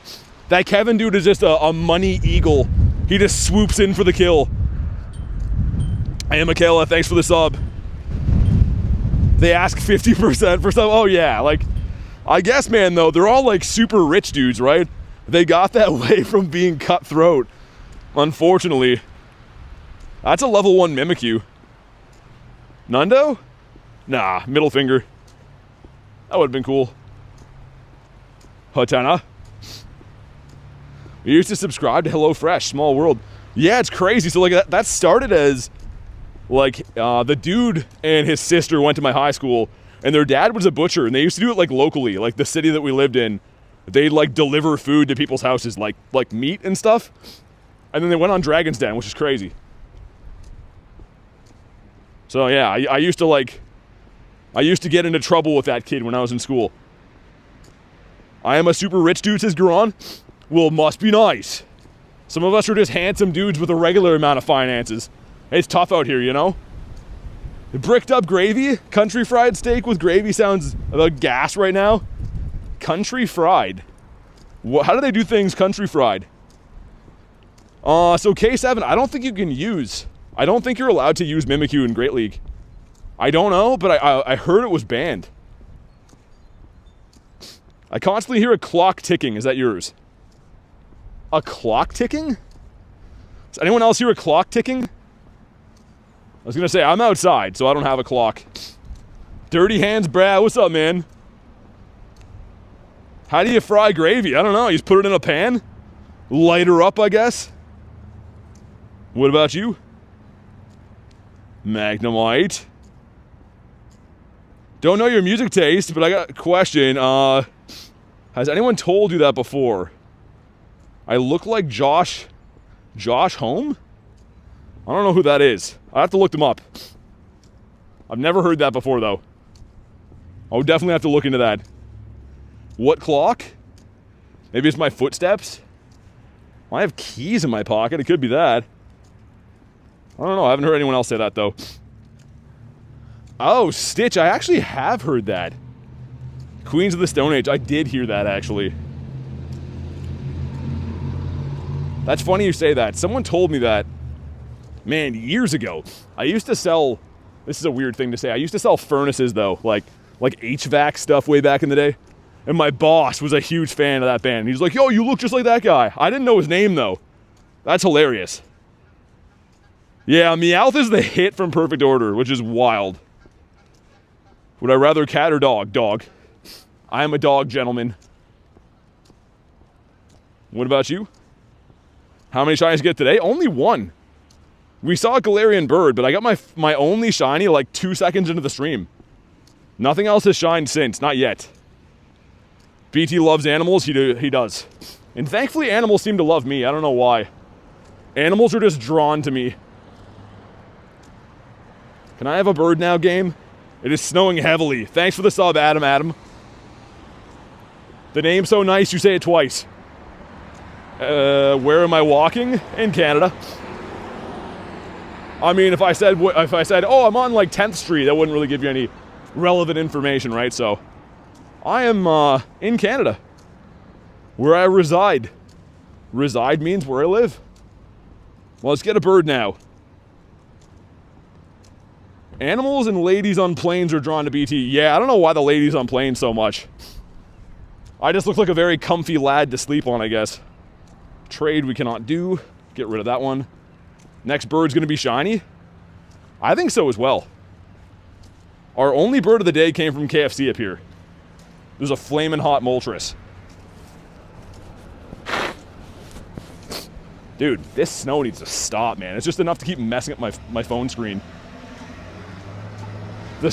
That Kevin dude is just a money eagle. He just swoops in for the kill. Hey, Michaela, thanks for the sub. They ask 50% for some. Oh, yeah. Like, I guess, man, though, they're all, like, super rich dudes, right? They got that way from being cutthroat. Unfortunately. That's a level 1 Mimikyu. Nundo? Nah, middle finger. That would have been cool. Hotana. We used to subscribe to HelloFresh, small world. Yeah, it's crazy. So, like, that started as... Like, the dude and his sister went to my high school, and their dad was a butcher, and they used to do it, like, locally. Like, the city that we lived in, they'd, like, deliver food to people's houses, like meat and stuff. And then they went on Dragon's Den, which is crazy. So, yeah, I used to get into trouble with that kid when I was in school. I am a super rich dude, says Garon. Well, must be nice. Some of us are just handsome dudes with a regular amount of finances. It's tough out here, you know? Bricked up gravy? Country fried steak with gravy sounds like gas right now. Country fried? How do they do things country fried? So K7, I don't think you can use... I don't think you're allowed to use Mimikyu in Great League. I don't know, but I heard it was banned. I constantly hear a clock ticking. Is that yours? A clock ticking? Does anyone else hear a clock ticking? I was gonna say, I'm outside, so I don't have a clock. Dirty Hands Brad, what's up, man? How do you fry gravy? I don't know, you just put it in a pan? Light her up, I guess? What about you? Magnemite. Don't know your music taste, but I got a question. Has anyone told you that before? I look like Josh Home? I don't know who that is. I have to look them up. I've never heard that before, though. I would definitely have to look into that. What clock? Maybe it's my footsteps? I have keys in my pocket. It could be that. I don't know. I haven't heard anyone else say that, though. Oh, Stitch. I actually have heard that. Queens of the Stone Age. I did hear that, actually. That's funny you say that. Someone told me that, man, years ago. I used to sell... This is a weird thing to say. I used to sell furnaces, though. Like HVAC stuff way back in the day. And my boss was a huge fan of that band. He's like, yo, you look just like that guy. I didn't know his name, though. That's hilarious. Yeah, Meowth is the hit from Perfect Order, which is wild. Would I rather cat or dog? Dog. I am a dog, gentleman. What about you? How many shinies get today? Only one. We saw a Galarian Bird, but I got my only shiny like 2 seconds into the stream. Nothing else has shined since. Not yet. BT loves animals. He does. And thankfully, animals seem to love me. I don't know why. Animals are just drawn to me. Can I have a bird now, game? It is snowing heavily. Thanks for the sub, Adam. The name's so nice, you say it twice. Where am I walking? In Canada. I mean, if I said, oh, I'm on like 10th Street, that wouldn't really give you any relevant information, right? So, I am in Canada, where I reside. Reside means where I live. Well, let's get a bird now. Animals and ladies on planes are drawn to BT. Yeah, I don't know why the ladies on planes so much. I just look like a very comfy lad to sleep on, I guess. Trade we cannot do. Get rid of that one. Next bird's gonna be shiny. I think so as well. Our only bird of the day came from KFC up here. There's a flamin' hot Moltres. Dude, this snow needs to stop, man. It's just enough to keep messing up my phone screen. The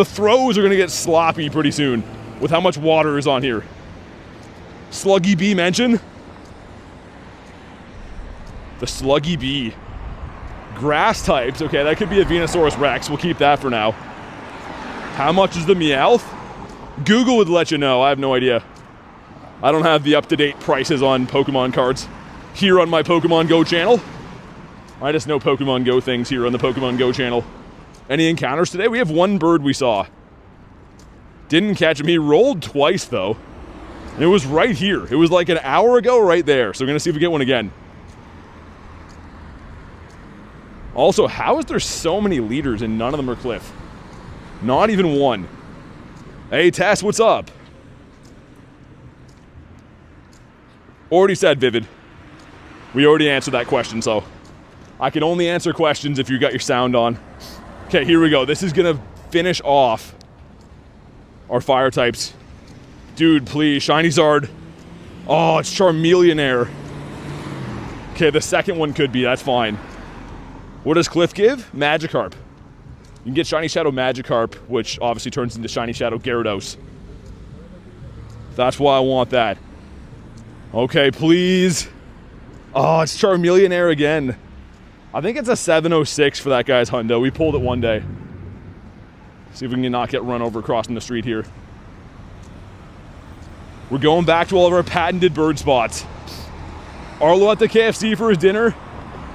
throws are gonna get sloppy pretty soon with how much water is on here. Sluggy Bee mention? The Sluggy Bee. Grass types. Okay, that could be a Venusaurus Rex. We'll keep that for now. How much is the Meowth? Google would let you know. I have no idea. I don't have the up-to-date prices on Pokemon cards here on my Pokemon Go channel. I just know Pokemon Go things here on the Pokemon Go channel. Any encounters today? We have one bird we saw. Didn't catch him. He rolled twice, though. And it was right here. It was like an hour ago right there. So we're going to see if we get one again. Also, how is there so many leaders and none of them are Cliff? Not even one. Hey, Tess, what's up? Already said Vivid. We already answered that question, so I can only answer questions if you got your sound on. Okay, here we go. This is gonna finish off our fire types. Dude, please, Shiny Zard. Oh, it's Charmeleonaire. Okay, the second one could be, that's fine. What does Cliff give? Magikarp. You can get Shiny Shadow Magikarp, which obviously turns into Shiny Shadow Gyarados. That's why I want that. Okay, please. Oh, it's Charmeleonaire again. I think it's a 706 for that guy's hundo. We pulled it one day. See if we can not get run over crossing the street here. We're going back to all of our patented bird spots. Arlo at the KFC for his dinner.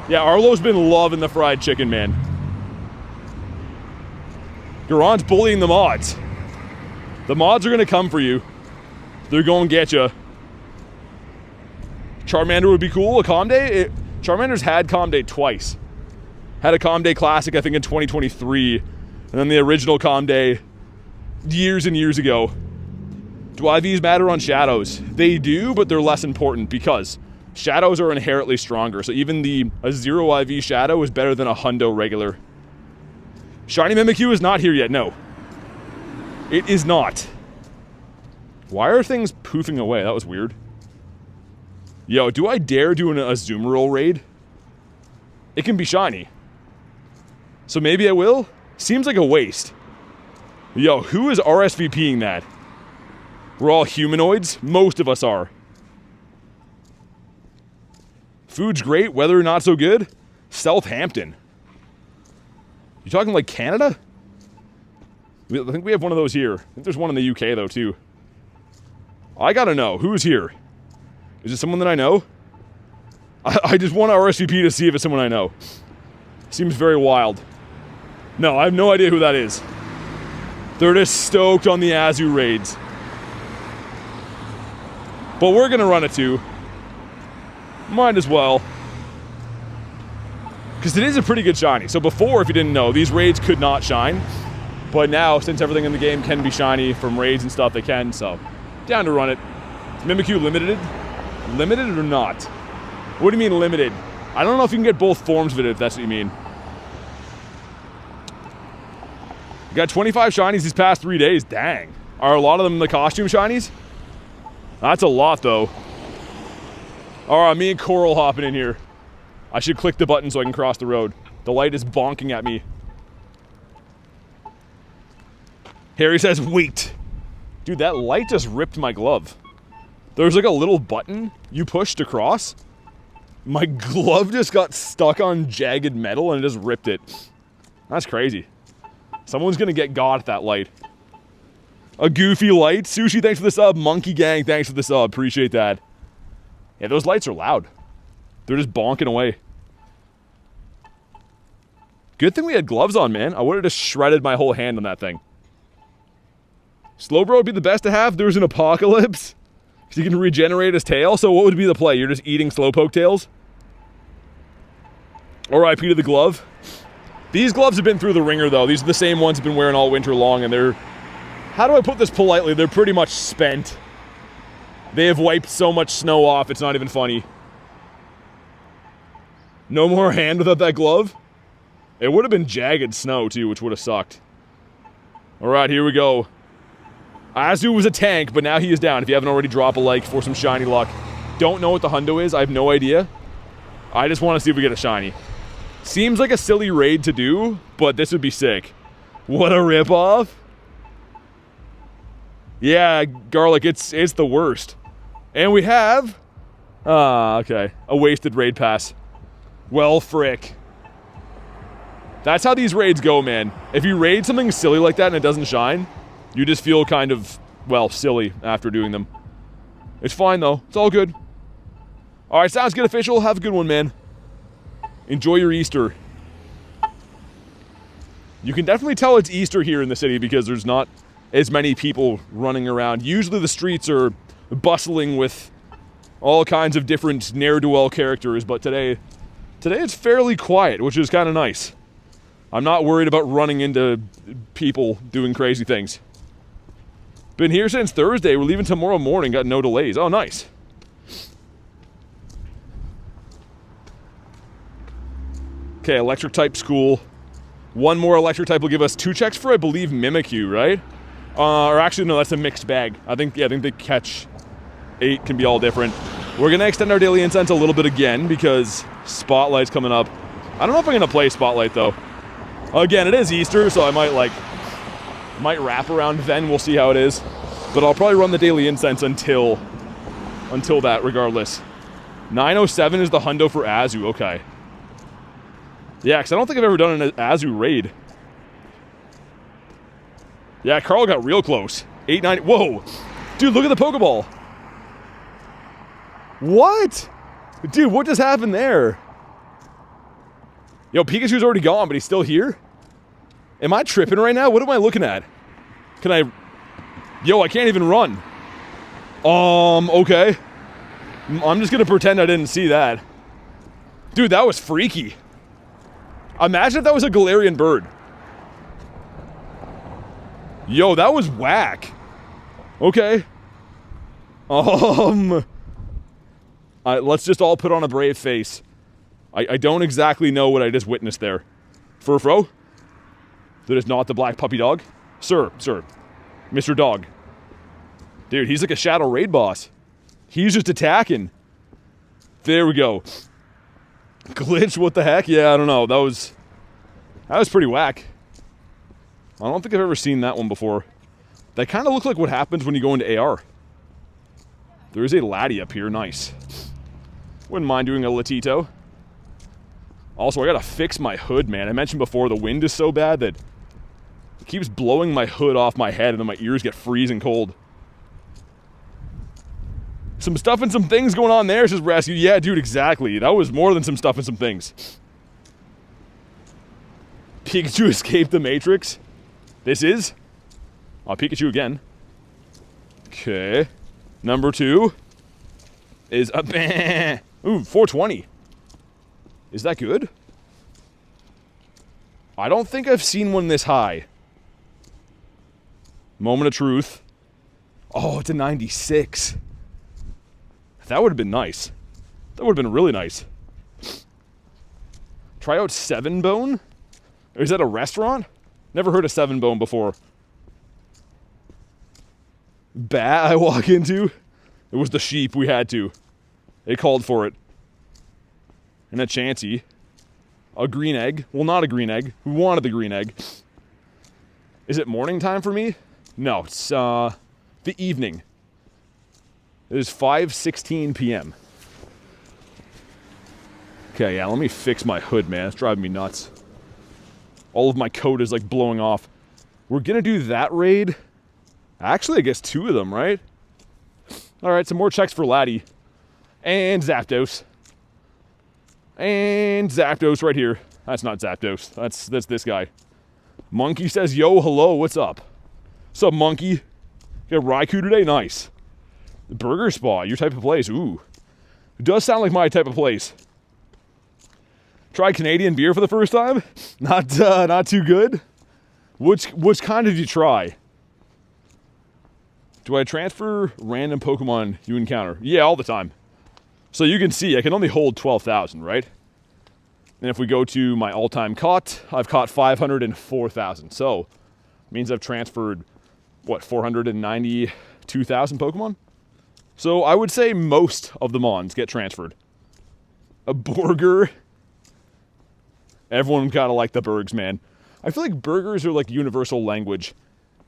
Yeah, Arlo's been loving the fried chicken, man. Garon's bullying the mods. The mods are going to come for you. They're going to get you. Charmander would be cool. A Calm Day? Charmander's had Calm Day twice. Had a Calm Day Classic, I think, in 2023. And then the original Calm Day years and years ago. Do IVs matter on Shadows? They do, but they're less important because Shadows are inherently stronger. So even a 0 IV Shadow is better than a Hundo regular. Shiny Mimikyu is not here yet, no. It is not. Why are things poofing away? That was weird. Yo, do I dare do a Azumarill raid? It can be shiny. So maybe I will? Seems like a waste. Yo, who is RSVPing that? We're all humanoids? Most of us are. Food's great, weather not so good. Southampton. You talking like Canada? I think we have one of those here. I think there's one in the UK though too. I gotta know, who's here? Is it someone that I know? I just want to RSVP to see if it's someone I know. Seems very wild. No, I have no idea who that is. They're just stoked on the Azu raids. But we're gonna run it too. Might as well. Because it is a pretty good shiny. So before, if you didn't know, these raids could not shine. But now, since everything in the game can be shiny from raids and stuff, they can, so. Down to run it. Mimikyu limited? Limited or not? What do you mean limited? I don't know if you can get both forms of it, if that's what you mean. You got 25 shinies these past 3 days. Dang. Are a lot of them the costume shinies? That's a lot, though. Alright, me and Coral hopping in here. I should click the button so I can cross the road. The light is bonking at me. Harry says, wait. Dude, that light just ripped my glove. There's like a little button you push to cross. My glove just got stuck on jagged metal and it just ripped it. That's crazy. Someone's gonna get got at that light. A goofy light. Sushi, thanks for the sub. Monkey Gang, thanks for the sub. Appreciate that. Yeah, those lights are loud. They're just bonking away. Good thing we had gloves on, man. I would have just shredded my whole hand on that thing. Slowbro would be the best to have. There's an apocalypse. So you can regenerate his tail. So what would be the play? You're just eating Slowpoke tails? RIP to the glove. These gloves have been through the ringer, though. These are the same ones I've been wearing all winter long, and they're... How do I put this politely? They're pretty much spent. They have wiped so much snow off, it's not even funny. No more hand without that glove? It would have been jagged snow, too, which would have sucked. Alright, here we go. Azu was a tank, but now he is down. If you haven't already, drop a like for some shiny luck. Don't know what the hundo is. I have no idea. I just want to see if we get a shiny. Seems like a silly raid to do, but this would be sick. What a ripoff. Yeah, Garlic, it's the worst. And we have... okay. A wasted raid pass. Well, frick. That's how these raids go, man. If you raid something silly like that and it doesn't shine, you just feel kind of, well, silly after doing them. It's fine, though. It's all good. Alright, sounds good, official. Have a good one, man. Enjoy your Easter. You can definitely tell it's Easter here in the city because there's not as many people running around. Usually the streets are bustling with all kinds of different ne'er-do-well characters, but today it's fairly quiet, which is kind of nice. I'm not worried about running into people doing crazy things. Been here since Thursday. We're leaving tomorrow morning. Got no delays. Oh, nice. Okay, electric type school. One more electric type will give us 2 checks for, I believe, Mimikyu, right? Or actually, no, that's a mixed bag. I think they catch 8 can be all different. We're gonna extend our daily incense a little bit again because Spotlight's coming up. I don't know if I'm gonna play Spotlight though. Again, it is Easter, so I might wrap around then. We'll see how it is. But I'll probably run the daily incense until that, regardless. 907 is the hundo for Azu. Okay. Yeah, because I don't think I've ever done an Azu raid. Yeah, Carl got real close. 890. Whoa. Dude, look at the Pokeball. What? Dude, what just happened there? Yo, Pikachu's already gone, but he's still here? Am I tripping right now? What am I looking at? Can I... Yo, I can't even run. Okay. I'm just gonna pretend I didn't see that. Dude, that was freaky. Imagine if that was a Galarian bird. Yo, that was whack. Okay. Let's just all put on a brave face. I don't exactly know what I just witnessed there. Furfro? That is not the black puppy dog? Sir. Mr. Dog. Dude, he's like a shadow raid boss. He's just attacking. There we go. Glitch, what the heck? Yeah, I don't know. That was pretty whack. I don't think I've ever seen that one before. That kind of looked like what happens when you go into AR. There is a laddie up here. Nice. Wouldn't mind doing a Latito. Also, I gotta fix my hood, man. I mentioned before the wind is so bad that it keeps blowing my hood off my head and then my ears get freezing cold. Some stuff and some things going on there, says Rescue. Yeah, dude, exactly. That was more than some stuff and some things. Pikachu escaped the Matrix. This is? Oh, Pikachu again. Okay. Number 2 is a ooh, 420. Is that good? I don't think I've seen one this high. Moment of truth. Oh, it's a 96. That would have been nice. That would have been really nice. Try out 7 Bone? Is that a restaurant? Never heard of 7 Bone before. Bat I walk into? It was the sheep, we had to. They called for it. And a Chansey. A green egg. Well, not a green egg. Who wanted the green egg? Is it morning time for me? No, it's the evening. It is 5:16 p.m. Okay, yeah, let me fix my hood, man. It's driving me nuts. All of my coat is like blowing off. We're gonna do that raid. Actually, I guess 2 of them, right? Alright, some more checks for Laddie. And Zapdos. And Zapdos right here. That's not Zapdos. That's this guy. Monkey says, yo, hello, what's up? What's up, Monkey? Got Raikou today? Nice. Burger Spa, your type of place. Ooh. It does sound like my type of place. Tried Canadian beer for the first time? Not too good. Which kind did you try? Do I transfer random Pokemon you encounter? Yeah, all the time. So you can see, I can only hold 12,000, right? And if we go to my all-time caught, I've caught 504,000. So, it means I've transferred, what, 492,000 Pokemon? So I would say most of the Mons get transferred. A burger. Everyone gotta like the burgers, man. I feel like burgers are like universal language.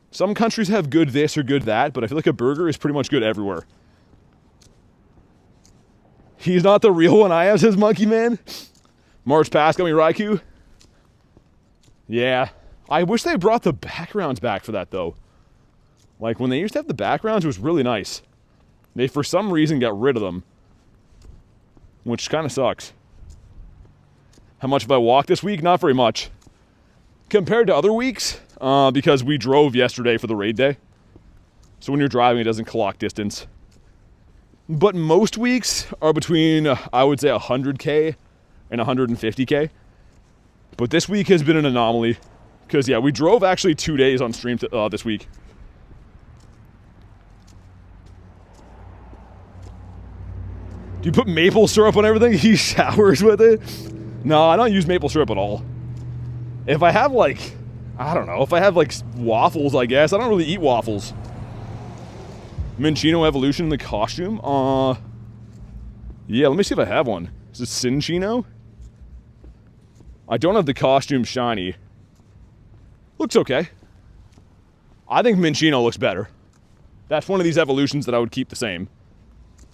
Some countries have good this or good that, but I feel like a burger is pretty much good everywhere. He's not the real one I am, says Monkey Man. March past got me Raikou. Yeah. I wish they brought the backgrounds back for that, though. Like, when they used to have the backgrounds, it was really nice. They, for some reason, got rid of them. Which kind of sucks. How much have I walked this week? Not very much. Compared to other weeks, because we drove yesterday for the raid day. So when you're driving, it doesn't clock distance. But most weeks are between, I would say, 100K and 150K. But this week has been an anomaly. Because, yeah, we drove actually 2 days on stream this week. Do you put maple syrup on everything? He showers with it? No, I don't use maple syrup at all. If I have, like, I don't know, if I have, like, waffles, I guess. I don't really eat waffles. Minchino evolution in the costume? Yeah, let me see if I have one. Is it Cinchino? I don't have the costume shiny. Looks okay. I think Minchino looks better. That's one of these evolutions that I would keep the same.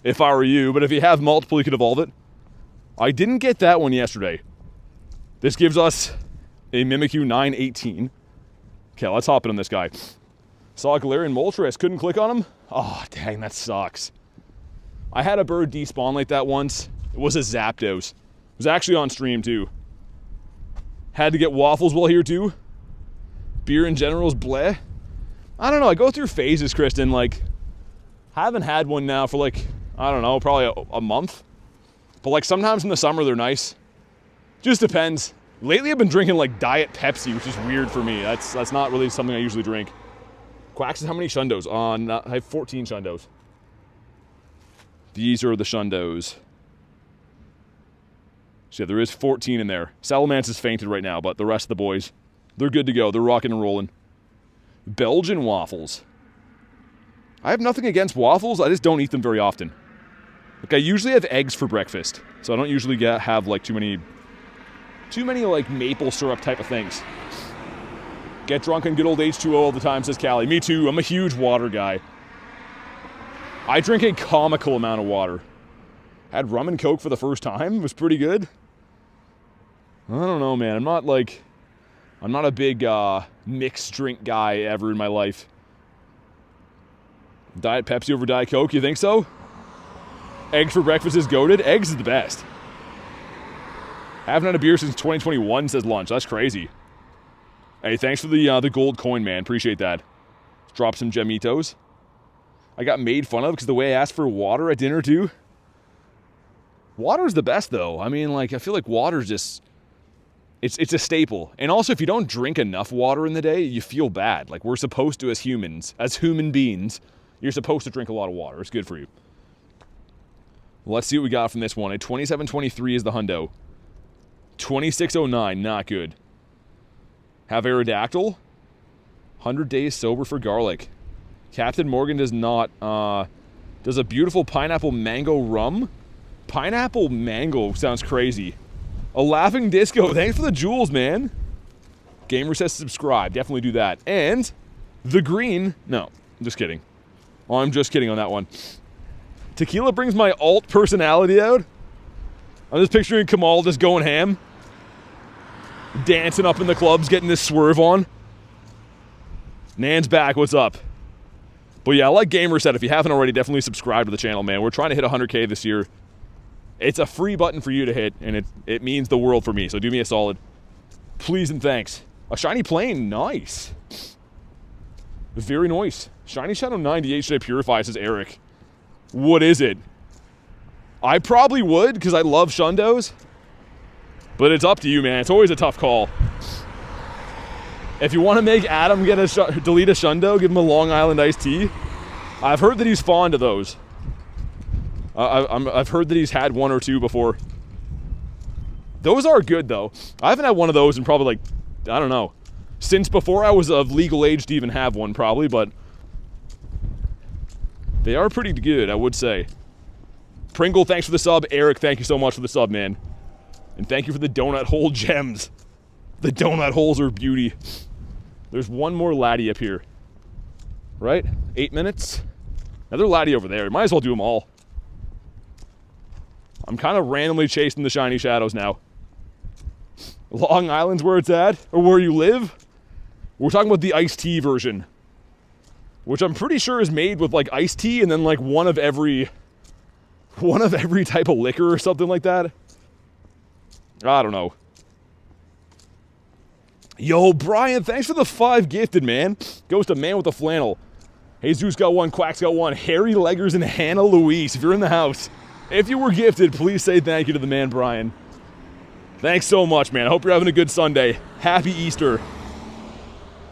If I were you, but if you have multiple, you could evolve it. I didn't get that one yesterday. This gives us a Mimikyu 918. Okay, let's hop in on this guy. Saw a Galarian Moltres, couldn't click on him? Oh, dang, that sucks. I had a bird despawn like that once. It was a Zapdos. It was actually on stream, too. Had to get waffles while here, too. Beer in general is bleh. I don't know, I go through phases, Kristen, like, haven't had one now for like, I don't know, probably a month. But like sometimes in the summer they're nice. Just depends. Lately I've been drinking like Diet Pepsi, which is weird for me. That's not really something I usually drink. Quack says how many Shundos? I have 14 Shundos. These are the Shundos. So yeah, there is 14 in there. Salamence is fainted right now, but the rest of the boys, they're good to go. They're rocking and rolling. Belgian waffles. I have nothing against waffles, I just don't eat them very often. Like, I usually have eggs for breakfast, so I don't usually have like too many like maple syrup type of things. Get drunk on good old H2O all the time, says Callie. Me too, I'm a huge water guy. I drink a comical amount of water. Had rum and Coke for the first time, it was pretty good. I don't know, man, I'm not a big mixed drink guy ever in my life. Diet Pepsi over Diet Coke, you think so? Eggs for breakfast is goated. Eggs is the best. Haven't had a beer since 2021, says Lunch. That's crazy. Hey, thanks for the gold coin, man. Appreciate that. Drop some Gemitos. I got made fun of because the way I asked for water at dinner, too. Water's the best, though. I mean, like, I feel like water's just... It's a staple. And also, if you don't drink enough water in the day, you feel bad. Like, we're supposed to, as humans, as human beings, you're supposed to drink a lot of water. It's good for you. Let's see what we got from this one. A 2723 is the hundo. 2609, not good. Have Aerodactyl. 100 days sober for garlic. Captain Morgan does not. Does a beautiful pineapple mango rum. Pineapple mango sounds crazy. A laughing disco. Thanks for the jewels, man. Gamer says subscribe. Definitely do that. And the green. No, I'm just kidding. Oh, I'm just kidding on that one. Tequila brings my alt personality out. I'm just picturing Kamal just going ham. Dancing up in the clubs, getting this swerve on. Nan's back, what's up? But yeah, like Gamer said, if you haven't already, definitely subscribe to the channel, man. We're trying to hit 100K this year. It's a free button for you to hit, and it means the world for me, so do me a solid. Please and thanks. A shiny plane, nice. Very nice. Shiny Shadow 98 should I purify, says Eric. What is it? I probably would, because I love Shundos. But it's up to you, man. It's always a tough call. If you want to make Adam delete a Shundo, give him a Long Island iced tea. I've heard that he's fond of those. I've heard that he's had one or two before. Those are good, though. I haven't had one of those in probably, like, I don't know, since before I was of legal age to even have one, probably, but they are pretty good, I would say. Pringle, thanks for the sub. Eric, thank you so much for the sub, man. And thank you for the donut hole gems. The donut holes are beauty. There's one more laddie up here. Right? 8 minutes? Another laddie over there. Might as well do them all. I'm kind of randomly chasing the shiny shadows now. Long Island's where it's at? Or where you live? We're talking about the iced tea version. Which I'm pretty sure is made with like iced tea and then like one of every type of liquor or something like that. I don't know. Yo, Brian, thanks for the 5 gifted, man. Goes to Man with the Flannel. Jesus got one, Quack's got one. Harry Leggers and Hannah Louise, if you're in the house. If you were gifted, please say thank you to the man, Brian. Thanks so much, man. I hope you're having a good Sunday. Happy Easter.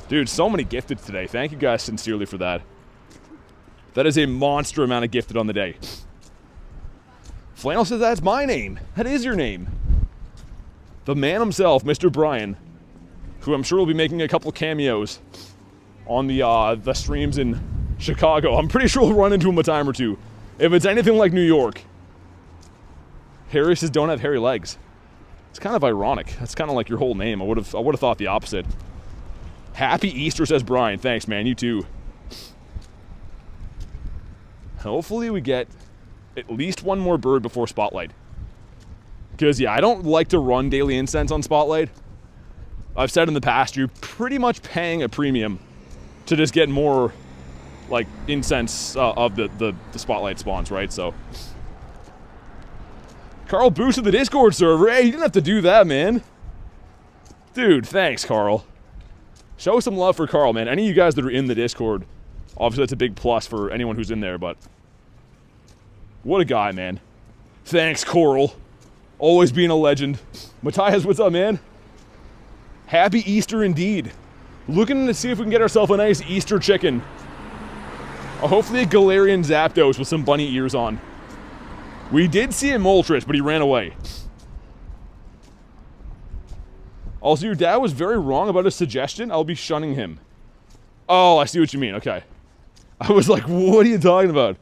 Dude, so many gifted today. Thank you guys sincerely for that. That is a monster amount of gifted on the day. Flannel says that's my name. That is your name. The man himself, Mr. Brian, who I'm sure will be making a couple cameos on the streams in Chicago. I'm pretty sure we'll run into him a time or two. If it's anything like New York. Harry says don't have hairy legs. It's kind of ironic. That's kind of like your whole name. I would have thought the opposite. Happy Easter, says Brian. Thanks, man. You too. Hopefully we get at least one more bird before Spotlight. Because, yeah, I don't like to run Daily Incense on Spotlight. I've said in the past, you're pretty much paying a premium to just get more, like, incense of the Spotlight spawns, right? So, Carl boosted the Discord server. Hey, you didn't have to do that, man. Dude, thanks, Carl. Show some love for Carl, man. Any of you guys that are in the Discord, obviously that's a big plus for anyone who's in there, but what a guy, man. Thanks, Coral. Always being a legend. Matthias, what's up, man? Happy Easter indeed. Looking to see if we can get ourselves a nice Easter chicken. Hopefully a Galarian Zapdos with some bunny ears on. We did see a Moltres, but he ran away. Also, your dad was very wrong about his suggestion. I'll be shunning him. Oh, I see what you mean. Okay. I was like, what are you talking about?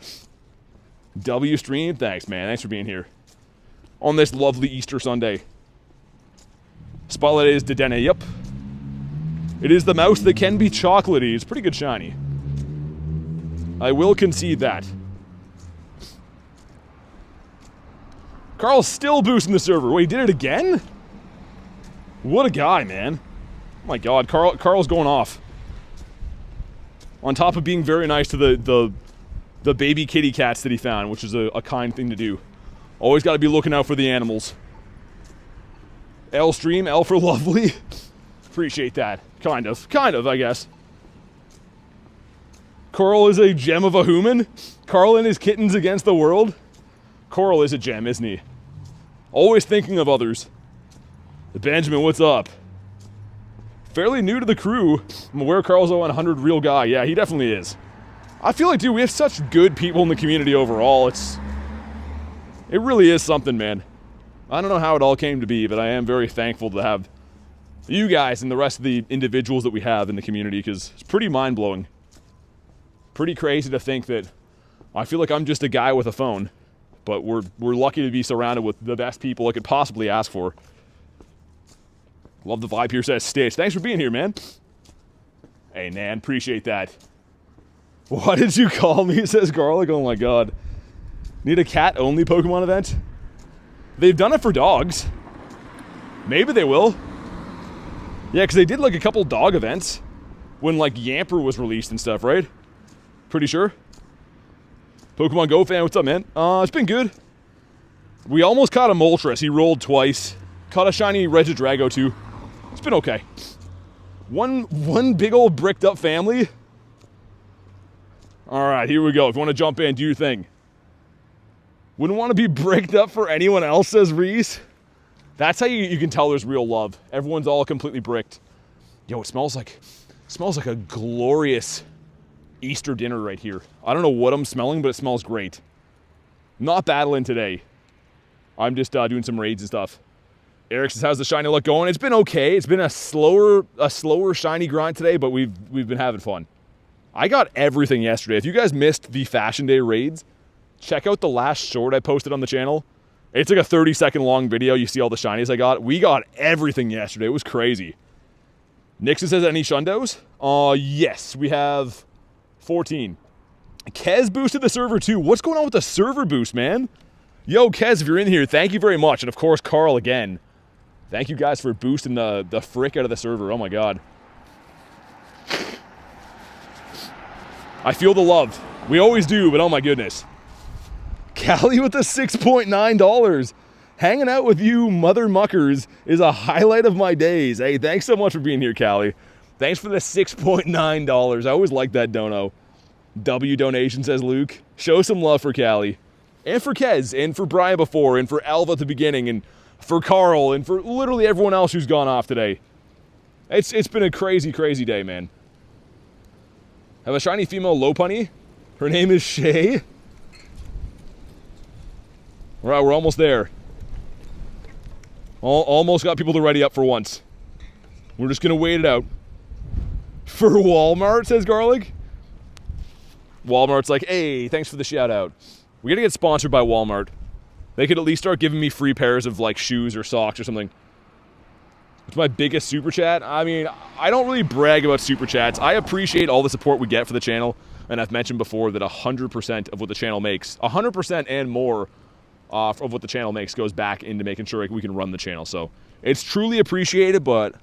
W stream? Thanks, man. Thanks for being here. On this lovely Easter Sunday. Spotlight is Dedenne. Yep. It is the mouse that can be chocolatey. It's pretty good shiny. I will concede that. Carl's still boosting the server. Wait, he did it again? What a guy, man. Oh my god, Carl's going off. On top of being very nice to the baby kitty cats that he found, which is a kind thing to do. Always got to be looking out for the animals. L stream, L for lovely. Appreciate that. Kind of, I guess. Coral is a gem of a human. Carl and his kittens against the world. Coral is a gem, isn't he? Always thinking of others. Benjamin, what's up? Fairly new to the crew. I'm aware Carl's a 100 real guy. Yeah, he definitely is. I feel like, dude, we have such good people in the community overall. It really is something, man. I don't know how it all came to be, but I am very thankful to have you guys and the rest of the individuals that we have in the community, because it's pretty mind-blowing. Pretty crazy to think that I feel like I'm just a guy with a phone, but we're lucky to be surrounded with the best people I could possibly ask for. Love the vibe here, says Stitch. Thanks for being here, man. Hey, Nan, appreciate that. What did you call me, says Garlic? Oh my god. Need a cat-only Pokemon event? They've done it for dogs. Maybe they will. Yeah, because they did like a couple dog events when like Yamper was released and stuff, right? Pretty sure. Pokemon GO fan, what's up, man? It's been good. We almost caught a Moltres. He rolled twice. Caught a shiny Regidrago too. It's been okay. One big old bricked up family. Alright, here we go. If you want to jump in, do your thing. Wouldn't want to be bricked up for anyone else, says Reese. That's how you can tell there's real love. Everyone's all completely bricked. Yo, it smells like a glorious Easter dinner right here. I don't know what I'm smelling, but it smells great. Not battling today. I'm just doing some raids and stuff. Eric says, how's the shiny luck going? It's been okay. It's been a slower shiny grind today, but we've been having fun. I got everything yesterday. If you guys missed the Fashion Day raids, check out the last short I posted on the channel. It's like a 30-second long video. You see all the shinies I got. We got everything yesterday. It was crazy. Nixon says, any Shundos? Yes, we have 14. Kez boosted the server too. What's going on with the server boost, man? Yo, Kez, if you're in here, thank you very much. And of course, Carl again. Thank you guys for boosting the frick out of the server. Oh my god. I feel the love. We always do, but oh my goodness. Callie with the $6.9. Hanging out with you mother muckers is a highlight of my days. Hey, thanks so much for being here, Callie. Thanks for the $6.9. I always like that dono. W donation, says Luke. Show some love for Callie. And for Kez, and for Brian before, and for Alva at the beginning, and for Carl, and for literally everyone else who's gone off today. It's been a crazy, crazy day, man. Have a shiny female Lopunny. Her name is Shay. All right, we're almost there. Almost got people to ready up for once. We're just going to wait it out. For Walmart, says Garlic. Walmart's like, hey, thanks for the shout out. We gotta get sponsored by Walmart. They could at least start giving me free pairs of like shoes or socks or something. It's my biggest super chat. I mean, I don't really brag about super chats. I appreciate all the support we get for the channel. And I've mentioned before that 100% of what the channel makes, 100% and more of what the channel makes goes back into making sure we can run the channel. So it's truly appreciated, but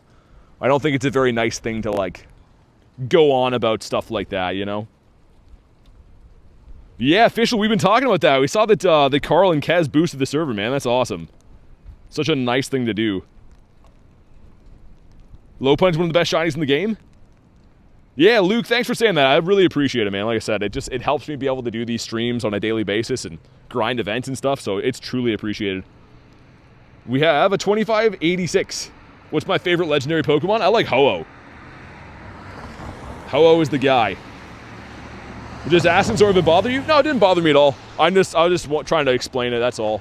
I don't think it's a very nice thing to like go on about stuff like that, you know? Yeah, official, we've been talking about that. We saw that Carl and Kez boosted the server, man. That's awesome. Such a nice thing to do. Lopun's one of the best shinies in the game. Yeah, Luke, thanks for saying that. I really appreciate it, man. Like I said, it helps me be able to do these streams on a daily basis and grind events and stuff, so it's truly appreciated. We have a 2586. What's my favorite legendary Pokemon? I like Ho-Oh. Ho-Oh is the guy. Just asking, sorry if it bothered you? No, it didn't bother me at all. I was just trying to explain it, that's all.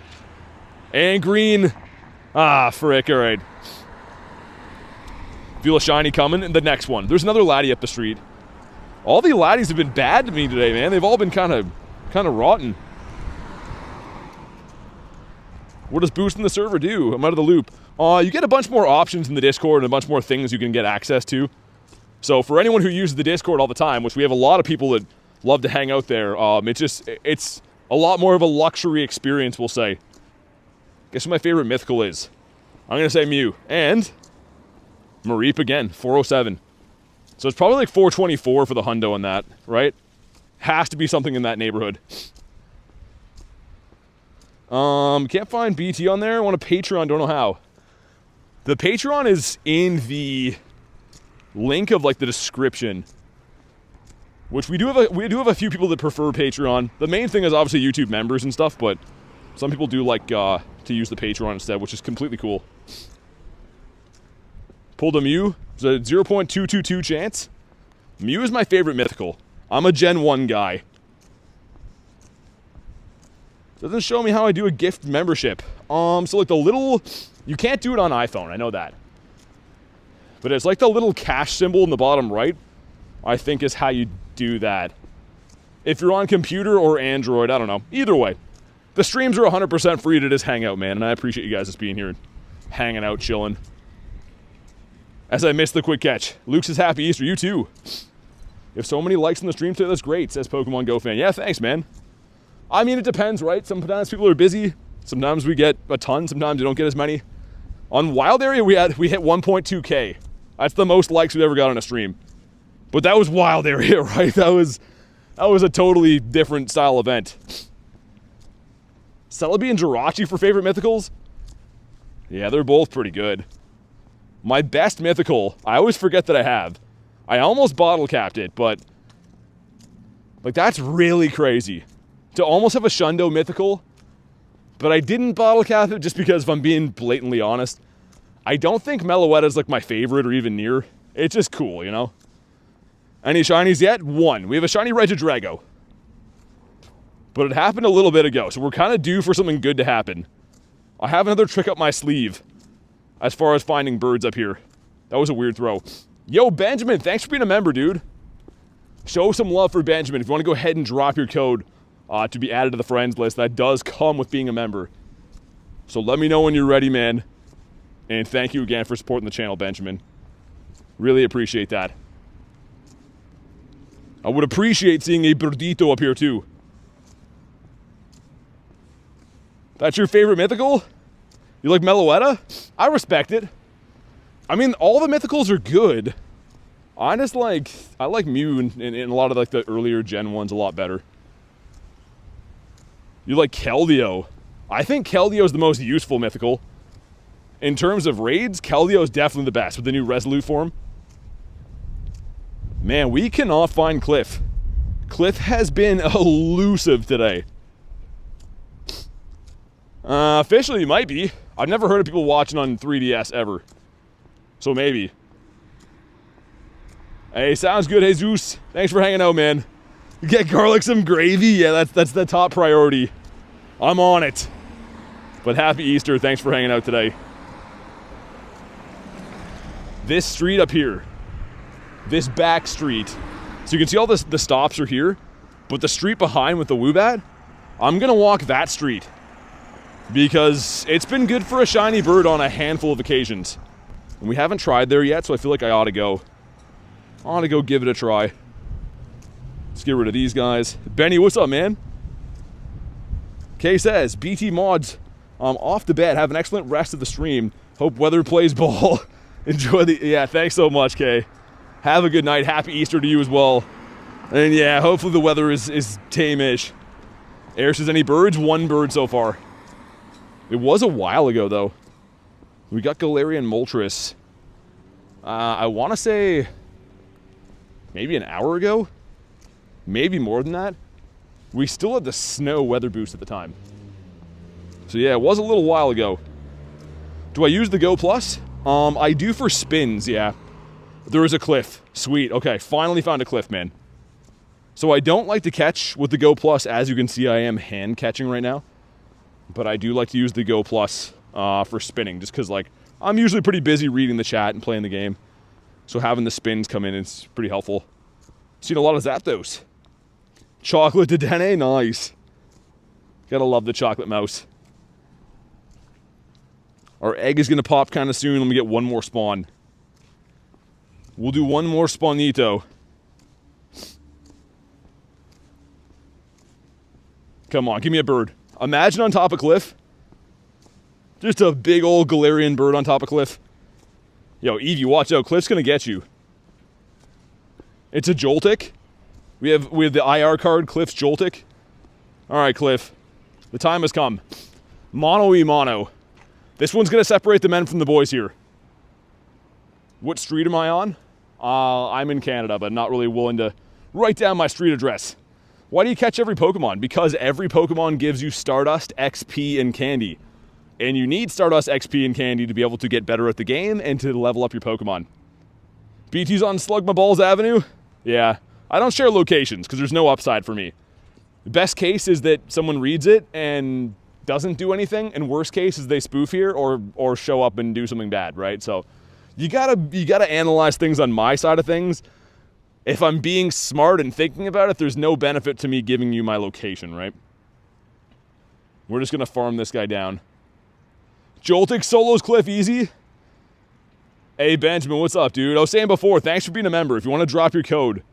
And green. Ah, frick, alright. Feel a shiny coming. And the next one. There's another laddie up the street. All the laddies have been bad to me today, man. They've all been kind of rotten. What does boosting the server do? I'm out of the loop. You get a bunch more options in the Discord and a bunch more things you can get access to. So for anyone who uses the Discord all the time, which we have a lot of people that love to hang out there, it's a lot more of a luxury experience, we'll say. Guess what my favorite mythical is? I'm going to say Mew. And Mareep again, 407. So it's probably like 424 for the hundo on that, right? Has to be something in that neighborhood. Can't find BT on there. I want a Patreon, don't know how. The Patreon is in the link of like the description. Which we do have a few people that prefer Patreon. The main thing is obviously YouTube members and stuff, but some people do like to use the Patreon instead, which is completely cool. Pulled a Mew. It's a 0.222 chance. Mew is my favorite mythical. I'm a Gen 1 guy. Doesn't show me how I do a gift membership. So like the little... You can't do it on iPhone, I know that. But it's like the little cash symbol in the bottom right, I think is how you do that. If you're on computer or Android, I don't know. Either way. The streams are 100% free to just hang out, man. And I appreciate you guys just being here, hanging out, chilling. As I missed the quick catch. Luke says happy Easter, you too. If so many likes in the stream today, that's great, says Pokemon Go fan. Yeah, thanks, man. I mean, it depends, right? Sometimes people are busy. Sometimes we get a ton. Sometimes we don't get as many. On Wild Area, we hit 1.2K. That's the most likes we've ever got on a stream. But that was Wild Area, right? That was a totally different style event. Celebi and Jirachi for favorite mythicals? Yeah, they're both pretty good. My best mythical, I always forget that I have. I almost bottle capped it, but like that's really crazy. To almost have a Shundo mythical, but I didn't bottle cap it just because if I'm being blatantly honest, I don't think Meloetta's like my favorite or even near. It's just cool, you know? Any shinies yet? One. We have a shiny Regidrago. But it happened a little bit ago, so we're kind of due for something good to happen. I have another trick up my sleeve as far as finding birds up here. That was a weird throw. Yo, Benjamin, thanks for being a member, dude. Show some love for Benjamin. If you want to go ahead and drop your code to be added to the friends list, that does come with being a member. So let me know when you're ready, man. And thank you again for supporting the channel, Benjamin. Really appreciate that. I would appreciate seeing a Birdito up here, too. That's your favorite mythical? You like Meloetta? I respect it. I mean, all the mythicals are good. I like Mew and a lot of like the earlier gen ones a lot better. You like Keldeo. I think Keldeo is the most useful mythical. In terms of raids, Keldeo is definitely the best with the new Resolute form. Man, we cannot find Cliff. Cliff has been elusive today. Officially, he might be. I've never heard of people watching on 3DS ever. So maybe. Hey, sounds good, Jesus. Thanks for hanging out, man. Get garlic some gravy? Yeah, that's the top priority. I'm on it. But happy Easter. Thanks for hanging out today. This street up here. This back street. So you can see all the stops are here. But the street behind with the Woobat, I'm going to walk that street. Because it's been good for a shiny bird on a handful of occasions. And we haven't tried there yet, so I feel like I ought to go. I ought to go give it a try. Let's get rid of these guys. Benny, what's up, man? Kay says, BT mods, off the bat, have an excellent rest of the stream. Hope weather plays ball. Enjoy the... Yeah, thanks so much, Kay. Have a good night. Happy Easter to you as well. And yeah, hopefully the weather is tame-ish. Air says, any birds? One bird so far. It was a while ago, though. We got Galarian Moltres. I want to say... maybe an hour ago? Maybe more than that? We still had the snow weather boost at the time. So yeah, it was a little while ago. Do I use the Go Plus? I do for spins, yeah. There is a cliff. Sweet. Okay, finally found a cliff, man. So I don't like to catch with the Go Plus. As you can see, I am hand catching right now. But I do like to use the Go Plus for spinning, just because, like, I'm usually pretty busy reading the chat and playing the game. So having the spins come in is pretty helpful. Seen a lot of Zapdos. Chocolate Dedenne, nice. Gotta love the chocolate mouse. Our egg is gonna pop kind of soon. Let me get one more spawn. We'll do one more spawnito. Come on, give me a bird. Imagine on top of a cliff. Just a big old Galarian bird on top of a cliff. Yo, Evie, watch out. Cliff's gonna get you. It's a Joltik. We have the IR card, Cliff's Joltik. Alright, Cliff. The time has come. Mono-y-mono. This one's gonna separate the men from the boys here. What street am I on? I'm in Canada, but not really willing to write down my street address. Why do you catch every Pokemon? Because every Pokemon gives you Stardust, XP, and candy. And you need Stardust, XP, and candy to be able to get better at the game and to level up your Pokemon. BT's on Slugmaballs Avenue? Yeah. I don't share locations because there's no upside for me. The best case is that someone reads it and doesn't do anything, and worst case is they spoof here or show up and do something bad, right? So you gotta analyze things on my side of things. If I'm being smart and thinking about it, there's no benefit to me giving you my location, right? We're just gonna farm this guy down. Joltik solos Cliff easy. Hey Benjamin, what's up, dude? I was saying before, thanks for being a member. If you want to drop your code,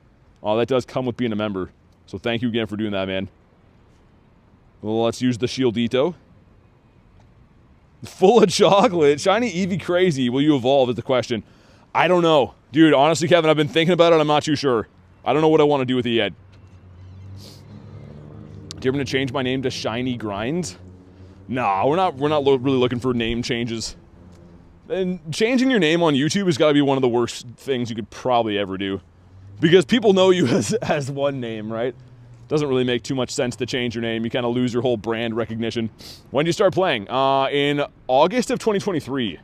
oh, that does come with being a member. So thank you again for doing that, man. Well, let's use the Shieldito. Full of chocolate. Shiny Eevee crazy. Will you evolve is the question. I don't know. Dude, honestly, Kevin, I've been thinking about it. I'm not too sure. I don't know what I want to do with it yet. Do you ever going to change my name to Shiny Grindz? Nah, we're not really looking for name changes. And changing your name on YouTube has got to be one of the worst things you could probably ever do. Because people know you as one name, right? Doesn't really make too much sense to change your name. You kind of lose your whole brand recognition. When do you start playing? In August of 2023.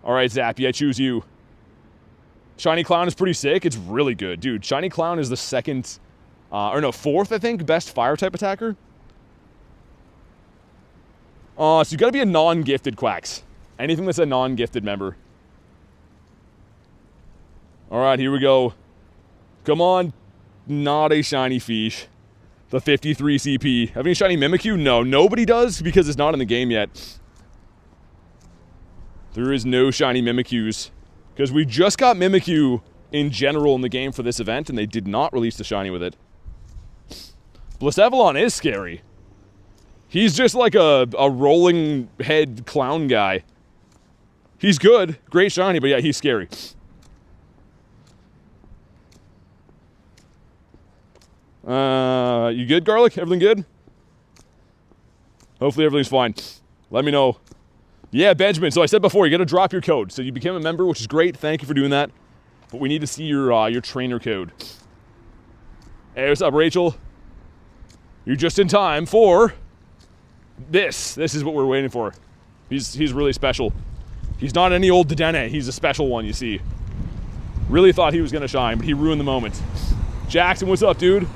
All right, Zappy, I choose you. Shiny Clown is pretty sick. It's really good. Dude, Shiny Clown is the fourth, I think, best fire-type attacker. So you gotta be a non-gifted Quacks. Anything that's a non-gifted member. Alright, here we go. Come on. Not a shiny fish. The 53 CP. Have any shiny Mimikyu? No, nobody does because it's not in the game yet. There is no shiny Mimikyus. Because we just got Mimikyu in general in the game for this event, and they did not release the shiny with it. Blacephalon is scary. He's just like a rolling head clown guy. He's good. Great shiny, but yeah, he's scary. You good, Garlic? Everything good? Hopefully everything's fine. Let me know. Yeah, Benjamin. So I said before, you got to drop your code. So you became a member, which is great. Thank you for doing that. But we need to see your trainer code. Hey, what's up, Rachel? You're just in time for this. This is what we're waiting for. He's really special. He's not any old Dedenne. He's a special one, you see. Really thought he was going to shine, but he ruined the moment. Jackson, what's up, dude?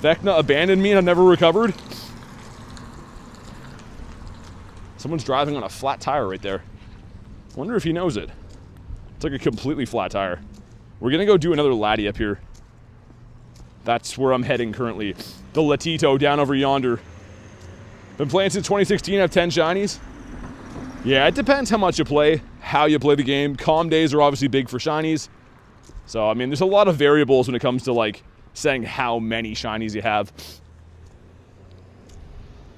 Vecna abandoned me and I've never recovered? Someone's driving on a flat tire right there. Wonder if he knows it. It's like a completely flat tire. We're going to go do another laddie up here. That's where I'm heading currently. The Latito down over yonder. Been playing since 2016, I have 10 shinies. Yeah, it depends how much you play, how you play the game. Calm days are obviously big for shinies. So, I mean, there's a lot of variables when it comes to, like, saying how many shinies you have.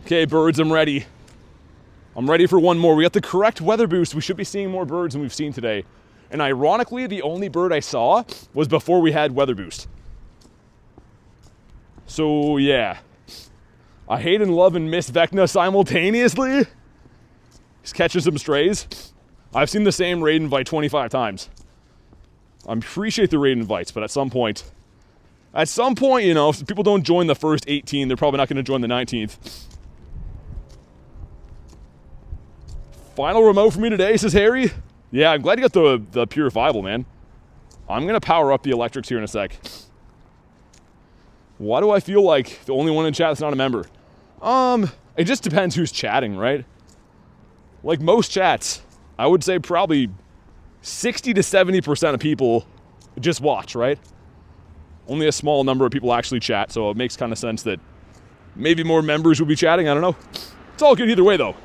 Okay, birds, I'm ready. I'm ready for one more. We got the correct weather boost. We should be seeing more birds than we've seen today. And ironically, the only bird I saw was before we had weather boost. So, yeah. I hate and love and miss Vecna simultaneously. He's catching some strays. I've seen the same raid invite 25 times. I appreciate the raid invites, but at some point, you know, if people don't join the first 18, they're probably not going to join the 19th. Final remote for me today, says Harry. Yeah, I'm glad you got the purifiable, man. I'm going to power up the electrics here in a sec. Why do I feel like the only one in chat that's not a member? It just depends who's chatting, right? Like most chats, I would say probably 60 to 70% of people just watch, right? Only a small number of people actually chat, so it makes kind of sense that maybe more members would be chatting, I don't know. It's all good either way, though.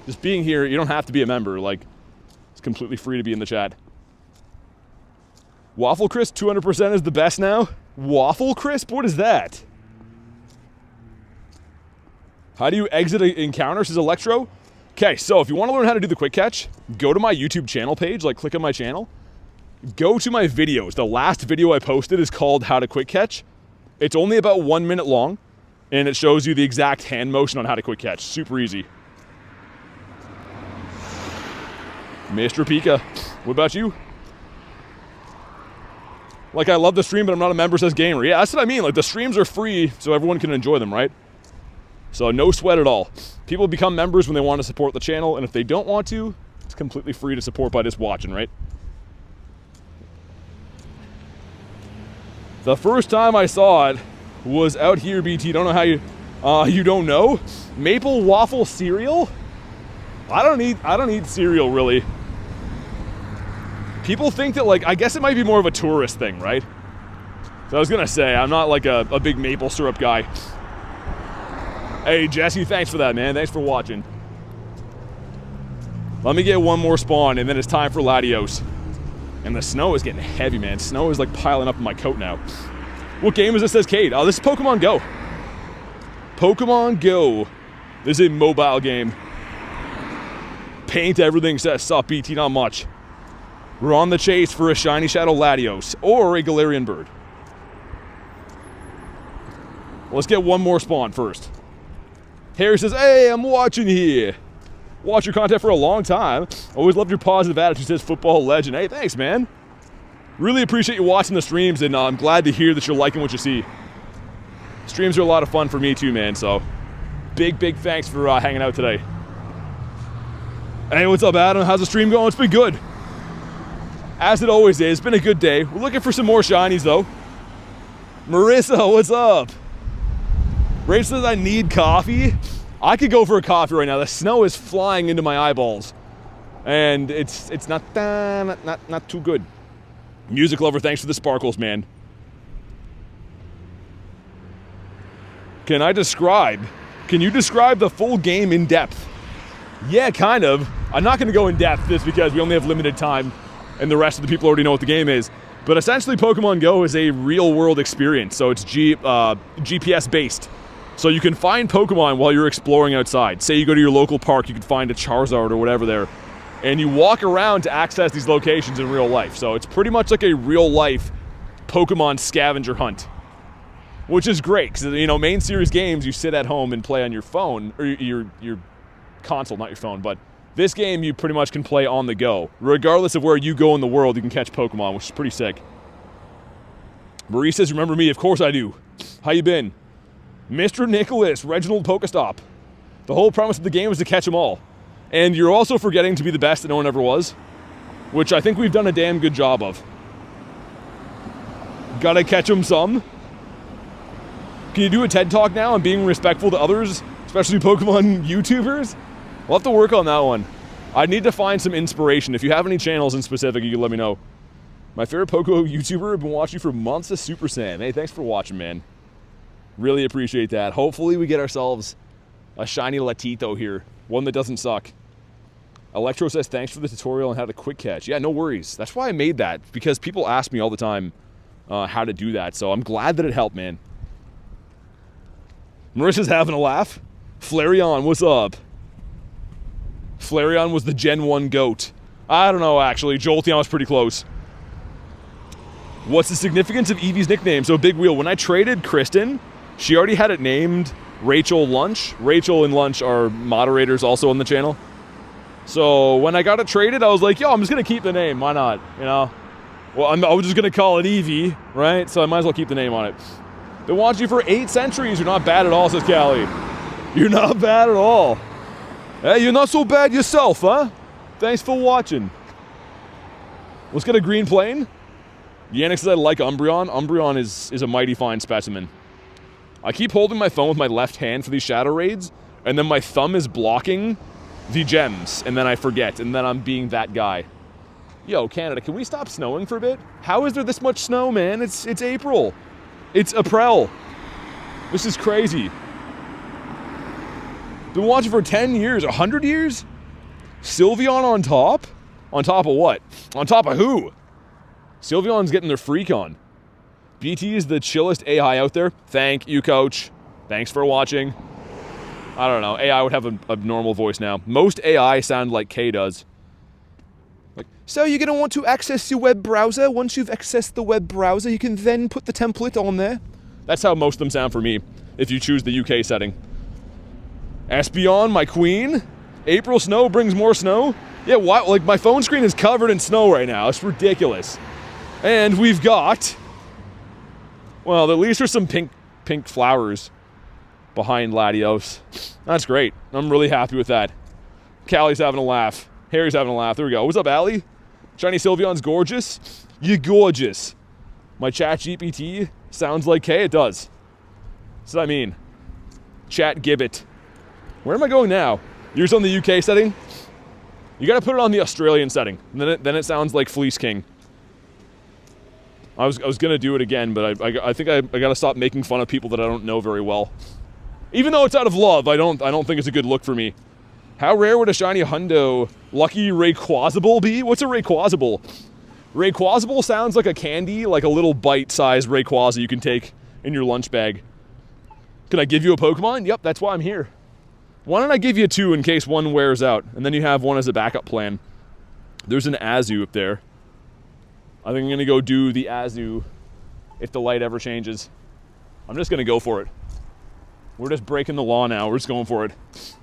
Just being here, you don't have to be a member, like, it's completely free to be in the chat. Waffle Crisp 200% is the best now? Waffle Crisp? What is that? How do you exit an encounter, says Electro? Okay, so if you want to learn how to do the quick catch, go to my YouTube channel page, like click on my channel. Go to my videos. The last video I posted is called How to Quick Catch. It's only about 1 minute long, and it shows you the exact hand motion on how to quick catch. Super easy. Mr. Pika, what about you? Like, I love the stream, but I'm not a member, says Gamer. Yeah, that's what I mean. Like, the streams are free, so everyone can enjoy them, right? So no sweat at all. People become members when they want to support the channel, and if they don't want to, it's completely free to support by just watching, right? The first time I saw it was out here, BT. Don't know how you don't know? Maple waffle cereal? I don't eat cereal, really. People think that, like, I guess it might be more of a tourist thing, right? So I was gonna say, I'm not like a big maple syrup guy. Hey, Jesse, thanks for that, man. Thanks for watching. Let me get one more spawn, and then it's time for Latios. And the snow is getting heavy, man. Snow is, like, piling up in my coat now. What game is this, says Kate? Oh, this is Pokemon GO. Pokemon GO. This is a mobile game. Paint everything, says sup, BT, not much. We're on the chase for a Shiny Shadow Latios, or a Galarian Bird. Let's get one more spawn first. Harry says, hey, I'm watching here. Watch your content for a long time. Always loved your positive attitude, says Football Legend. Hey, thanks, man. Really appreciate you watching the streams, and I'm glad to hear that you're liking what you see. Streams are a lot of fun for me too, man, so big thanks for hanging out today. Hey, what's up, Adam? How's the stream going? It's been good. As it always is, it's been a good day. We're looking for some more shinies, though. Marissa, what's up? Rafe says I need coffee. I could go for a coffee right now. The snow is flying into my eyeballs. And it's not too good. Music Lover, thanks for the sparkles, man. Can you describe the full game in depth? Yeah, kind of. I'm not going to go in depth just because we only have limited time and the rest of the people already know what the game is. But essentially, Pokemon GO is a real-world experience, so it's GPS-based. So you can find Pokemon while you're exploring outside. Say you go to your local park, you can find a Charizard or whatever there, and you walk around to access these locations in real life. So it's pretty much like a real-life Pokemon scavenger hunt, which is great, because, you know, main series games, you sit at home and play on your phone, or your console, not your phone, but this game you pretty much can play on the go. Regardless of where you go in the world, you can catch Pokemon, which is pretty sick. Marie says, remember me? Of course I do. How you been? Mr. Nicholas, Reginald Pokestop. The whole premise of the game is to catch them all. And you're also forgetting to be the best that no one ever was, which I think we've done a damn good job of. Gotta catch them some. Can you do a TED Talk now on being respectful to others, especially Pokemon YouTubers? We'll have to work on that one. I need to find some inspiration. If you have any channels in specific, you can let me know. My favorite Poké YouTuber, I've been watching for months, is Super Sam. Hey, thanks for watching, man. Really appreciate that. Hopefully we get ourselves a shiny Latito here. One that doesn't suck. Electro says, thanks for the tutorial on how to quick catch. Yeah, no worries. That's why I made that, because people ask me all the time how to do that. So I'm glad that it helped, man. Marissa's having a laugh. Flareon, what's up? Flareon was the Gen 1 GOAT. I don't know, actually. Jolteon was pretty close. What's the significance of Eevee's nickname? So, Big Wheel, when I traded Kristen, she already had it named Rachel Lunch. Rachel and Lunch are moderators also on the channel. So, when I got it traded, I was like, yo, I'm just going to keep the name. Why not? You know? Well, I was just going to call it Eevee, right? So, I might as well keep the name on it. Been watching you for 8 centuries. You're not bad at all, says Callie. You're not bad at all. Hey, you're not so bad yourself, huh? Thanks for watching. Let's get a green plane. Yannick says I like Umbreon. Umbreon is a mighty fine specimen. I keep holding my phone with my left hand for these shadow raids, and then my thumb is blocking the gems, and then I forget, and then I'm being that guy. Yo, Canada, can we stop snowing for a bit? How is there this much snow, man? It's April. It's April. This is crazy. Been watching for 10 years, 100 years? Sylveon on top? On top of what? On top of who? Sylveon's getting their freak on. BT is the chillest AI out there. Thank you, coach. Thanks for watching. I don't know. AI would have a normal voice now. Most AI sound like K does. Like, so you're going to want to access your web browser. Once you've accessed the web browser, you can then put the template on there. That's how most of them sound for me, if you choose the UK setting. Espeon, my queen. April snow brings more snow. Yeah, why? Like, my phone screen is covered in snow right now. It's ridiculous. And we've got... Well, at least there's some pink flowers behind Latios. That's great. I'm really happy with that. Callie's having a laugh. Harry's having a laugh. There we go. What's up, Allie? Shiny Sylveon's gorgeous. You gorgeous. My chat GPT sounds like K. It does. That's what I mean. Chat gibbet. Where am I going now? Yours on the UK setting? You gotta put it on the Australian setting. And then it sounds like Fleece King. I was gonna do it again, but I think I gotta stop making fun of people that I don't know very well. Even though it's out of love, I don't think it's a good look for me. How rare would a shiny hundo lucky Rayquaza be? What's a Rayquaza? Rayquaza sounds like a candy, like a little bite-sized Rayquaza you can take in your lunch bag. Can I give you a Pokemon? Yep, that's why I'm here. Why don't I give you two in case one wears out, and then you have one as a backup plan. There's an Azu up there. I think I'm gonna go do the Azu if the light ever changes. I'm just gonna go for it. We're just breaking the law now. We're just going for it.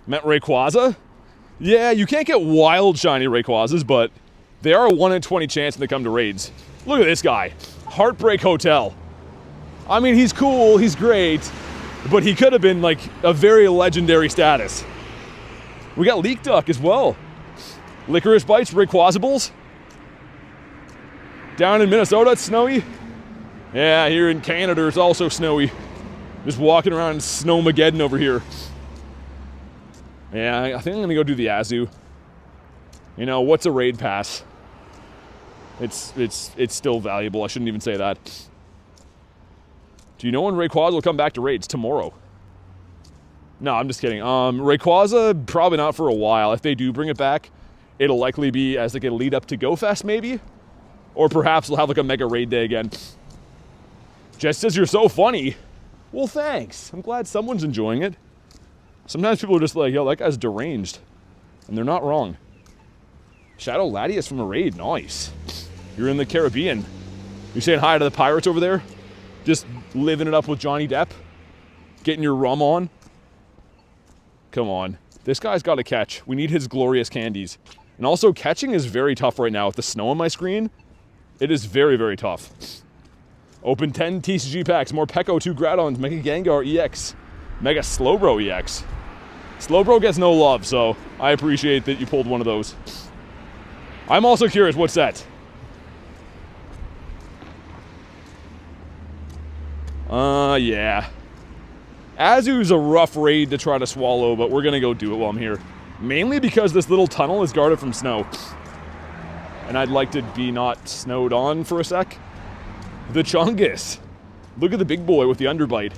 Met Rayquaza? Yeah, you can't get wild shiny Rayquazas, but they are a 1 in 20 chance when they come to raids. Look at this guy. Heartbreak Hotel. I mean, he's cool, he's great, but he could have been like a very legendary status. We got Leek Duck as well. Licorice Bites, Rayquazables. Down in Minnesota, it's snowy. Yeah, here in Canada, it's also snowy. Just walking around in Snowmageddon over here. Yeah, I think I'm gonna go do the Azu. You know, what's a raid pass? It's still valuable. I shouldn't even say that. Do you know when Rayquaza will come back to raids? Tomorrow. No, I'm just kidding. Rayquaza, probably not for a while. If they do bring it back, it'll likely be as like a lead up to Go Fest, maybe? Or perhaps they'll have like a mega raid day again. Jess says you're so funny. Well, thanks. I'm glad someone's enjoying it. Sometimes people are just like, yo, that guy's deranged. And they're not wrong. Shadow Latias from a raid. Nice. You're in the Caribbean. You saying hi to the pirates over there? Just living it up with Johnny Depp? Getting your rum on? Come on. This guy's got to catch. We need his glorious candies. And also, catching is very tough right now. With the snow on my screen, it is very, very tough. Open 10 TCG packs, more Peko 2 Groudons, Mega Gengar EX, Mega Slowbro EX. Slowbro gets no love, so I appreciate that you pulled one of those. I'm also curious, what's that? Yeah. Azu's a rough raid to try to swallow, but we're gonna go do it while I'm here. Mainly because this little tunnel is guarded from snow. And I'd like to be not snowed on for a sec. The Chungus. Look at the big boy with the underbite.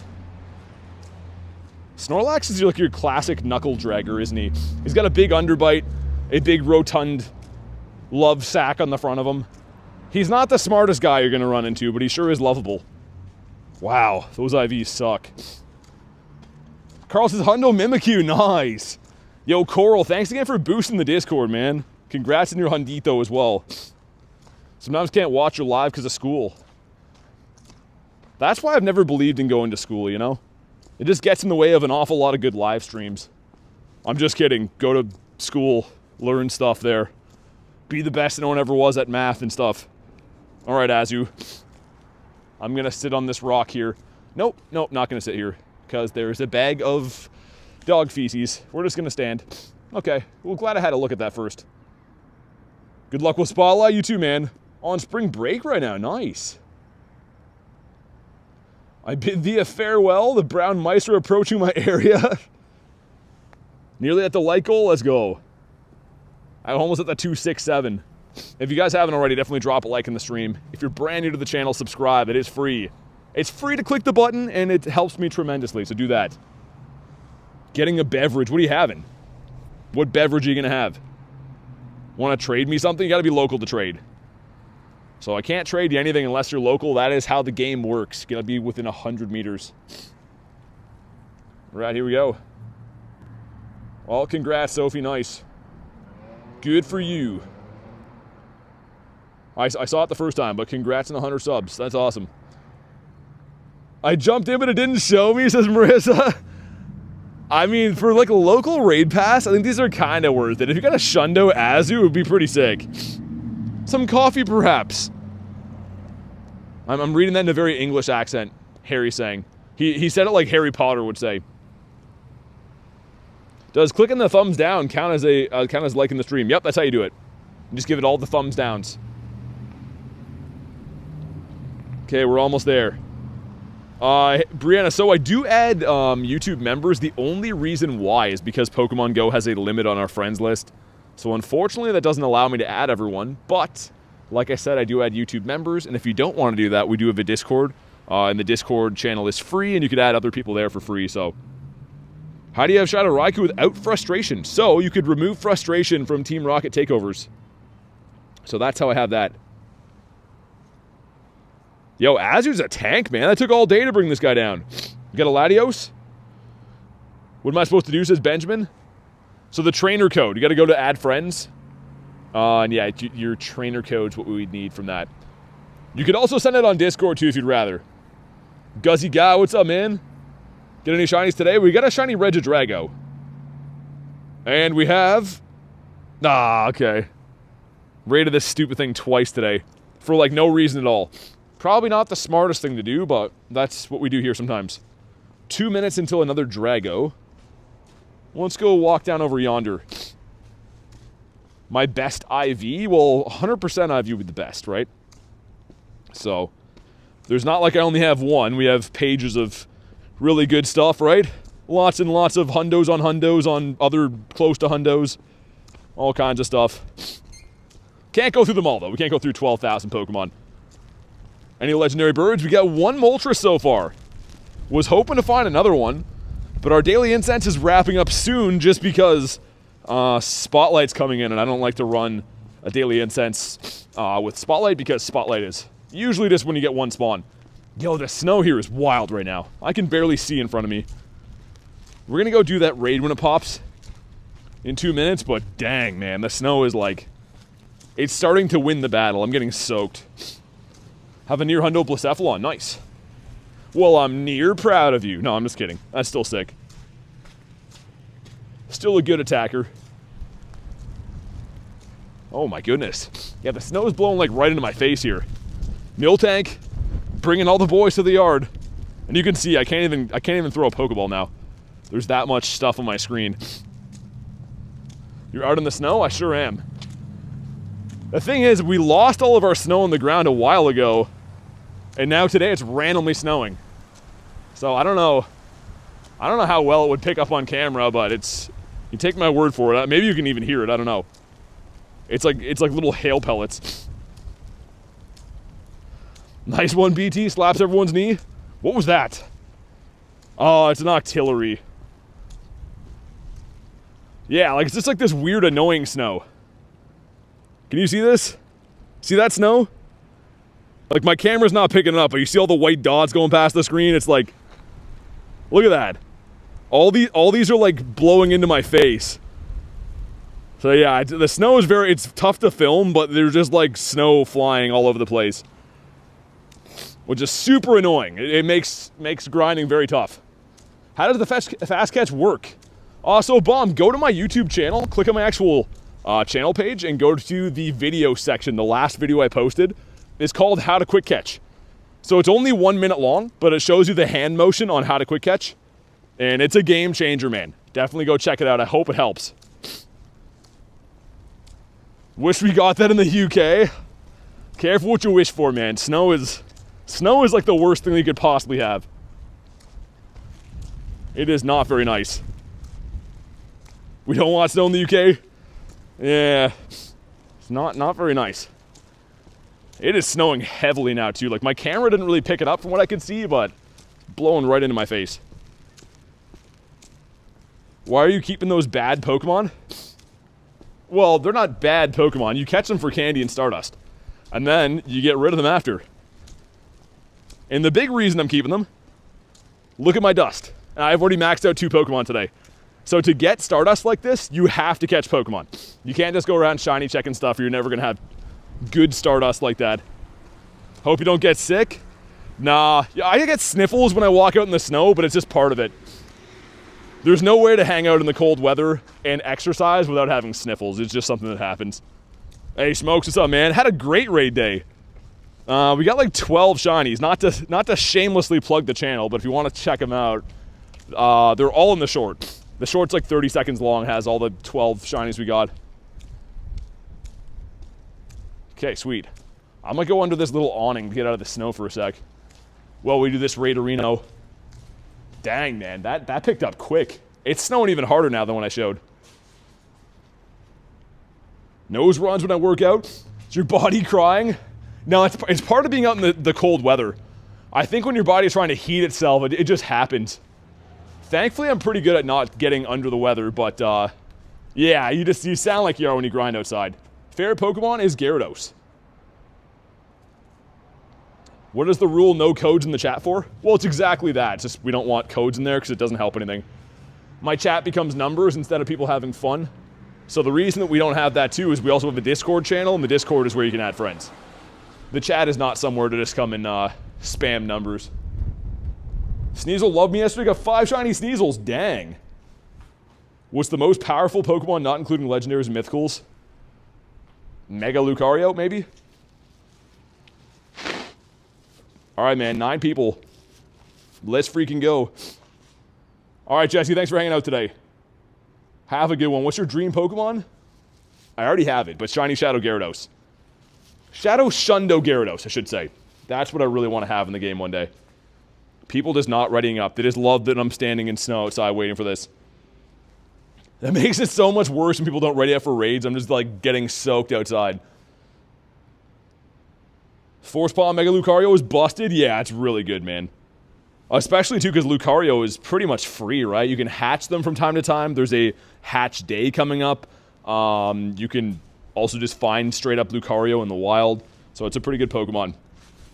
Snorlax is like your classic knuckle dragger, isn't he? He's got a big underbite, a big rotund love sack on the front of him. He's not the smartest guy you're gonna run into, but he sure is lovable. Wow, those IVs suck. Carl says, Hundo Mimikyu, nice. Yo, Coral, thanks again for boosting the Discord, man. Congrats on your Hundito as well. Sometimes can't watch you live because of school. That's why I've never believed in going to school, you know? It just gets in the way of an awful lot of good live streams. I'm just kidding. Go to school, learn stuff there. Be the best no one ever was at math and stuff. All right, Azu. I'm going to sit on this rock here. Nope, not going to sit here because there's a bag of dog feces. We're just going to stand. Okay, well, glad I had a look at that first. Good luck with Spotlight. You too, man. On spring break right now. Nice. I bid thee a farewell. The brown mice are approaching my area. Nearly at the like goal. Let's go. I'm almost at the 267. If you guys haven't already, definitely drop a like in the stream. If you're brand new to the channel, subscribe. It is free. It's free to click the button, and it helps me tremendously, so do that. Getting a beverage. What are you having? What beverage are you going to have? Want to trade me something? You got to be local to trade. So I can't trade you anything unless you're local. That is how the game works. Got to be within 100 meters. Right, here we go. Well, congrats, Sophie. Nice. Good for you. I saw it the first time, but congrats on the 100 subs. That's awesome. I jumped in, but it didn't show me, says Marissa. I mean, for like a local raid pass, I think these are kind of worth it. If you got a Shundo Azu, it would be pretty sick. Some coffee, perhaps. I'm reading that in a very English accent, Harry's saying. He said it like Harry Potter would say. Does clicking the thumbs down count as liking the stream? Yep, that's how you do it. You just give it all the thumbs downs. Okay, we're almost there. Brianna, so I do add YouTube members. The only reason why is because Pokemon GO has a limit on our friends list. So unfortunately, that doesn't allow me to add everyone. But, like I said, I do add YouTube members. And if you don't want to do that, we do have a Discord. And the Discord channel is free, and you could add other people there for free. So, how do you have Shadow Raikou without frustration? So, you could remove frustration from Team Rocket takeovers. So that's how I have that. Yo, Azu's a tank, man. That took all day to bring this guy down. You got a Latios? What am I supposed to do, says Benjamin? So the trainer code, you got to go to add friends. And yeah, your trainer code's what we'd need from that. You could also send it on Discord too if you'd rather. Guzzy Guy, what's up, man? Get any shinies today? We got a shiny Regidrago. And we have... okay. Raided this stupid thing twice today. For like no reason at all. Probably not the smartest thing to do, but that's what we do here sometimes. 2 minutes until another Drago. Let's go walk down over yonder. My best IV? Well, 100% IV would be the best, right? So, there's not like I only have one. We have pages of really good stuff, right? Lots and lots of hundos on other close to hundos. All kinds of stuff. Can't go through them all, though. We can't go through 12,000 Pokemon. Any legendary birds? We got one Moltres so far. Was hoping to find another one, but our daily incense is wrapping up soon just because Spotlight's coming in, and I don't like to run a daily incense with Spotlight because Spotlight is usually just when you get one spawn. Yo, the snow here is wild right now. I can barely see in front of me. We're gonna go do that raid when it pops in 2 minutes, but dang, man, the snow is like... It's starting to win the battle. I'm getting soaked. Have a near hundo Blacephalon. Nice. Well, I'm near proud of you. No, I'm just kidding. That's still sick. Still a good attacker. Oh my goodness. Yeah, the snow is blowing like right into my face here. Miltank, bringing all the boys to the yard. And you can see I can't even throw a Pokeball now. There's that much stuff on my screen. You're out in the snow? I sure am. The thing is, we lost all of our snow on the ground a while ago, and now today it's randomly snowing. So I don't know how well it would pick up on camera, but you take my word for it. Maybe you can even hear it, I don't know. It's like little hail pellets. Nice one, BT, slaps everyone's knee. What was that? Oh, it's an Octillery. Yeah, like it's just like this weird annoying snow. Can you see this? See that snow? Like my camera's not picking it up, but you see all the white dots going past the screen? It's like, look at that. All these are like blowing into my face. So yeah, the snow is it's tough to film, but there's just like snow flying all over the place. Which is super annoying. It makes grinding very tough. How does the fast catch work? So Bomb, go to my YouTube channel, click on my actual channel page, and go to the video section. The last video I posted is called How to Quick Catch. So it's only 1 minute long, but it shows you the hand motion on how to quick catch. And it's a game changer, man. Definitely go check it out. I hope it helps. Wish we got that in the UK. Careful what you wish for, man. Snow is like the worst thing you could possibly have. It is not very nice. We don't want snow in the UK? Yeah, it's not very nice. It is snowing heavily now too. Like, my camera didn't really pick it up from what I could see, but it's blowing right into my face. Why are you keeping those bad Pokemon? Well, they're not bad Pokemon. You catch them for candy and Stardust. And then you get rid of them after. And the big reason I'm keeping them, look at my dust. I've already maxed out 2 Pokemon today. So to get Stardust like this, you have to catch Pokemon. You can't just go around shiny checking stuff, or you're never going to have good Stardust like that. Hope you don't get sick. Nah, I get sniffles when I walk out in the snow, but it's just part of it. There's no way to hang out in the cold weather and exercise without having sniffles. It's just something that happens. Hey, Smokes, what's up, man? Had a great raid day. We got like 12 shinies. Not to shamelessly plug the channel, but if you want to check them out, they're all in the short. The short's like 30 seconds long, has all the 12 shinies we got. Okay, sweet. I'm gonna go under this little awning to get out of the snow for a sec. Well, we do this raid arena. Dang, man, that picked up quick. It's snowing even harder now than when I showed. Nose runs when I work out. Is your body crying? No, it's part of being out in the cold weather. I think when your body is trying to heat itself, it just happens. Thankfully, I'm pretty good at not getting under the weather, but yeah, you sound like you are when you grind outside. Favorite Pokemon is Gyarados. What is the rule no codes in the chat for? Well, it's exactly that. It's just we don't want codes in there because it doesn't help anything. My chat becomes numbers instead of people having fun. So the reason that we don't have that too is we also have a Discord channel, and the Discord is where you can add friends. The chat is not somewhere to just come and spam numbers. Sneasel loved me yesterday. Got 5 shiny Sneasels. Dang. What's the most powerful Pokemon, not including legendaries and mythicals? Mega Lucario, maybe? Alright, man. 9 people. Let's freaking go. Alright, Jesse. Thanks for hanging out today. Have a good one. What's your dream Pokemon? I already have it, but Shiny Shadow Gyarados. Shadow Shundo Gyarados, I should say. That's what I really want to have in the game one day. People just not readying up. They just love that I'm standing in snow outside waiting for this. That makes it so much worse when people don't ready up for raids. I'm just like getting soaked outside. Force Palm Mega Lucario is busted? Yeah, it's really good, man. Especially too because Lucario is pretty much free, right? You can hatch them from time to time. There's a hatch day coming up. You can also just find straight up Lucario in the wild. So it's a pretty good Pokemon.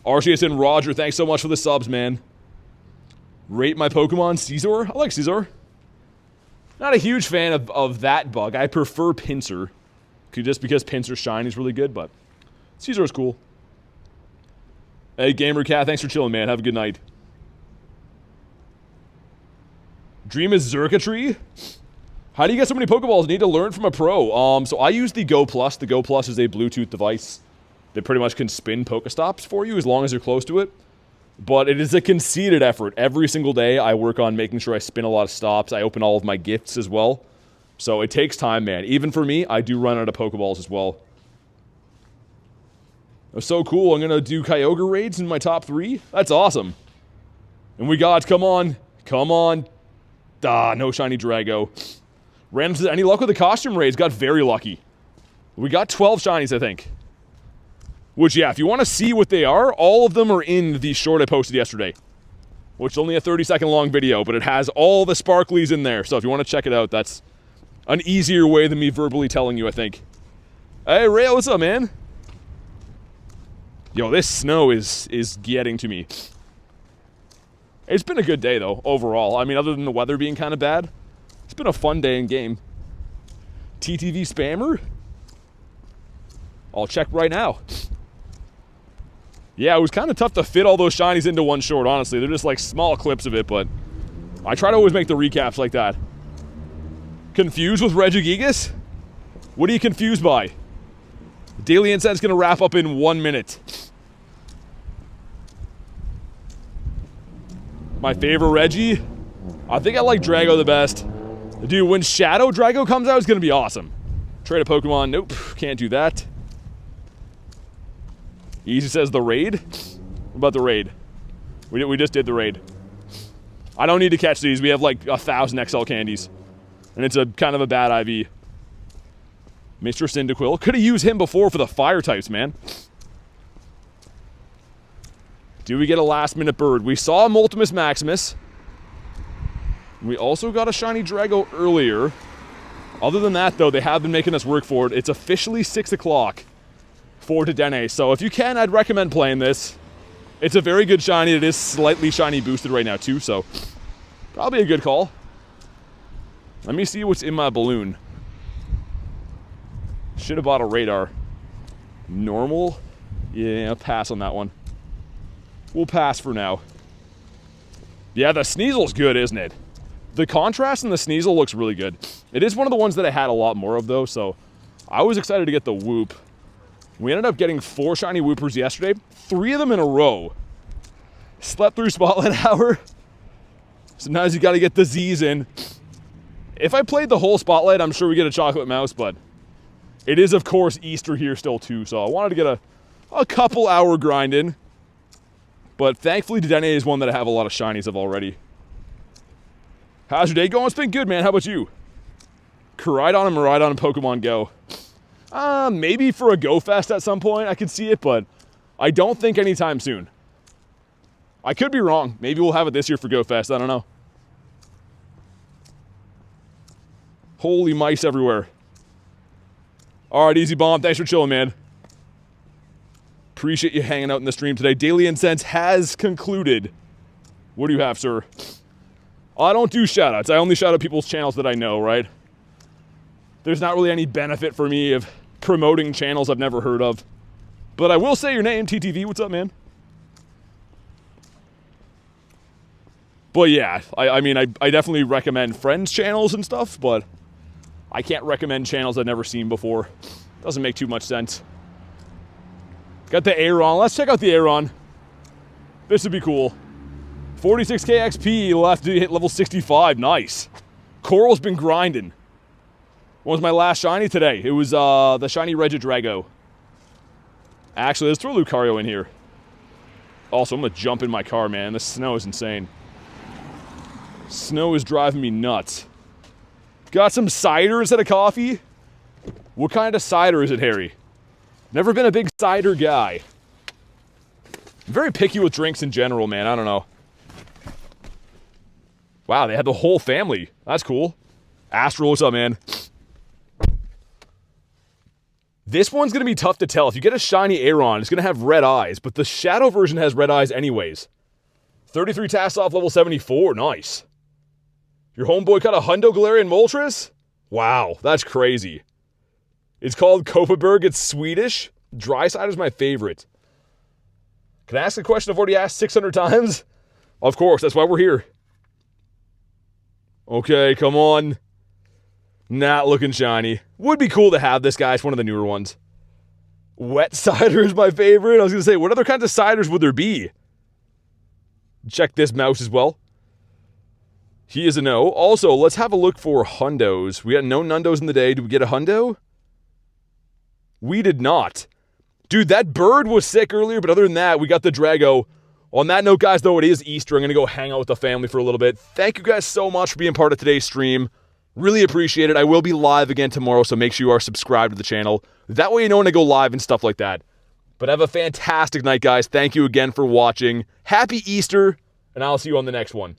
RCS and Roger, thanks so much for the subs, man. Rate my Pokemon, Scizor. I like Scizor. Not a huge fan of that bug. I prefer Pinsir. Just because Pinsir Shine is really good, but Scizor is cool. Hey, Gamer Cat, thanks for chilling, man. Have a good night. Dream is Xurkitree? How do you get so many Pokeballs? Need to learn from a pro. So I use the Go Plus. The Go Plus is a Bluetooth device that pretty much can spin Pokestops for you as long as you're close to it. But it is a conceited effort. Every single day I work on making sure I spin a lot of stops. I open all of my gifts as well. So it takes time, man. Even for me, I do run out of Pokeballs as well. That's so cool. I'm going to do Kyogre raids in my top 3. That's awesome. And we got, come on. Come on. Ah, no shiny Drago. Ran into any luck with the costume raids. Got very lucky. We got 12 shinies, I think. Which, yeah, if you want to see what they are, all of them are in the short I posted yesterday. Which is only a 30-second long video, but it has all the sparklies in there. So if you want to check it out, that's an easier way than me verbally telling you, I think. Hey, Rayo, what's up, man? Yo, this snow is getting to me. It's been a good day, though, overall. I mean, other than the weather being kind of bad, it's been a fun day in game. TTV spammer? I'll check right now. Yeah, it was kind of tough to fit all those shinies into one short, honestly. They're just like small clips of it, but I try to always make the recaps like that. Confused with Regigigas? What are you confused by? Daily Incense is going to wrap up in 1 minute. My favorite Reggie? I think I like Drago the best. Dude, when Shadow Drago comes out, it's going to be awesome. Trade a Pokemon. Nope, can't do that. Easy says the raid. What about the raid? We just did the raid. I don't need to catch these. We have like 1,000 XL candies. And it's a kind of a bad IV. Mr. Cyndaquil. Could have used him before for the fire types, man. Do we get a last minute bird? We saw a Multimus Maximus. We also got a Shiny Drago earlier. Other than that, though, they have been making us work for it. It's officially 6 o'clock for Dedenne. So if you can, I'd recommend playing this. It's a very good shiny. It is slightly shiny boosted right now, too. So probably a good call. Let me see what's in my balloon. Should have bought a radar. Normal? Yeah, pass on that one. We'll pass for now. Yeah, the Sneasel's good, isn't it? The contrast in the Sneasel looks really good. It is one of the ones that I had a lot more of, though, so I was excited to get the Whoop. We ended up getting 4 shiny Whoopers yesterday. 3 of them in a row. Slept through Spotlight Hour. Sometimes you gotta get the Z's in. If I played the whole Spotlight, I'm sure we get a Chocolate Mouse, but it is, of course, Easter here still, too, so I wanted to get a couple hour grind in. But thankfully, Dedenne is one that I have a lot of shinies of already. How's your day going? It's been good, man. How about you? Koraidon and Miraidon in Pokemon Go. Maybe for a Go Fest at some point, I could see it, but I don't think anytime soon. I could be wrong. Maybe we'll have it this year for Go Fest. I don't know. Holy mice everywhere. All right, Easy Bomb. Thanks for chilling, man. Appreciate you hanging out in the stream today. Daily Incense has concluded. What do you have, sir? I don't do shoutouts. I only shout out people's channels that I know, right? There's not really any benefit for me of promoting channels I've never heard of. But I will say your name, TTV. What's up, man? But yeah, I mean, I definitely recommend friends' channels and stuff, but I can't recommend channels I've never seen before. Doesn't make too much sense. Got the Aeron. Let's check out the Aeron. This would be cool. 46k XP left to hit level 65. Nice. Coral's been grinding. What was my last shiny today? It was the shiny Regidrago. Actually, let's throw Lucario in here. Also, I'm going to jump in my car, man. The snow is insane. Snow is driving me nuts. Got some cider instead of coffee? What kind of cider is it, Harry? Never been a big cider guy. I'm very picky with drinks in general, man. I don't know. Wow, they had the whole family. That's cool. Astral, what's up, man? This one's going to be tough to tell. If you get a shiny Aeron, it's going to have red eyes, but the shadow version has red eyes anyways. 33 tasks off level 74. Nice. Your homeboy caught a Hundo Galarian Moltres? Wow, that's crazy. It's called Kopparberg. It's Swedish. Dry cider is my favorite. Can I ask a question I've already asked 600 times? Of course, that's why we're here. Okay, come on. Not looking shiny. Would be cool to have this guy. It's one of the newer ones. Wet cider is my favorite. I was going to say, what other kinds of ciders would there be? Check this mouse as well. He is a no. Also, let's have a look for Hundos. We got no Nundos in the day. Did we get a Hundo? We did not. Dude, that bird was sick earlier, but other than that, we got the Drago. On that note, guys, though, it is Easter. I'm going to go hang out with the family for a little bit. Thank you guys so much for being part of today's stream. Really appreciate it. I will be live again tomorrow, so make sure you are subscribed to the channel. That way you know when I go live and stuff like that. But have a fantastic night, guys. Thank you again for watching. Happy Easter, and I'll see you on the next one.